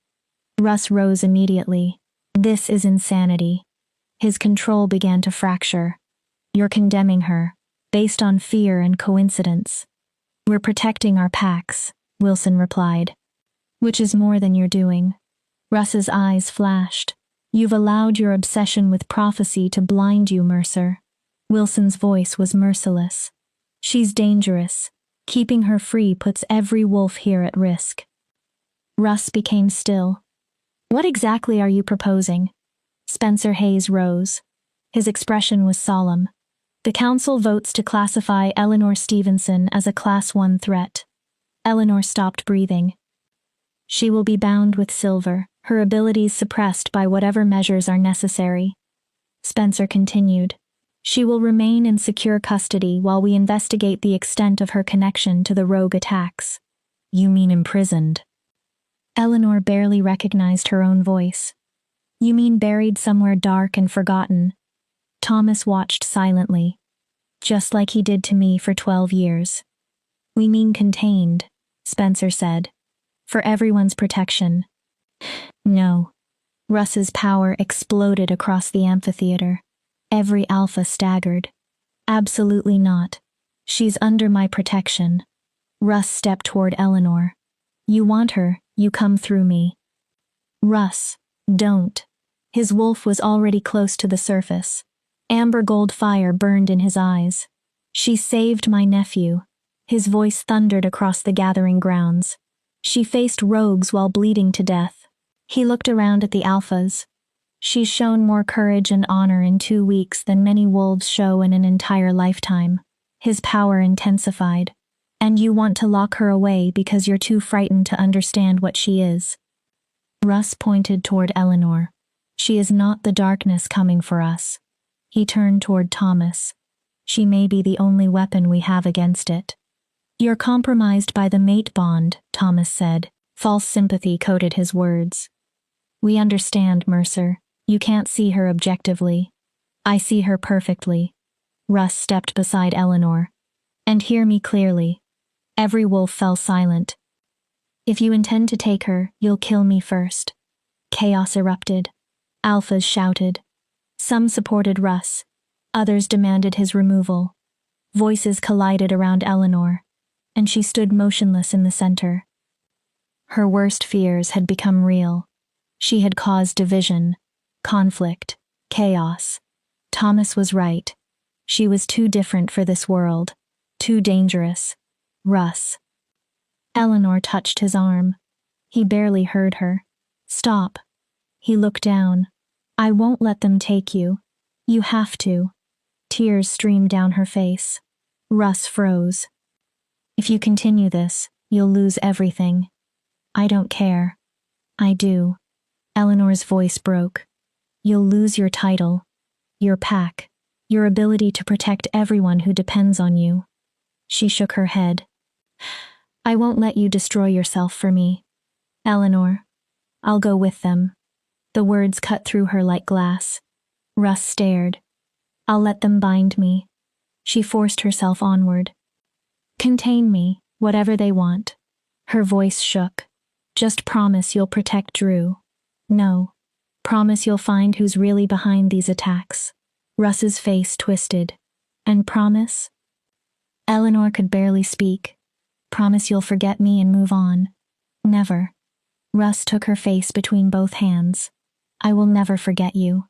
Russ rose immediately. This is insanity. His control began to fracture. You're condemning her, based on fear and coincidence. We're protecting our packs, Wilson replied. Which is more than you're doing. Russ's eyes flashed. You've allowed your obsession with prophecy to blind you, Mercer. Wilson's voice was merciless. She's dangerous. Keeping her free puts every wolf here at risk. Russ became still. What exactly are you proposing? Spencer Hayes rose. His expression was solemn. The council votes to classify Eleanor Stevenson as a Class 1 threat. Eleanor stopped breathing. She will be bound with silver, her abilities suppressed by whatever measures are necessary. Spencer continued. She will remain in secure custody while we investigate the extent of her connection to the rogue attacks. You mean imprisoned? Eleanor barely recognized her own voice. You mean buried somewhere dark and forgotten? Thomas watched silently. Just like he did to me for 12 years. We mean contained, Spencer said. For everyone's protection. No. Russ's power exploded across the amphitheater. Every alpha staggered. Absolutely not. She's under my protection. Russ stepped toward Eleanor. You want her, you come through me. Russ, don't. His wolf was already close to the surface. Amber gold fire burned in his eyes. She saved my nephew. His voice thundered across the gathering grounds. She faced rogues while bleeding to death. He looked around at the alphas. She's shown more courage and honor in 2 weeks than many wolves show in an entire lifetime. His power intensified. And you want to lock her away because you're too frightened to understand what she is. Russ pointed toward Eleanor. She is not the darkness coming for us. He turned toward Thomas. She may be the only weapon we have against it. You're compromised by the mate bond, Thomas said. False sympathy coated his words. We understand, Mercer. You can't see her objectively. I see her perfectly. Russ stepped beside Eleanor. And hear me clearly. Every wolf fell silent. If you intend to take her, you'll kill me first. Chaos erupted. Alphas shouted. Some supported Russ. Others demanded his removal. Voices collided around Eleanor, and she stood motionless in the center. Her worst fears had become real. She had caused division, conflict, chaos. Thomas was right. She was too different for this world, too dangerous. Russ. Eleanor touched his arm. He barely heard her. Stop. He looked down. I won't let them take you. You have to. Tears streamed down her face. Russ froze. If you continue this, you'll lose everything. I don't care. I do. Eleanor's voice broke. You'll lose your title, your pack, your ability to protect everyone who depends on you. She shook her head. I won't let you destroy yourself for me. Eleanor, I'll go with them. The words cut through her like glass. Russ stared. I'll let them bind me. She forced herself onward. Contain me, whatever they want. Her voice shook. Just promise you'll protect Drew. No. Promise you'll find who's really behind these attacks. Russ's face twisted. And promise? Eleanor could barely speak. Promise you'll forget me and move on. Never. Russ took her face between both hands. I will never forget you.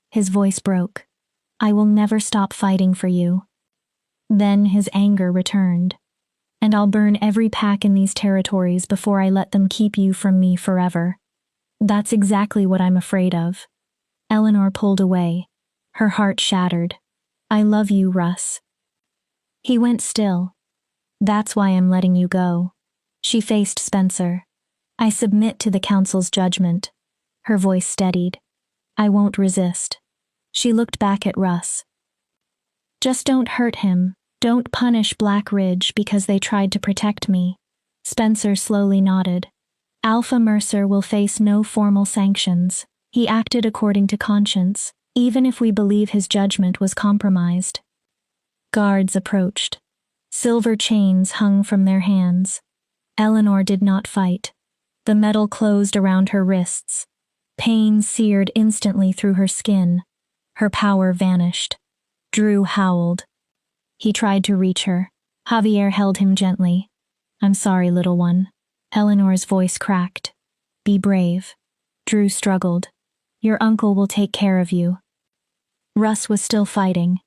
His voice broke. I will never stop fighting for you. Then his anger returned. And I'll burn every pack in these territories before I let them keep you from me forever. That's exactly what I'm afraid of. Eleanor pulled away. Her heart shattered. I love you, Russ. He went still. That's why I'm letting you go. She faced Spencer. I submit to the council's judgment. Her voice steadied. I won't resist. She looked back at Russ. Just don't hurt him. Don't punish Black Ridge because they tried to protect me. Spencer slowly nodded. Alpha Mercer will face no formal sanctions. He acted according to conscience, even if we believe his judgment was compromised. Guards approached. Silver chains hung from their hands. Eleanor did not fight. The metal closed around her wrists. Pain seared instantly through her skin. Her power vanished. Drew howled. He tried to reach her. Javier held him gently. I'm sorry, little one. Eleanor's voice cracked. Be brave. Drew struggled. Your uncle will take care of you. Russ was still fighting.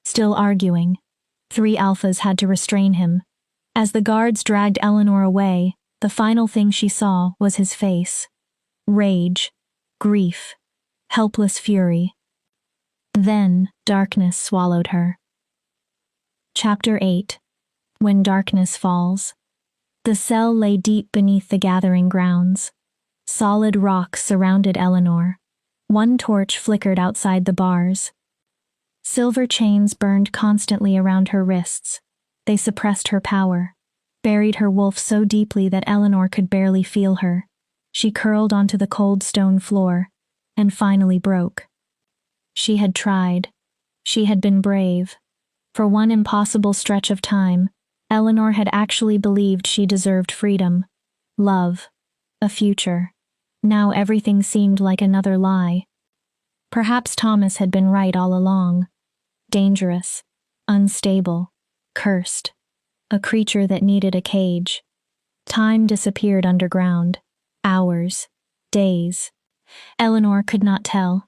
Still arguing. 3 alphas had to restrain him. As the guards dragged Eleanor away, the final thing she saw was his face. Rage. Grief. Helpless fury. Then, darkness swallowed her. Chapter 8. When Darkness Falls. The cell lay deep beneath the gathering grounds. Solid rock surrounded Eleanor. One torch flickered outside the bars. Silver chains burned constantly around her wrists. They suppressed her power, buried her wolf so deeply that Eleanor could barely feel her. She curled onto the cold stone floor, and finally broke. She had tried. She had been brave. For one impossible stretch of time, Eleanor had actually believed she deserved freedom, love, a future. Now everything seemed like another lie. Perhaps Thomas had been right all along. Dangerous, unstable, cursed. A creature that needed a cage. Time disappeared underground. Hours. Days. Eleanor could not tell.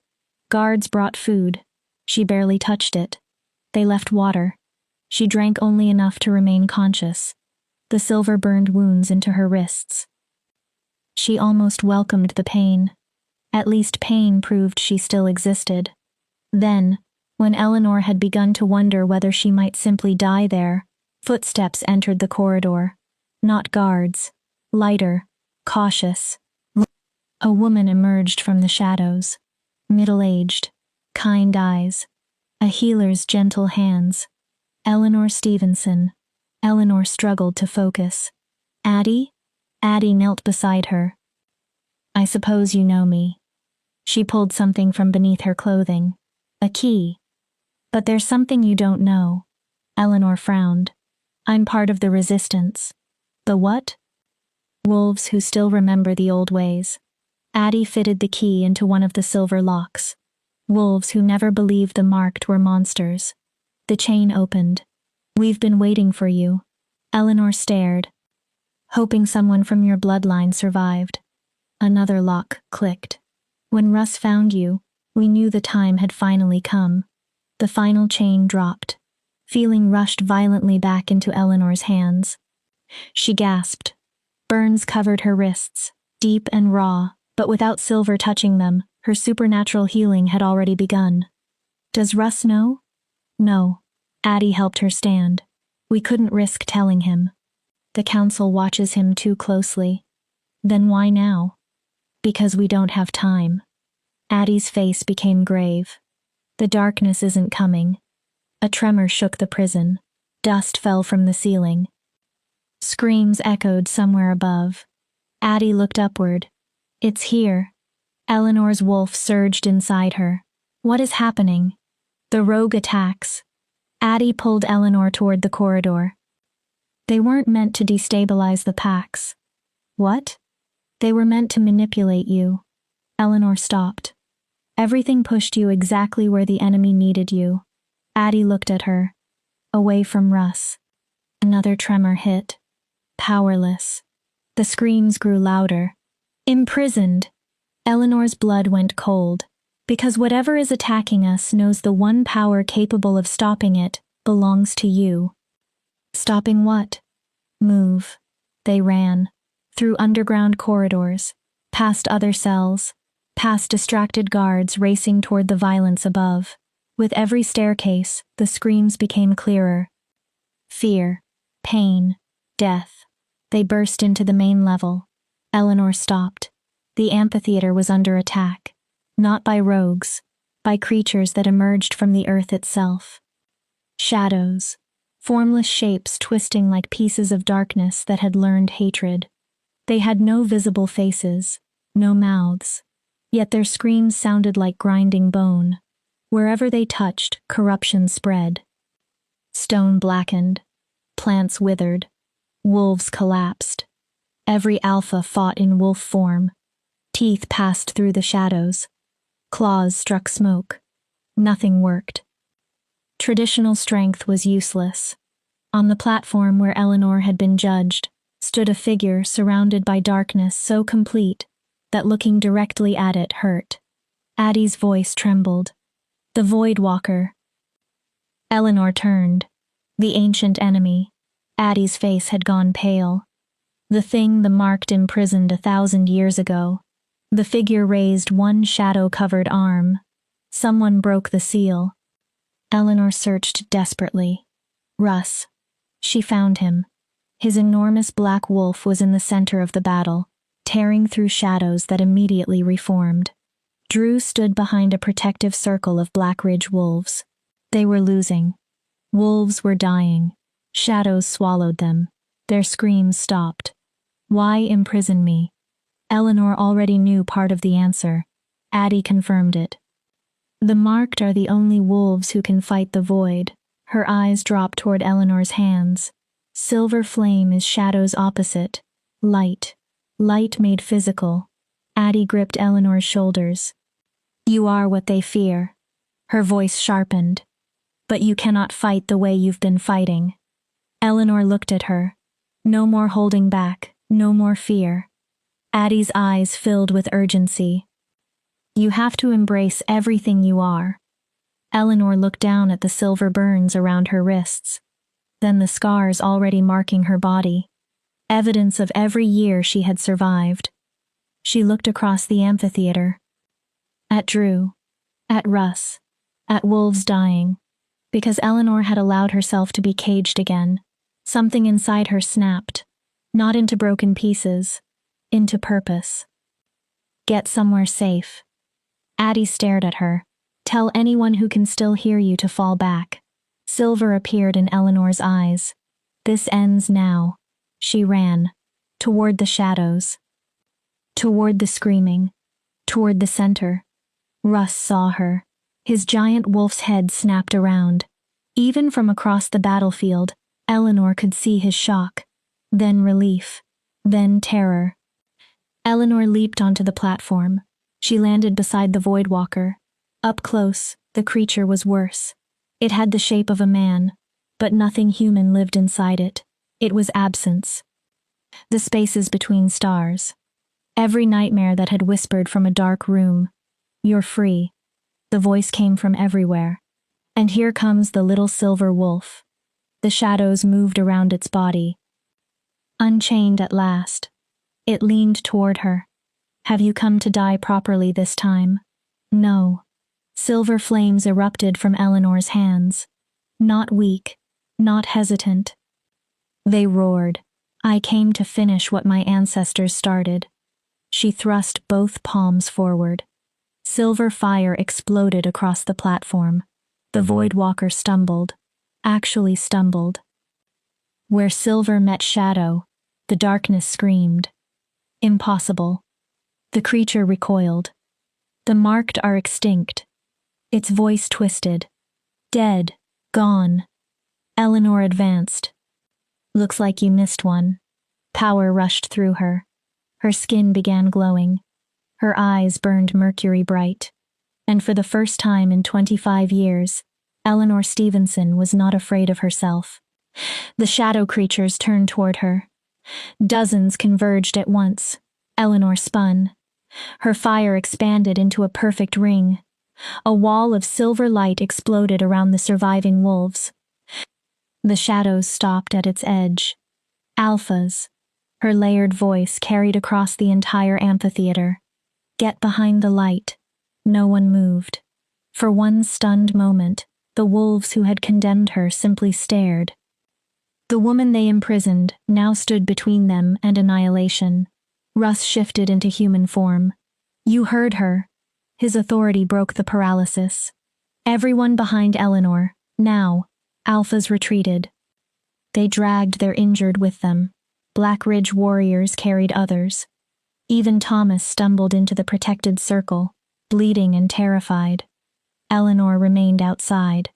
Guards brought food. She barely touched it. They left water. She drank only enough to remain conscious. The silver burned wounds into her wrists. She almost welcomed the pain. At least pain proved she still existed. Then, when Eleanor had begun to wonder whether she might simply die there, footsteps entered the corridor. Not guards. Lighter. Cautious. A woman emerged from the shadows. Middle-aged. Kind eyes. A healer's gentle hands. Eleanor Stevenson. Eleanor struggled to focus. Addie? Addie knelt beside her. I suppose you know me. She pulled something from beneath her clothing. A key. But there's something you don't know. Eleanor frowned. I'm part of the resistance. The what? Wolves who still remember the old ways. Addie fitted the key into one of the silver locks. Wolves who never believed the marked were monsters. The chain opened. We've been waiting for you. Eleanor stared, hoping someone from your bloodline survived. Another lock clicked. When Russ found you, we knew the time had finally come. The final chain dropped. Feeling rushed violently back into Eleanor's hands. She gasped. Burns covered her wrists, deep and raw, but without silver touching them. Her supernatural healing had already begun. Does Russ know? No. Addie helped her stand. We couldn't risk telling him. The council watches him too closely. Then why now? Because we don't have time. Addie's face became grave. The darkness isn't coming. A tremor shook the prison. Dust fell from the ceiling. Screams echoed somewhere above. Addie looked upward. It's here. Eleanor's wolf surged inside her. What is happening? The rogue attacks. Addie pulled Eleanor toward the corridor. They weren't meant to destabilize the packs. What? They were meant to manipulate you. Eleanor stopped. Everything pushed you exactly where the enemy needed you. Addie looked at her. Away from Russ. Another tremor hit. Powerless. The screams grew louder. Imprisoned. Eleanor's blood went cold. Because whatever is attacking us knows the one power capable of stopping it belongs to you. Stopping what? Move. They ran. Through underground corridors. Past other cells. Past distracted guards racing toward the violence above. With every staircase, the screams became clearer. Fear. Pain. Death. They burst into the main level. Eleanor stopped. The amphitheater was under attack. Not by rogues, by creatures that emerged from the earth itself. Shadows. Formless shapes twisting like pieces of darkness that had learned hatred. They had no visible faces, no mouths. Yet their screams sounded like grinding bone. Wherever they touched, corruption spread. Stone blackened. Plants withered. Wolves collapsed. Every alpha fought in wolf form. Teeth passed through the shadows. Claws struck smoke. Nothing worked. Traditional strength was useless. On the platform where Eleanor had been judged, stood a figure surrounded by darkness so complete that looking directly at it hurt. Addie's voice trembled. The Void Walker. Eleanor turned. The ancient enemy. Addie's face had gone pale. The thing the marked imprisoned 1,000 years ago. The figure raised one shadow-covered arm. Someone broke the seal. Eleanor searched desperately. Russ. She found him. His enormous black wolf was in the center of the battle, tearing through shadows that immediately reformed. Drew stood behind a protective circle of Black Ridge wolves. They were losing. Wolves were dying. Shadows swallowed them. Their screams stopped. Why imprison me? Eleanor already knew part of the answer. Addie confirmed it. The marked are the only wolves who can fight the void. Her eyes dropped toward Eleanor's hands. Silver flame is shadow's opposite. Light. Light made physical. Addie gripped Eleanor's shoulders. You are what they fear. Her voice sharpened. But you cannot fight the way you've been fighting. Eleanor looked at her. No more holding back, no more fear. Addie's eyes filled with urgency. You have to embrace everything you are. Eleanor looked down at the silver burns around her wrists, then the scars already marking her body, evidence of every year she had survived. She looked across the amphitheater. At Drew. At Russ. At wolves dying. Because Eleanor had allowed herself to be caged again, something inside her snapped. Not into broken pieces. Into purpose. Get somewhere safe. Addie stared at her. Tell anyone who can still hear you to fall back. Silver appeared in Eleanor's eyes. This ends now. She ran. Toward the shadows. Toward the screaming. Toward the center. Russ saw her. His giant wolf's head snapped around. Even from across the battlefield, Eleanor could see his shock. Then relief. Then terror. Eleanor leaped onto the platform. She landed beside the Voidwalker. Up close, the creature was worse. It had the shape of a man, but nothing human lived inside it. It was absence. The spaces between stars. Every nightmare that had whispered from a dark room. You're free. The voice came from everywhere. And here comes the little silver wolf. The shadows moved around its body. Unchained at last. It leaned toward her. Have you come to die properly this time? No. Silver flames erupted from Eleanor's hands. Not weak, not hesitant. They roared. I came to finish what my ancestors started. She thrust both palms forward. Silver fire exploded across the platform. The Voidwalker stumbled. Actually stumbled. Where silver met shadow, the darkness screamed. Impossible. The creature recoiled. The marked are extinct. Its voice twisted. Dead. Gone. Eleanor advanced. Looks like you missed one. Power rushed through her. Her skin began glowing. Her eyes burned mercury bright. And for the first time in 25 years, Eleanor Stevenson was not afraid of herself. The shadow creatures turned toward her. Dozens converged at once. Eleanor spun. Her fire expanded into a perfect ring. A wall of silver light exploded around the surviving wolves. The shadows stopped at its edge. Alphas. Her layered voice carried across the entire amphitheater. Get behind the light. No one moved. For one stunned moment, the wolves who had condemned her simply stared. The woman they imprisoned now stood between them and annihilation. Russ shifted into human form. You heard her. His authority broke the paralysis. Everyone behind Eleanor, now, Alphas retreated. They dragged their injured with them. Black Ridge warriors carried others. Even Thomas stumbled into the protected circle, bleeding and terrified. Eleanor remained outside,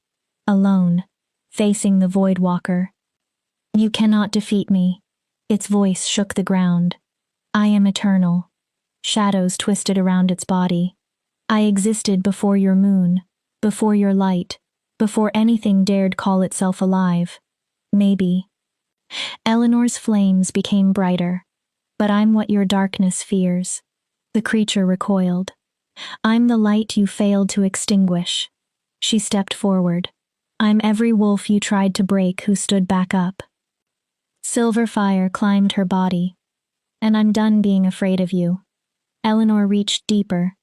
alone, facing the Voidwalker. You cannot defeat me. Its voice shook the ground. I am eternal. Shadows twisted around its body. I existed before your moon, before your light, before anything dared call itself alive. Maybe. Eleanor's flames became brighter. But I'm what your darkness fears. The creature recoiled. I'm the light you failed to extinguish. She stepped forward. I'm every wolf you tried to break who stood back up. Silver fire climbed her body. And I'm done being afraid of you. Eleanor reached deeper,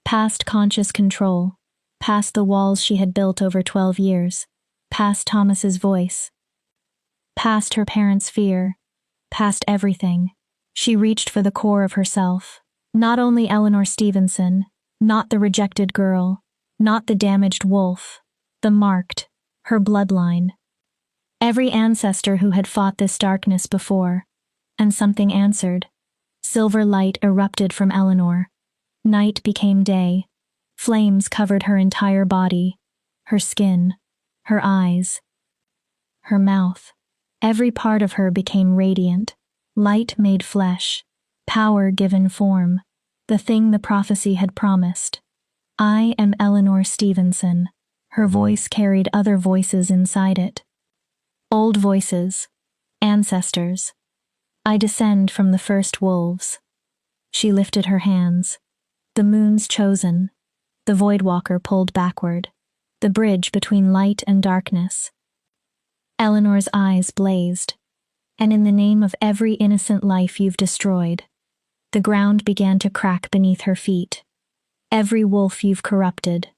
past conscious control, past the walls she had built over 12 years, past Thomas's voice, past her parents' fear, past everything. She reached for the core of herself. Not only Eleanor Stevenson, not the rejected girl, not the damaged wolf, the marked, her bloodline. Every ancestor who had fought this darkness before, and something answered. Silver light erupted from Eleanor. Night became day. Flames covered her entire body, her skin, her eyes, her mouth. Every part of her became radiant. Light made flesh, power given form, the thing the prophecy had promised. I am Eleanor Stevenson. Her voice carried other voices inside it. Old voices, ancestors. I descend from the first wolves. She lifted her hands. The moon's chosen. The Voidwalker pulled backward. The bridge between light and darkness. Eleanor's eyes blazed. And in the name of every innocent life you've destroyed, The ground began to crack beneath her feet. Every wolf you've corrupted.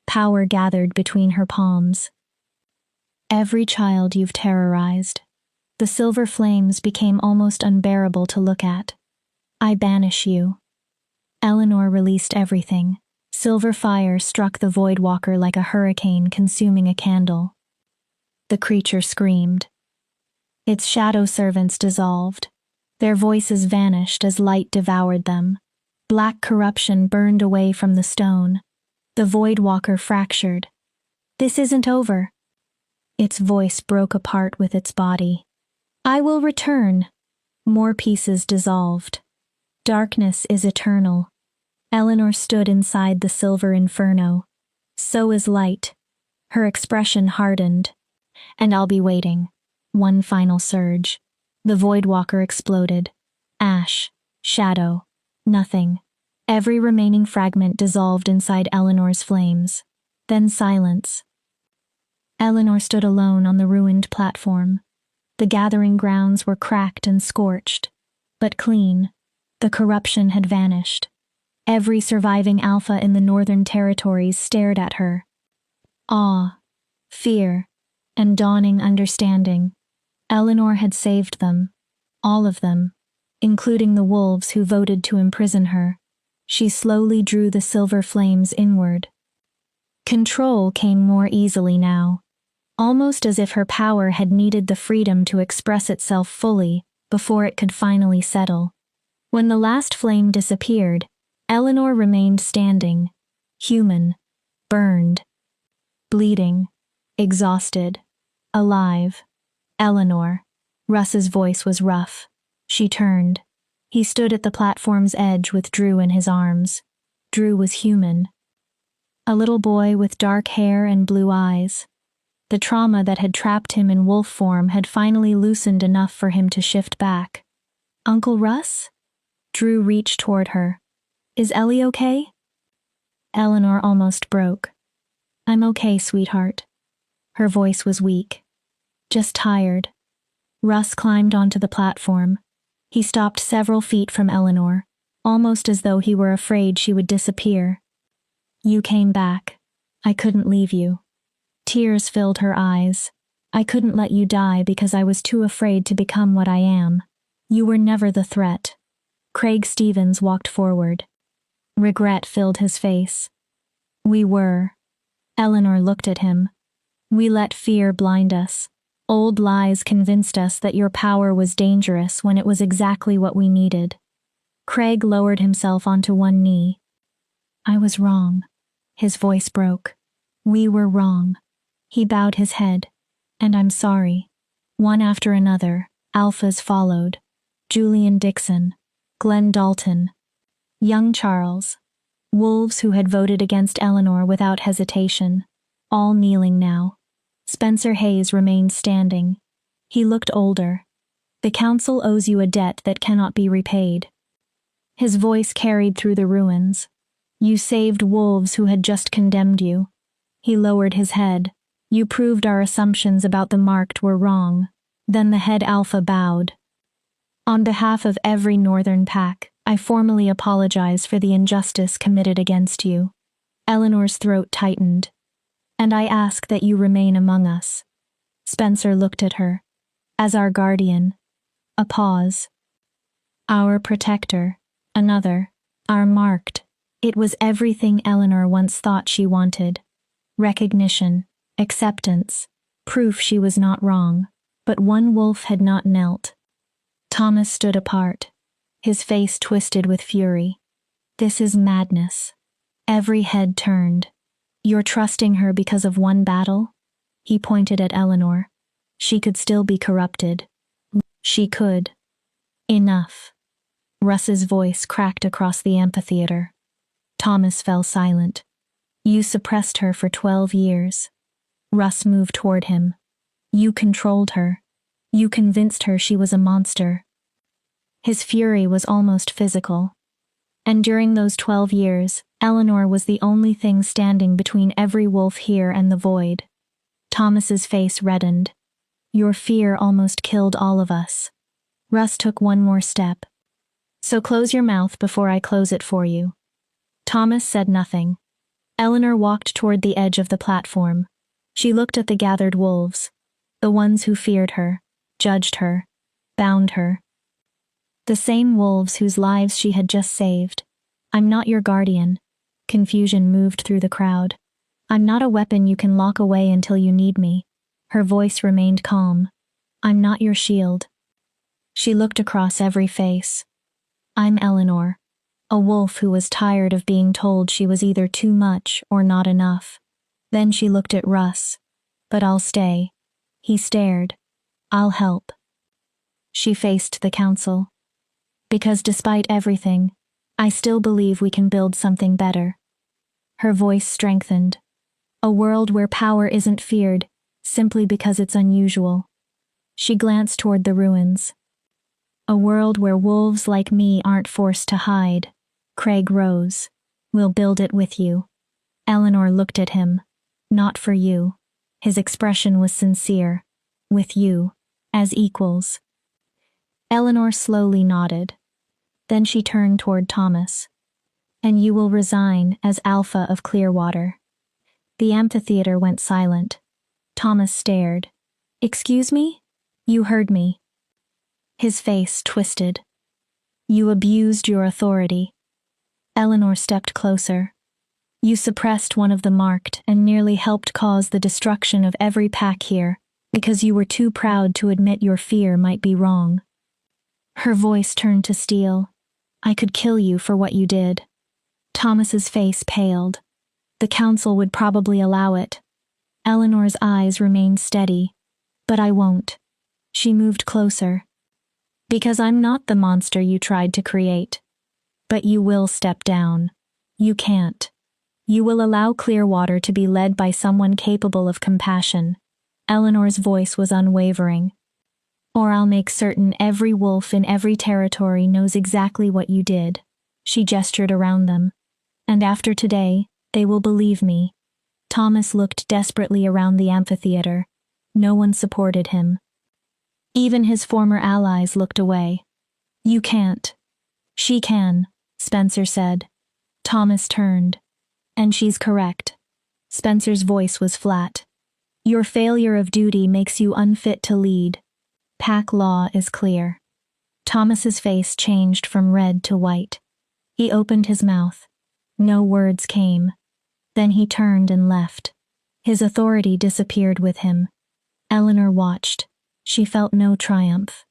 Power gathered between her palms. Every child you've terrorized. The silver flames became almost unbearable to look at. I banish you. Eleanor released everything. Silver fire struck the Void Walker like a hurricane consuming a candle. The creature screamed. Its shadow servants dissolved. Their voices vanished as light devoured them. Black corruption burned away from the stone. The Void Walker fractured. This isn't over. Its voice broke apart with its body. I will return. More pieces dissolved. Darkness is eternal. Eleanor stood inside the silver inferno. So is light. Her expression hardened. And I'll be waiting. One final surge. The Void Walker exploded. Ash. Shadow. Nothing. Every remaining fragment dissolved inside Eleanor's flames. Then silence. Eleanor stood alone on the ruined platform. The gathering grounds were cracked and scorched, but clean. The corruption had vanished. Every surviving alpha in the Northern Territories stared at her. Awe, fear, and dawning understanding. Eleanor had saved them. All of them, including the wolves who voted to imprison her. She slowly drew the silver flames inward. Control came more easily now, almost as if her power had needed the freedom to express itself fully before it could finally settle. When the last flame disappeared, Eleanor remained standing, human, burned, bleeding, exhausted, alive. Eleanor. Russ's voice was rough. She turned. He stood at the platform's edge with Drew in his arms. Drew was human. A little boy with dark hair and blue eyes. The trauma that had trapped him in wolf form had finally loosened enough for him to shift back. Uncle Russ? Drew reached toward her. Is Ellie okay? Eleanor almost broke. I'm okay, sweetheart. Her voice was weak. Just tired. Russ climbed onto the platform. He stopped several feet from Eleanor, almost as though he were afraid she would disappear. You came back. I couldn't leave you. Tears filled her eyes. I couldn't let you die because I was too afraid to become what I am. You were never the threat. Craig Stevens walked forward. Regret filled his face. We were. Eleanor looked at him. We let fear blind us. Old lies convinced us that your power was dangerous when it was exactly what we needed. Craig lowered himself onto one knee. I was wrong. His voice broke. We were wrong. He bowed his head. And I'm sorry. One after another, alphas followed. Julian Dixon. Glenn Dalton. Young Charles. Wolves who had voted against Eleanor without hesitation. All kneeling now. Spencer Hayes remained standing. He looked older. The council owes you a debt that cannot be repaid. His voice carried through the ruins. You saved wolves who had just condemned you. He lowered his head. You proved our assumptions about the marked were wrong. Then the head alpha bowed. On behalf of every Northern pack, I formally apologize for the injustice committed against you. Eleanor's throat tightened. And I ask that you remain among us. Spencer looked at her. As our guardian. A pause. Our protector. Another. Our marked. It was everything Eleanor once thought she wanted. Recognition. Acceptance. Proof she was not wrong. But one wolf had not knelt. Thomas stood apart. His face twisted with fury. This is madness. Every head turned. You're trusting her because of one battle? He pointed at Eleanor. She could still be corrupted. She could. Enough. Russ's voice cracked across the amphitheater. Thomas fell silent. You suppressed her for 12 years. Russ moved toward him. You controlled her. You convinced her she was a monster. His fury was almost physical. And during those 12 years, Eleanor was the only thing standing between every wolf here and the void. Thomas's face reddened. Your fear almost killed all of us. Russ took one more step. So close your mouth before I close it for you." Thomas said nothing. Eleanor walked toward the edge of the platform. She looked at the gathered wolves, the ones who feared her, judged her, bound her. The same wolves whose lives she had just saved. "I'm not your guardian." Confusion moved through the crowd. "I'm not a weapon you can lock away until you need me." Her voice remained calm. "I'm not your shield." She looked across every face. "I'm Eleanor, a wolf who was tired of being told she was either too much or not enough." Then she looked at Russ. "But I'll stay." He stared. "I'll help." She faced the council. "Because despite everything, I still believe we can build something better." Her voice strengthened. "A world where power isn't feared, simply because it's unusual." She glanced toward the ruins. "A world where wolves like me aren't forced to hide." Craig rose. "We'll build it with you." Eleanor looked at him. "Not for you." His expression was sincere. "With you. As equals." Eleanor slowly nodded. Then she turned toward Thomas. "And you will resign as Alpha of Clearwater." The amphitheater went silent. Thomas stared. "Excuse me? You heard me." His face twisted. "You abused your authority." Eleanor stepped closer. "You suppressed one of the marked and nearly helped cause the destruction of every pack here, because you were too proud to admit your fear might be wrong." Her voice turned to steel. "I could kill you for what you did." Thomas's face paled. "The council would probably allow it." Eleanor's eyes remained steady. "But I won't." She moved closer. "Because I'm not the monster you tried to create. But you will step down. You can't. You will allow Clearwater to be led by someone capable of compassion." Eleanor's voice was unwavering. "Or I'll make certain every wolf in every territory knows exactly what you did." She gestured around them. "And after today, they will believe me." Thomas looked desperately around the amphitheater. No one supported him. Even his former allies looked away. "You can't." "She can," Spencer said. Thomas turned. "And she's correct." Spencer's voice was flat. "Your failure of duty makes you unfit to lead. Pack law is clear." Thomas's face changed from red to white. He opened his mouth. No words came. Then he turned and left. His authority disappeared with him. Eleanor watched. She felt no triumph.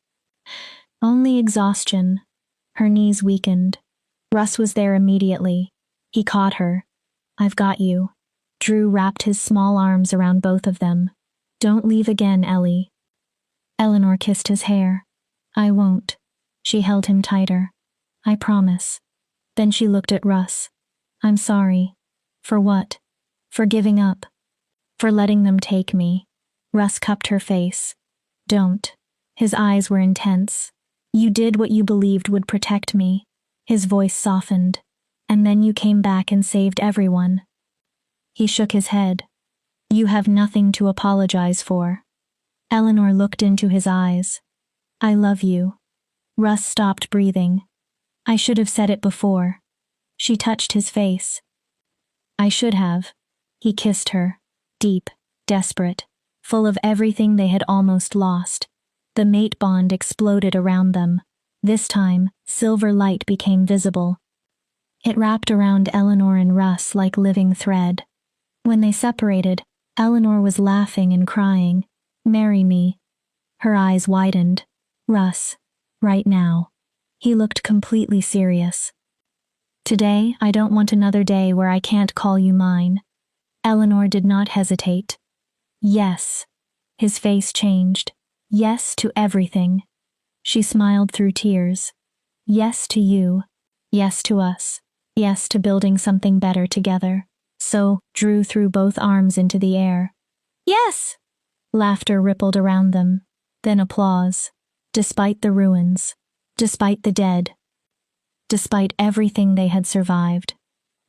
Only exhaustion. Her knees weakened. Russ was there immediately. He caught her. "I've got you." Drew wrapped his small arms around both of them. "Don't leave again, Ellie." Eleanor kissed his hair. "I won't." She held him tighter. "I promise." Then she looked at Russ. "I'm sorry." "For what?" "For giving up. For letting them take me." Russ cupped her face. "Don't." His eyes were intense. "You did what you believed would protect me." His voice softened. "And then you came back and saved everyone." He shook his head. "You have nothing to apologize for." Eleanor looked into his eyes. "I love you." Russ stopped breathing. "I should have said it before." She touched his face. "I should have." He kissed her. Deep, desperate, full of everything they had almost lost. The mate bond exploded around them. This time, silver light became visible. It wrapped around Eleanor and Russ like living thread. When they separated, Eleanor was laughing and crying. "Marry me." Her eyes widened. "Russ, right now." He looked completely serious. "Today, I don't want another day where I can't call you mine." Eleanor did not hesitate. "Yes." His face changed. "Yes to everything." She smiled through tears. "Yes to you. Yes to us. Yes to building something better together." So, Drew threw both arms into the air. "Yes!" Laughter rippled around them. Then applause. Despite the ruins. Despite the dead. Despite everything they had survived.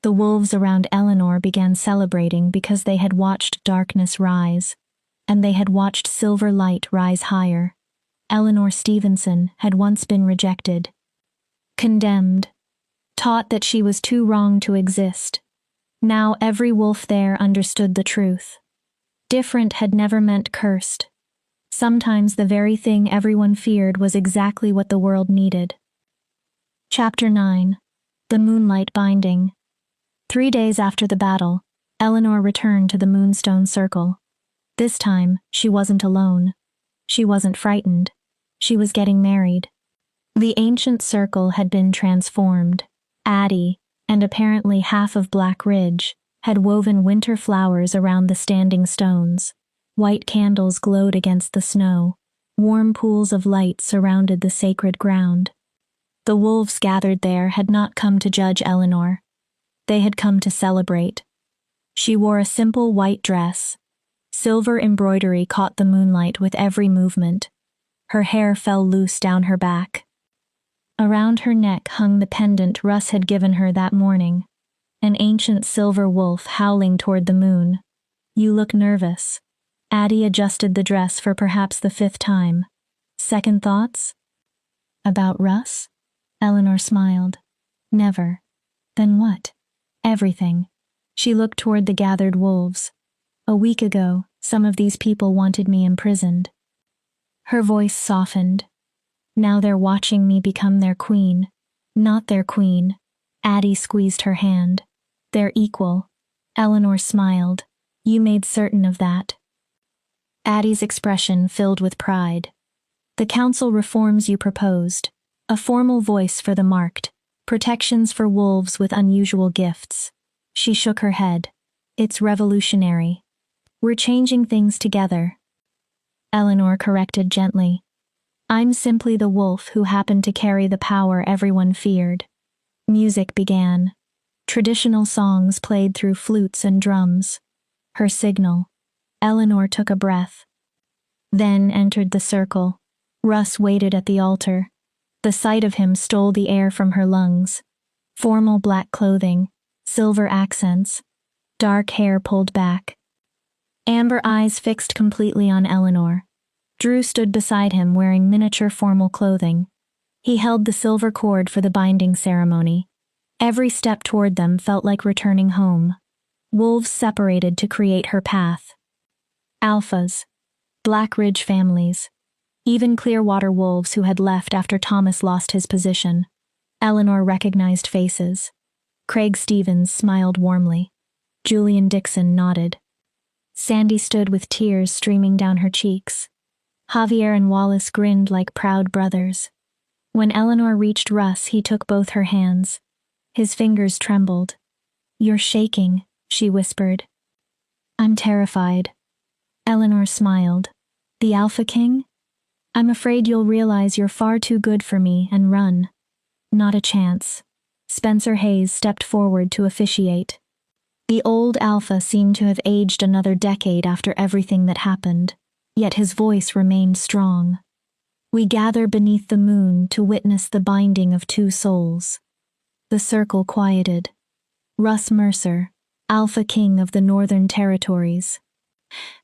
The wolves around Eleanor began celebrating because they had watched darkness rise. And they had watched silver light rise higher. Eleanor Stevenson had once been rejected. Condemned. Taught that she was too wrong to exist. Now every wolf there understood the truth. Different had never meant cursed. Sometimes the very thing everyone feared was exactly what the world needed. Chapter 9. The Moonlight Binding. 3 days after the battle, Eleanor returned to the Moonstone Circle. This time, she wasn't alone. She wasn't frightened. She was getting married. The ancient circle had been transformed. Addie, and apparently half of Black Ridge, had woven winter flowers around the standing stones. White candles glowed against the snow. Warm pools of light surrounded the sacred ground. The wolves gathered there had not come to judge Eleanor. They had come to celebrate. She wore a simple white dress. Silver embroidery caught the moonlight with every movement. Her hair fell loose down her back. Around her neck hung the pendant Russ had given her that morning, an ancient silver wolf howling toward the moon. "You look nervous." Addie adjusted the dress for perhaps the 5th time. "Second thoughts?" "About Russ?" Eleanor smiled. "Never." "Then what?" "Everything." She looked toward the gathered wolves. "A week ago, some of these people wanted me imprisoned." Her voice softened. "Now they're watching me become their queen." "Not their queen." Addie squeezed her hand. "They're equal." Eleanor smiled. "You made certain of that." Addie's expression filled with pride. "The council reforms you proposed. A formal voice for the marked. Protections for wolves with unusual gifts." She shook her head. "It's revolutionary. We're changing things together." Eleanor corrected gently. "I'm simply the wolf who happened to carry the power everyone feared." Music began. Traditional songs played through flutes and drums. Her signal. Eleanor took a breath. Then entered the circle. Russ waited at the altar. The sight of him stole the air from her lungs. Formal black clothing, silver accents, dark hair pulled back. Amber eyes fixed completely on Eleanor. Drew stood beside him wearing miniature formal clothing. He held the silver cord for the binding ceremony. Every step toward them felt like returning home. Wolves separated to create her path. Alphas. Black Ridge families. Even Clearwater wolves who had left after Thomas lost his position. Eleanor recognized faces. Craig Stevens smiled warmly. Julian Dixon nodded. Sandy stood with tears streaming down her cheeks. Javier and Wallace grinned like proud brothers. When Eleanor reached Russ, he took both her hands. His fingers trembled. "You're shaking," she whispered. "I'm terrified." Eleanor smiled. "The Alpha King? I'm afraid you'll realize you're far too good for me and run." "Not a chance." Spencer Hayes stepped forward to officiate. The old Alpha seemed to have aged another decade after everything that happened. Yet his voice remained strong. "We gather beneath the moon to witness the binding of 2 souls." The circle quieted. Russ Mercer, Alpha King of the Northern Territories.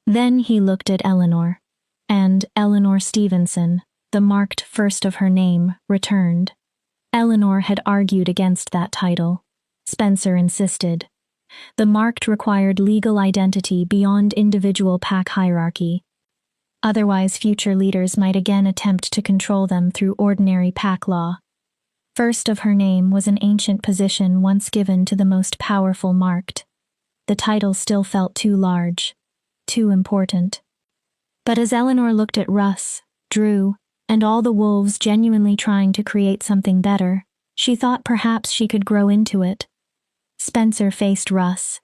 Then he looked at Eleanor. And Eleanor Stevenson, the marked first of her name, returned. Eleanor had argued against that title. Spencer insisted. The marked required legal identity beyond individual pack hierarchy. Otherwise, future leaders might again attempt to control them through ordinary pack law. First of her name was an ancient position once given to the most powerful marked. The title still felt too large, too important. But as Eleanor looked at Russ, Drew, and all the wolves genuinely trying to create something better, she thought perhaps she could grow into it. Spencer faced Russ.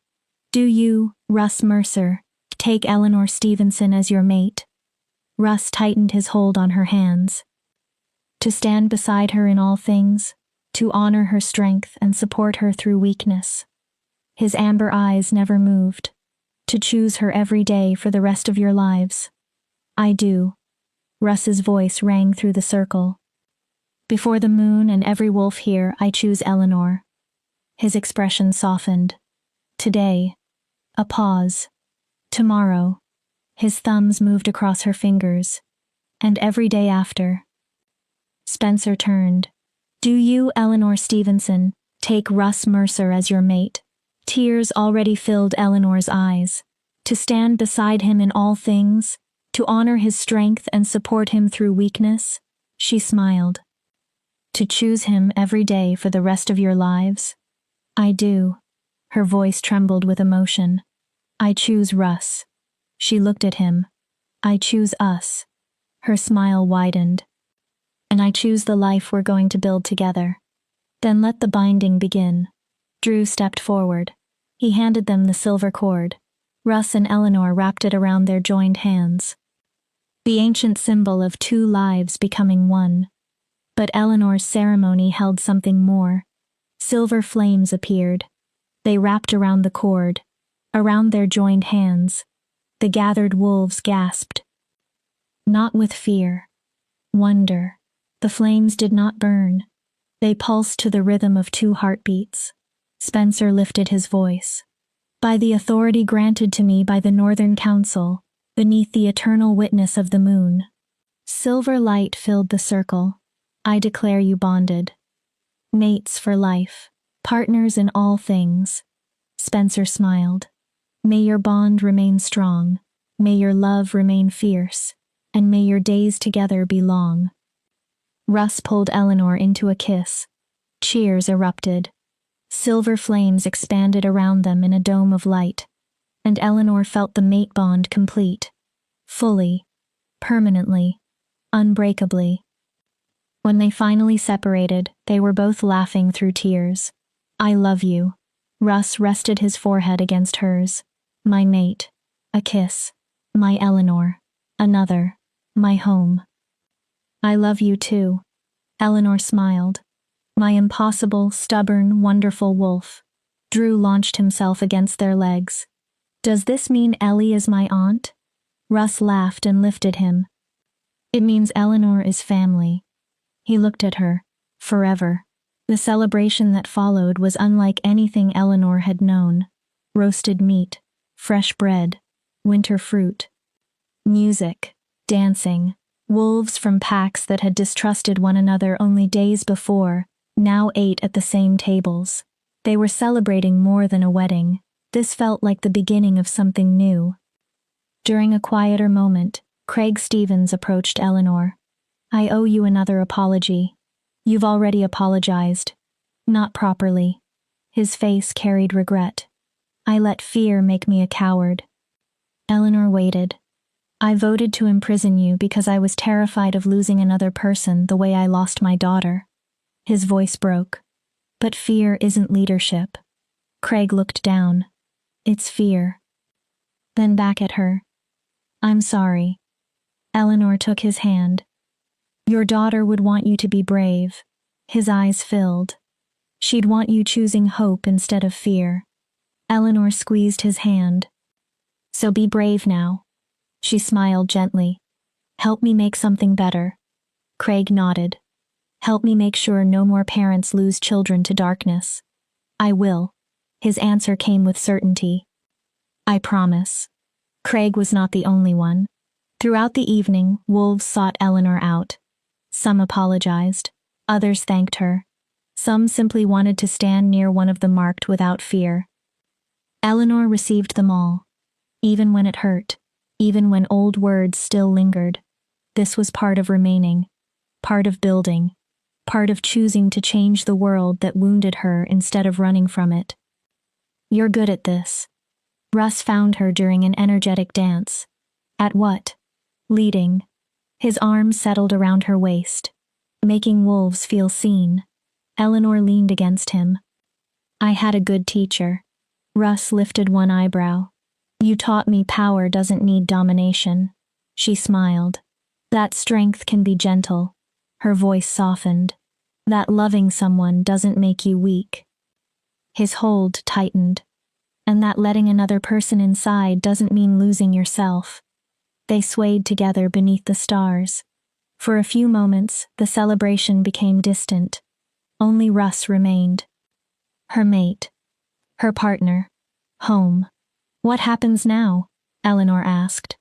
"Do you, Russ Mercer, take Eleanor Stevenson as your mate?" Russ tightened his hold on her hands. "To stand beside her in all things, to honor her strength and support her through weakness." His amber eyes never moved. "To choose her every day for the rest of your lives." "I do." Russ's voice rang through the circle. "Before the moon and every wolf here, I choose Eleanor." His expression softened. "Today." A pause. "Tomorrow." His thumbs moved across her fingers. "And every day after." Spencer turned. Do you, Eleanor Stevenson, take Russ Mercer as your mate? Tears already filled Eleanor's eyes. To stand beside him in all things, to honor his strength and support him through weakness, she smiled. To choose him every day for the rest of your lives? I do. Her voice trembled with emotion. I choose Russ. She looked at him. I choose us. Her smile widened. And I choose the life we're going to build together. Then let the binding begin. Drew stepped forward. He handed them the silver cord. Russ and Eleanor wrapped it around their joined hands. The ancient symbol of two lives becoming one. But Eleanor's ceremony held something more. Silver flames appeared. They wrapped around the cord, around their joined hands. The gathered wolves gasped. Not with fear. Wonder. The flames did not burn. They pulsed to the rhythm of two heartbeats. Spencer lifted his voice. By the authority granted to me by the Northern Council, beneath the eternal witness of the moon. Silver light filled the circle. I declare you bonded. Mates for life, partners in all things. Spencer smiled. May your bond remain strong, may your love remain fierce, and may your days together be long. Russ pulled Eleanor into a kiss. Cheers erupted. Silver flames expanded around them in a dome of light, and Eleanor felt the mate bond complete. Fully, permanently, unbreakably. When they finally separated, they were both laughing through tears. I love you. Russ rested his forehead against hers. My mate. A kiss. My Eleanor. Another. My home. I love you too. Eleanor smiled. My impossible, stubborn, wonderful wolf. Drew launched himself against their legs. Does this mean Ellie is my aunt? Russ laughed and lifted him. It means Eleanor is family. He looked at her. Forever. The celebration that followed was unlike anything Eleanor had known. Roasted meat, fresh bread, winter fruit. Music, dancing, wolves from packs that had distrusted one another only days before, now ate at the same tables. They were celebrating more than a wedding. This felt like the beginning of something new. During a quieter moment, Craig Stevens approached Eleanor. I owe you another apology. You've already apologized. Not properly. His face carried regret. I let fear make me a coward. Eleanor waited. I voted to imprison you because I was terrified of losing another person the way I lost my daughter. His voice broke. But fear isn't leadership. Craig looked down. It's fear. Then back at her. I'm sorry. Eleanor took his hand. Your daughter would want you to be brave. His eyes filled. She'd want you choosing hope instead of fear. Eleanor squeezed his hand. So be brave now. She smiled gently. Help me make something better. Craig nodded. Help me make sure no more parents lose children to darkness. I will. His answer came with certainty. I promise. Craig was not the only one. Throughout the evening, wolves sought Eleanor out. Some apologized. Others thanked her. Some simply wanted to stand near one of them marked without fear. Eleanor received them all. Even when it hurt. Even when old words still lingered. This was part of remaining. Part of building. Part of choosing to change the world that wounded her instead of running from it. You're good at this. Russ found her during an energetic dance. At what? Leading. His arms settled around her waist, making wolves feel seen. Eleanor leaned against him. I had a good teacher. Russ lifted one eyebrow. You taught me power doesn't need domination. She smiled. That strength can be gentle. Her voice softened. That loving someone doesn't make you weak. His hold tightened. And that letting another person inside doesn't mean losing yourself. They swayed together beneath the stars. For a few moments, the celebration became distant. Only Russ remained. Her mate. Her partner. Home. What happens now? Eleanor asked.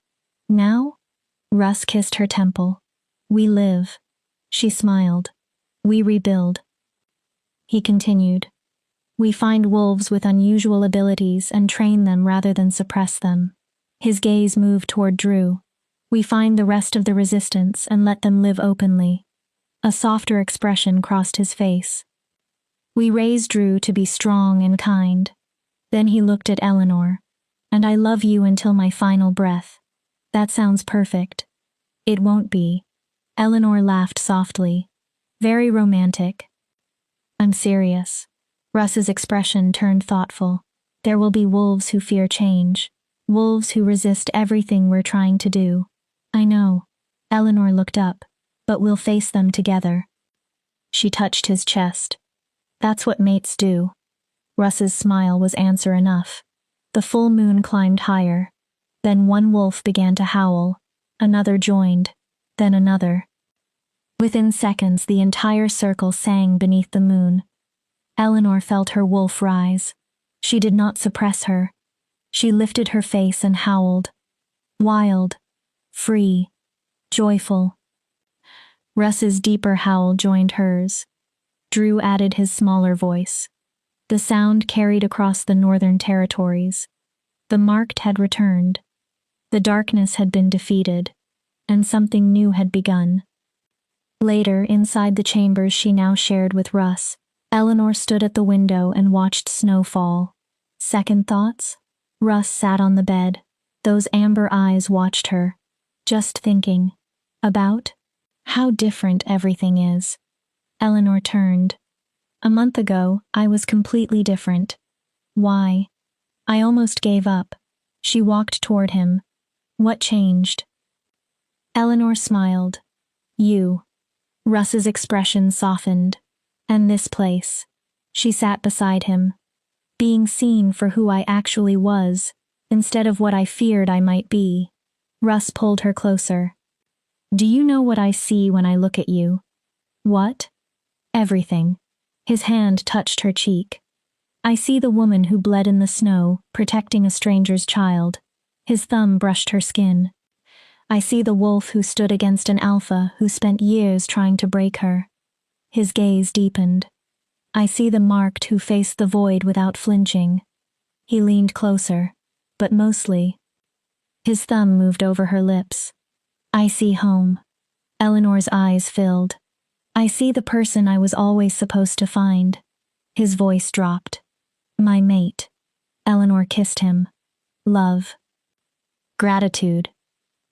Now? Russ kissed her temple. We live. She smiled. We rebuild. he continued. We find wolves with unusual abilities and train them rather than suppress them. His gaze moved toward Drew. We find the rest of the resistance and let them live openly. A softer expression crossed his face. We raise Drew to be strong and kind. Then he looked at Eleanor. And I love you until my final breath. That sounds perfect. It won't be. Eleanor laughed softly. Very romantic. I'm serious. Russ's expression turned thoughtful. There will be wolves who fear change. Wolves who resist everything we're trying to do. I know. Eleanor looked up. But we'll face them together. She touched his chest. That's what mates do. Russ's smile was answer enough. The full moon climbed higher. Then one wolf began to howl. Another joined. Then another. Within seconds, the entire circle sang beneath the moon. Eleanor felt her wolf rise. She did not suppress her. She lifted her face and howled. Wild. Free. Joyful. Russ's deeper howl joined hers. Drew added his smaller voice. The sound carried across the northern territories. The marked had returned. The darkness had been defeated, and something new had begun. Later, inside the chambers she now shared with Russ, Eleanor stood at the window and watched snow fall. Second thoughts? Russ sat on the bed. Those amber eyes watched her. Just thinking. About? How different everything is. Eleanor turned. A month ago, I was completely different. Why? I almost gave up. She walked toward him. What changed? Eleanor smiled. You. Russ's expression softened. And this place. She sat beside him. Being seen for who I actually was, instead of what I feared I might be. Russ pulled her closer. Do you know what I see when I look at you? What? Everything. His hand touched her cheek. I see the woman who bled in the snow, protecting a stranger's child. His thumb brushed her skin. I see the wolf who stood against an alpha who spent years trying to break her. His gaze deepened. I see the marked who faced the void without flinching. He leaned closer, but mostly. His thumb moved over her lips. I see home. Eleanor's eyes filled. I see the person I was always supposed to find. His voice dropped. My mate. Eleanor kissed him. Love. Gratitude.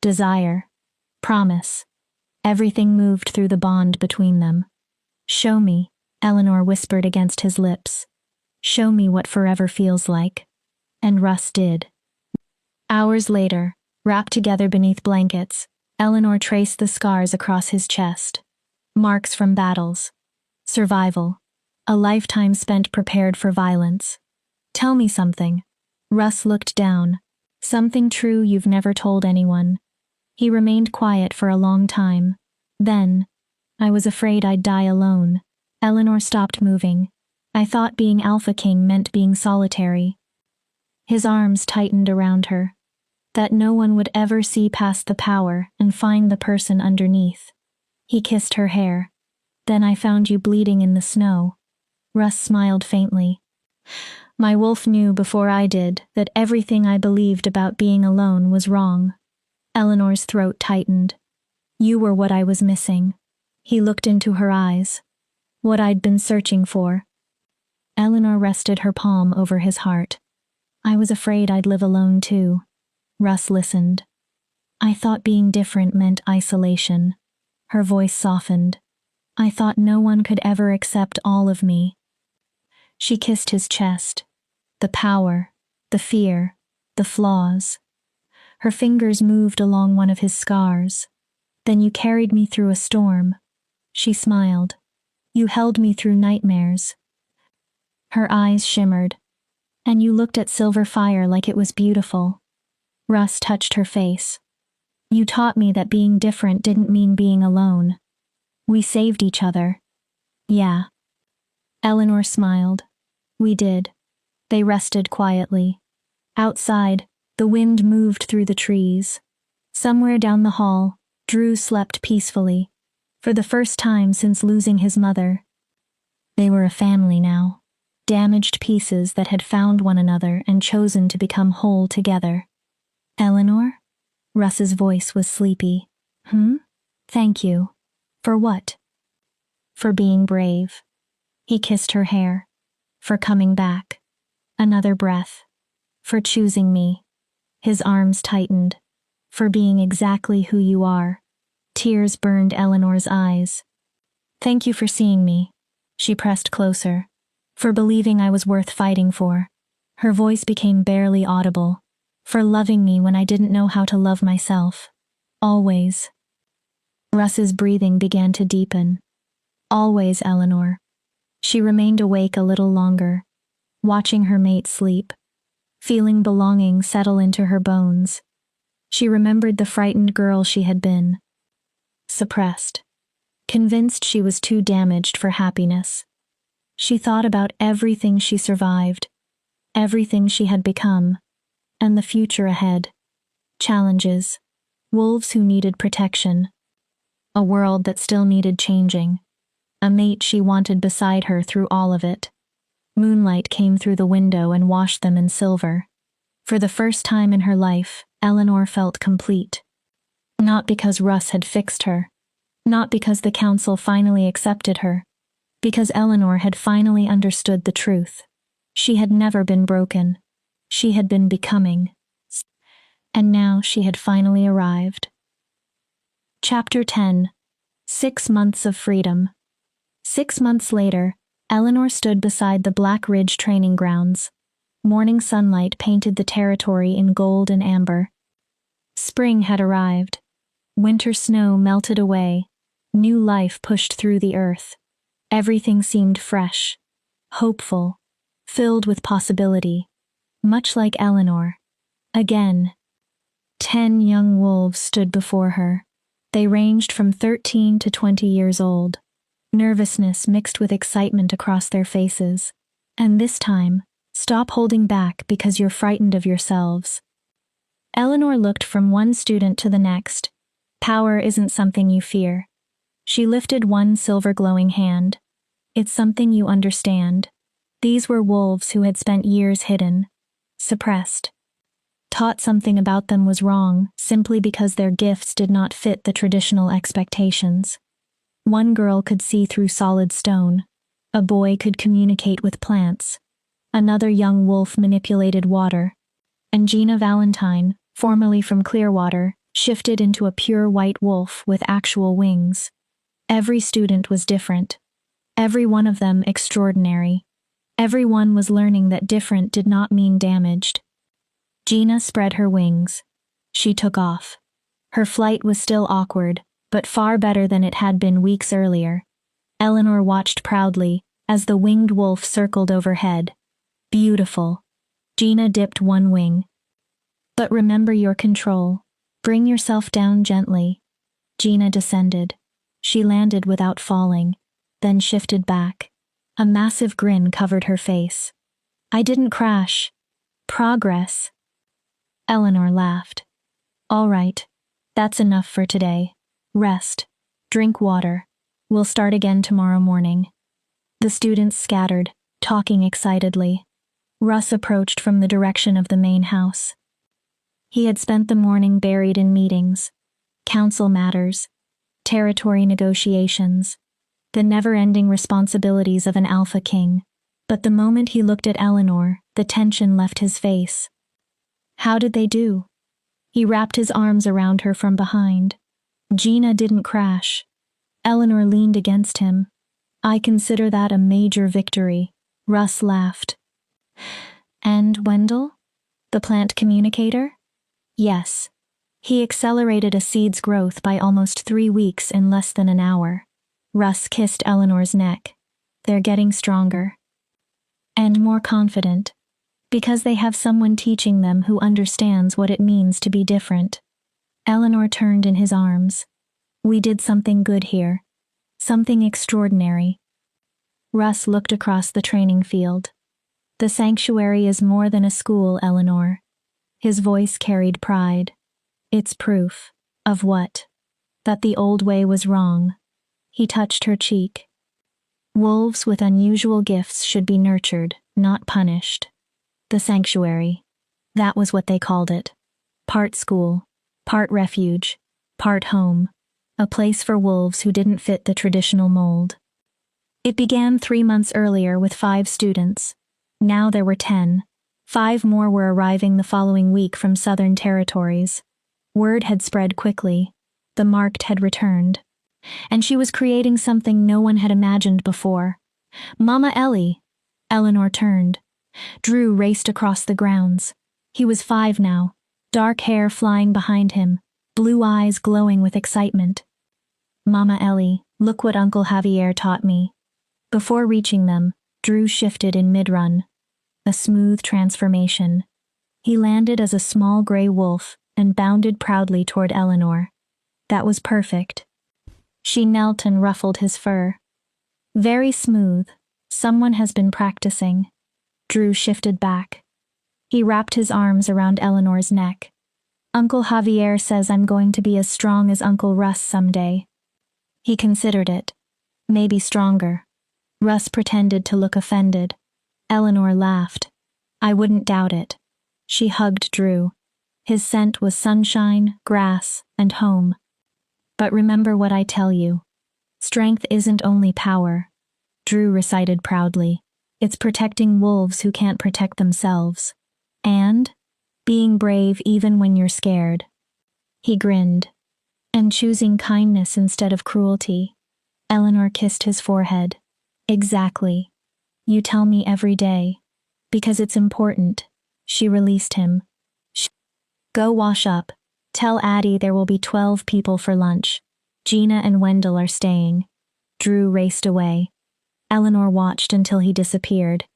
Desire. Promise. Everything moved through the bond between them. Show me, Eleanor whispered against his lips. Show me what forever feels like. And Russ did. Hours later, wrapped together beneath blankets, Eleanor traced the scars across his chest. Marks from battles. Survival. A lifetime spent prepared for violence. Tell me something. Russ looked down. Something true you've never told anyone. He remained quiet for a long time. Then, I was afraid I'd die alone. Eleanor stopped moving. I thought being Alpha King meant being solitary. His arms tightened around her. That no one would ever see past the power and find the person underneath. He kissed her hair. Then I found you bleeding in the snow. Russ smiled faintly. My wolf knew before I did that everything I believed about being alone was wrong. Eleanor's throat tightened. You were what I was missing. He looked into her eyes. What I'd been searching for. Eleanor rested her palm over his heart. I was afraid I'd live alone too. Russ listened. I thought being different meant isolation. Her voice softened. I thought no one could ever accept all of me. She kissed his chest. The power, the fear, the flaws. Her fingers moved along one of his scars. Then you carried me through a storm. She smiled. You held me through nightmares. Her eyes shimmered. And you looked at silver fire like it was beautiful. Russ touched her face. You taught me that being different didn't mean being alone. We saved each other. Yeah. Eleanor smiled. We did. They rested quietly. Outside, the wind moved through the trees. Somewhere down the hall, Drew slept peacefully, for the first time since losing his mother. They were a family now, damaged pieces that had found one another and chosen to become whole together. Eleanor? Russ's voice was sleepy. Thank you. For what? For being brave. He kissed her hair. For coming back. Another breath. For choosing me. His arms tightened. For being exactly who you are. Tears burned Eleanor's eyes. Thank you for seeing me. She pressed closer. For believing I was worth fighting for. Her voice became barely audible. For loving me when I didn't know how to love myself. Always. Russ's breathing began to deepen. Always, Eleanor. She remained awake a little longer, watching her mate sleep, feeling belonging settle into her bones. She remembered the frightened girl she had been. Suppressed. Convinced she was too damaged for happiness. She thought about everything she survived, everything she had become, and the future ahead. Challenges. Wolves who needed protection. A world that still needed changing. A mate she wanted beside her through all of it. Moonlight came through the window and washed them in silver. For the first time in her life, Eleanor felt complete. Not because Russ had fixed her. Not because the council finally accepted her. Because Eleanor had finally understood the truth. She had never been broken. She had been becoming. And now she had finally arrived. Chapter 10. 6 months of freedom. 6 months later, Eleanor stood beside the Black Ridge training grounds. Morning sunlight painted the territory in gold and amber. Spring had arrived. Winter snow melted away. New life pushed through the earth. Everything seemed fresh, hopeful, filled with possibility. Much like Eleanor. Again. 10 young wolves stood before her. They ranged from 13 to 20 years old. Nervousness mixed with excitement across their faces. And this time, stop holding back because you're frightened of yourselves. Eleanor looked from one student to the next. Power isn't something you fear. She lifted one silver glowing hand. It's something you understand. These were wolves who had spent years hidden, suppressed. Taught something about them was wrong simply because their gifts did not fit the traditional expectations. One girl could see through solid stone. A boy could communicate with plants. Another young wolf manipulated water. And Gina Valentine, formerly from Clearwater, shifted into a pure white wolf with actual wings. Every student was different. Every one of them extraordinary. Everyone was learning that different did not mean damaged. Gina spread her wings. She took off. Her flight was still awkward, but far better than it had been weeks earlier. Eleanor watched proudly as the winged wolf circled overhead. Beautiful. Gina dipped one wing. But remember your control. Bring yourself down gently. Gina descended. She landed without falling, then shifted back. A massive grin covered her face. I didn't crash. Progress. Eleanor laughed. All right. That's enough for today. Rest. Drink water. We'll start again tomorrow morning. The students scattered, talking excitedly. Russ approached from the direction of the main house. He had spent the morning buried in meetings, council matters, territory negotiations, the never-ending responsibilities of an alpha king. But the moment he looked at Eleanor, the tension left his face. How did they do? He wrapped his arms around her from behind. Gina didn't crash. Eleanor leaned against him. I consider that a major victory. Russ laughed. And Wendell? The plant communicator? Yes. He accelerated a seed's growth by almost 3 weeks in less than an hour. Russ kissed Eleanor's neck. They're getting stronger. And more confident. Because they have someone teaching them who understands what it means to be different. Eleanor turned in his arms. We did something good here. Something extraordinary. Russ looked across the training field. The sanctuary is more than a school, Eleanor. His voice carried pride. It's proof. Of what? That the old way was wrong. He touched her cheek. Wolves with unusual gifts should be nurtured, not punished. The sanctuary. That was what they called it. Part school, part refuge, part home. A place for wolves who didn't fit the traditional mold. It began 3 months earlier with 5 students. Now there were 10. 5 more were arriving the following week from southern territories. Word had spread quickly. The marked had returned. And she was creating something no one had imagined before. Mama Ellie! Eleanor turned. Drew raced across the grounds. He was 5 now, dark hair flying behind him, blue eyes glowing with excitement. Mama Ellie, look what Uncle Javier taught me. Before reaching them, Drew shifted in mid-run. A smooth transformation. He landed as a small gray wolf and bounded proudly toward Eleanor. That was perfect. She knelt and ruffled his fur. Very smooth. Someone has been practicing. Drew shifted back. He wrapped his arms around Eleanor's neck. Uncle Javier says I'm going to be as strong as Uncle Russ someday. He considered it. Maybe stronger. Russ pretended to look offended. Eleanor laughed. I wouldn't doubt it. She hugged Drew. His scent was sunshine, grass, and home. But remember what I tell you. Strength isn't only power. Drew recited proudly. It's protecting wolves who can't protect themselves. And being brave even when you're scared. He grinned. And choosing kindness instead of cruelty. Eleanor kissed his forehead. Exactly. You tell me every day. Because it's important. She released him. Go wash up. Tell Addie there will be 12 people for lunch. Gina and Wendell are staying. Drew raced away. Eleanor watched until he disappeared.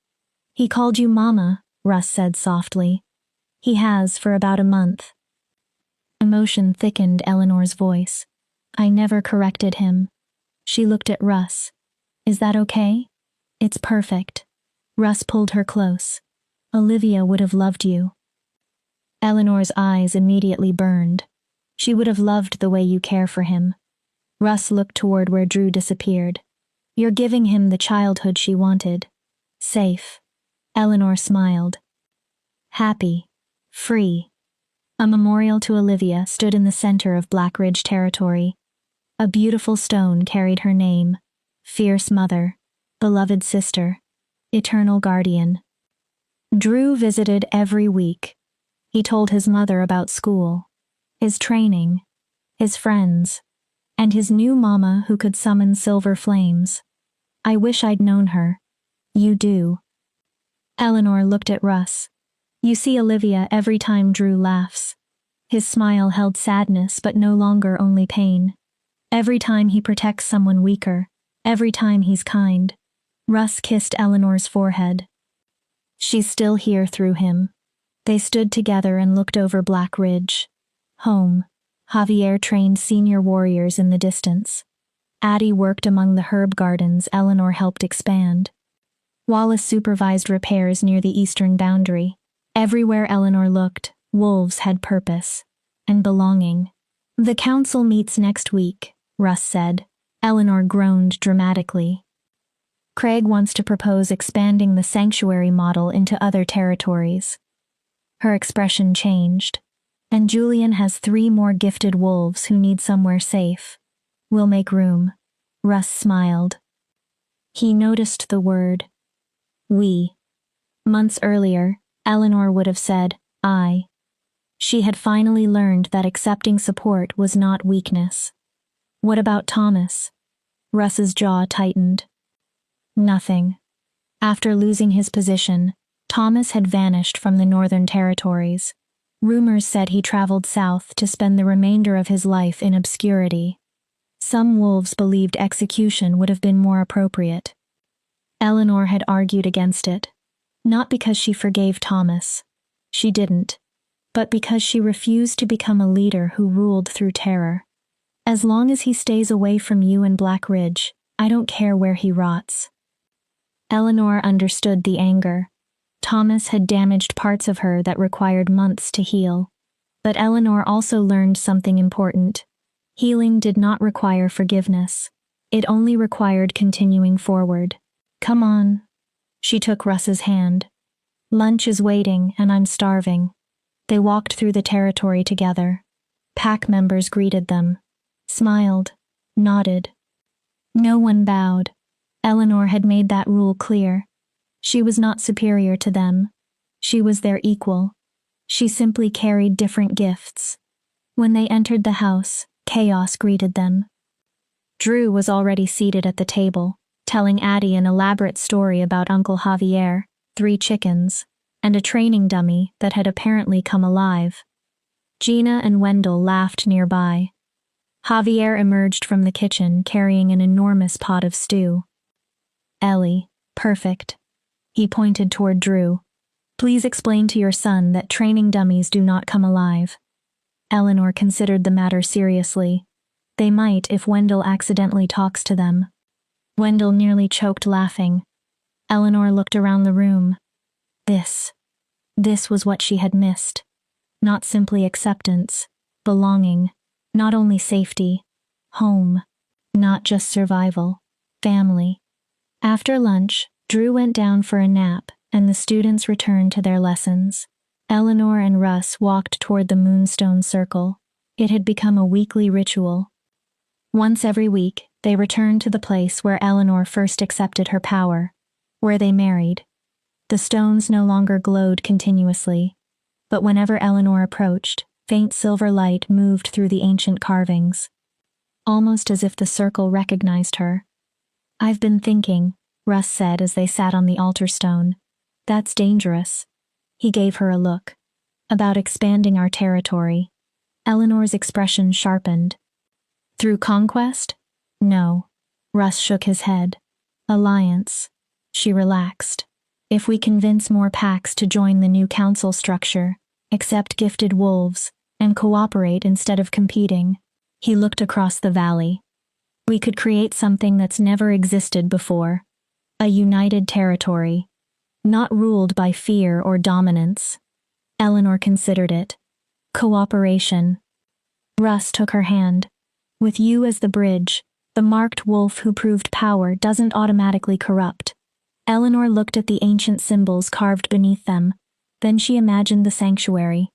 He called you Mama, Russ said softly. He has for about a month. Emotion thickened Eleanor's voice. I never corrected him. She looked at Russ. Is that okay? It's perfect. Russ pulled her close. Olivia would have loved you. Eleanor's eyes immediately burned. She would have loved the way you care for him. Russ looked toward where Drew disappeared. You're giving him the childhood she wanted. Safe. Eleanor smiled. Happy. Free. A memorial to Olivia stood in the center of Black Ridge territory. A beautiful stone carried her name. Fierce mother. Beloved sister. Eternal guardian. Drew visited every week. He told his mother about school, his training, his friends, and his new mama who could summon silver flames. I wish I'd known her. You do. Eleanor looked at Russ. You see Olivia every time Drew laughs. His smile held sadness but no longer only pain. Every time he protects someone weaker, every time he's kind. Russ kissed Eleanor's forehead. She's still here through him. They stood together and looked over Black Ridge. Home. Javier trained senior warriors in the distance. Addie worked among the herb gardens Eleanor helped expand. Wallace supervised repairs near the eastern boundary. Everywhere Eleanor looked, wolves had purpose and belonging. The council meets next week, Russ said. Eleanor groaned dramatically. Craig wants to propose expanding the sanctuary model into other territories. Her expression changed. And Julian has 3 more gifted wolves who need somewhere safe. We'll make room. Russ smiled. He noticed the word. We. Months earlier, Eleanor would have said, I. She had finally learned that accepting support was not weakness. What about Thomas? Russ's jaw tightened. Nothing. After losing his position, Thomas had vanished from the Northern Territories. Rumors said he traveled south to spend the remainder of his life in obscurity. Some wolves believed execution would have been more appropriate. Eleanor had argued against it, not because she forgave Thomas. She didn't. But because she refused to become a leader who ruled through terror. As long as he stays away from you and Black Ridge, I don't care where he rots. Eleanor understood the anger. Thomas had damaged parts of her that required months to heal. But Eleanor also learned something important. Healing did not require forgiveness. It only required continuing forward. Come on. She took Russ's hand. Lunch is waiting, and I'm starving. They walked through the territory together. Pack members greeted them, smiled, nodded. No one bowed. Eleanor had made that rule clear. She was not superior to them. She was their equal. She simply carried different gifts. When they entered the house, chaos greeted them. Drew was already seated at the table, telling Addie an elaborate story about Uncle Javier, 3 chickens, and a training dummy that had apparently come alive. Gina and Wendell laughed nearby. Javier emerged from the kitchen carrying an enormous pot of stew. Ellie, perfect. He pointed toward Drew. Please explain to your son that training dummies do not come alive. Eleanor considered the matter seriously. They might if Wendell accidentally talks to them. Wendell nearly choked laughing. Eleanor looked around the room. This was what she had missed. Not simply acceptance, belonging, not only safety, home, not just survival, family. After lunch, Drew went down for a nap, and the students returned to their lessons. Eleanor and Russ walked toward the Moonstone Circle. It had become a weekly ritual. Once every week, they returned to the place where Eleanor first accepted her power, where they married. The stones no longer glowed continuously, but whenever Eleanor approached, faint silver light moved through the ancient carvings, almost as if the circle recognized her. I've been thinking, Russ said as they sat on the altar stone. That's dangerous. He gave her a look. About expanding our territory. Eleanor's expression sharpened. Through conquest? No. Russ shook his head. Alliance. She relaxed. If we convince more packs to join the new council structure, accept gifted wolves, and cooperate instead of competing, he looked across the valley. We could create something that's never existed before. A united territory. Not ruled by fear or dominance. Eleanor considered it. Cooperation. Russ took her hand. With you as the bridge, the marked wolf who proved power doesn't automatically corrupt. Eleanor looked at the ancient symbols carved beneath them. Then she imagined the sanctuary,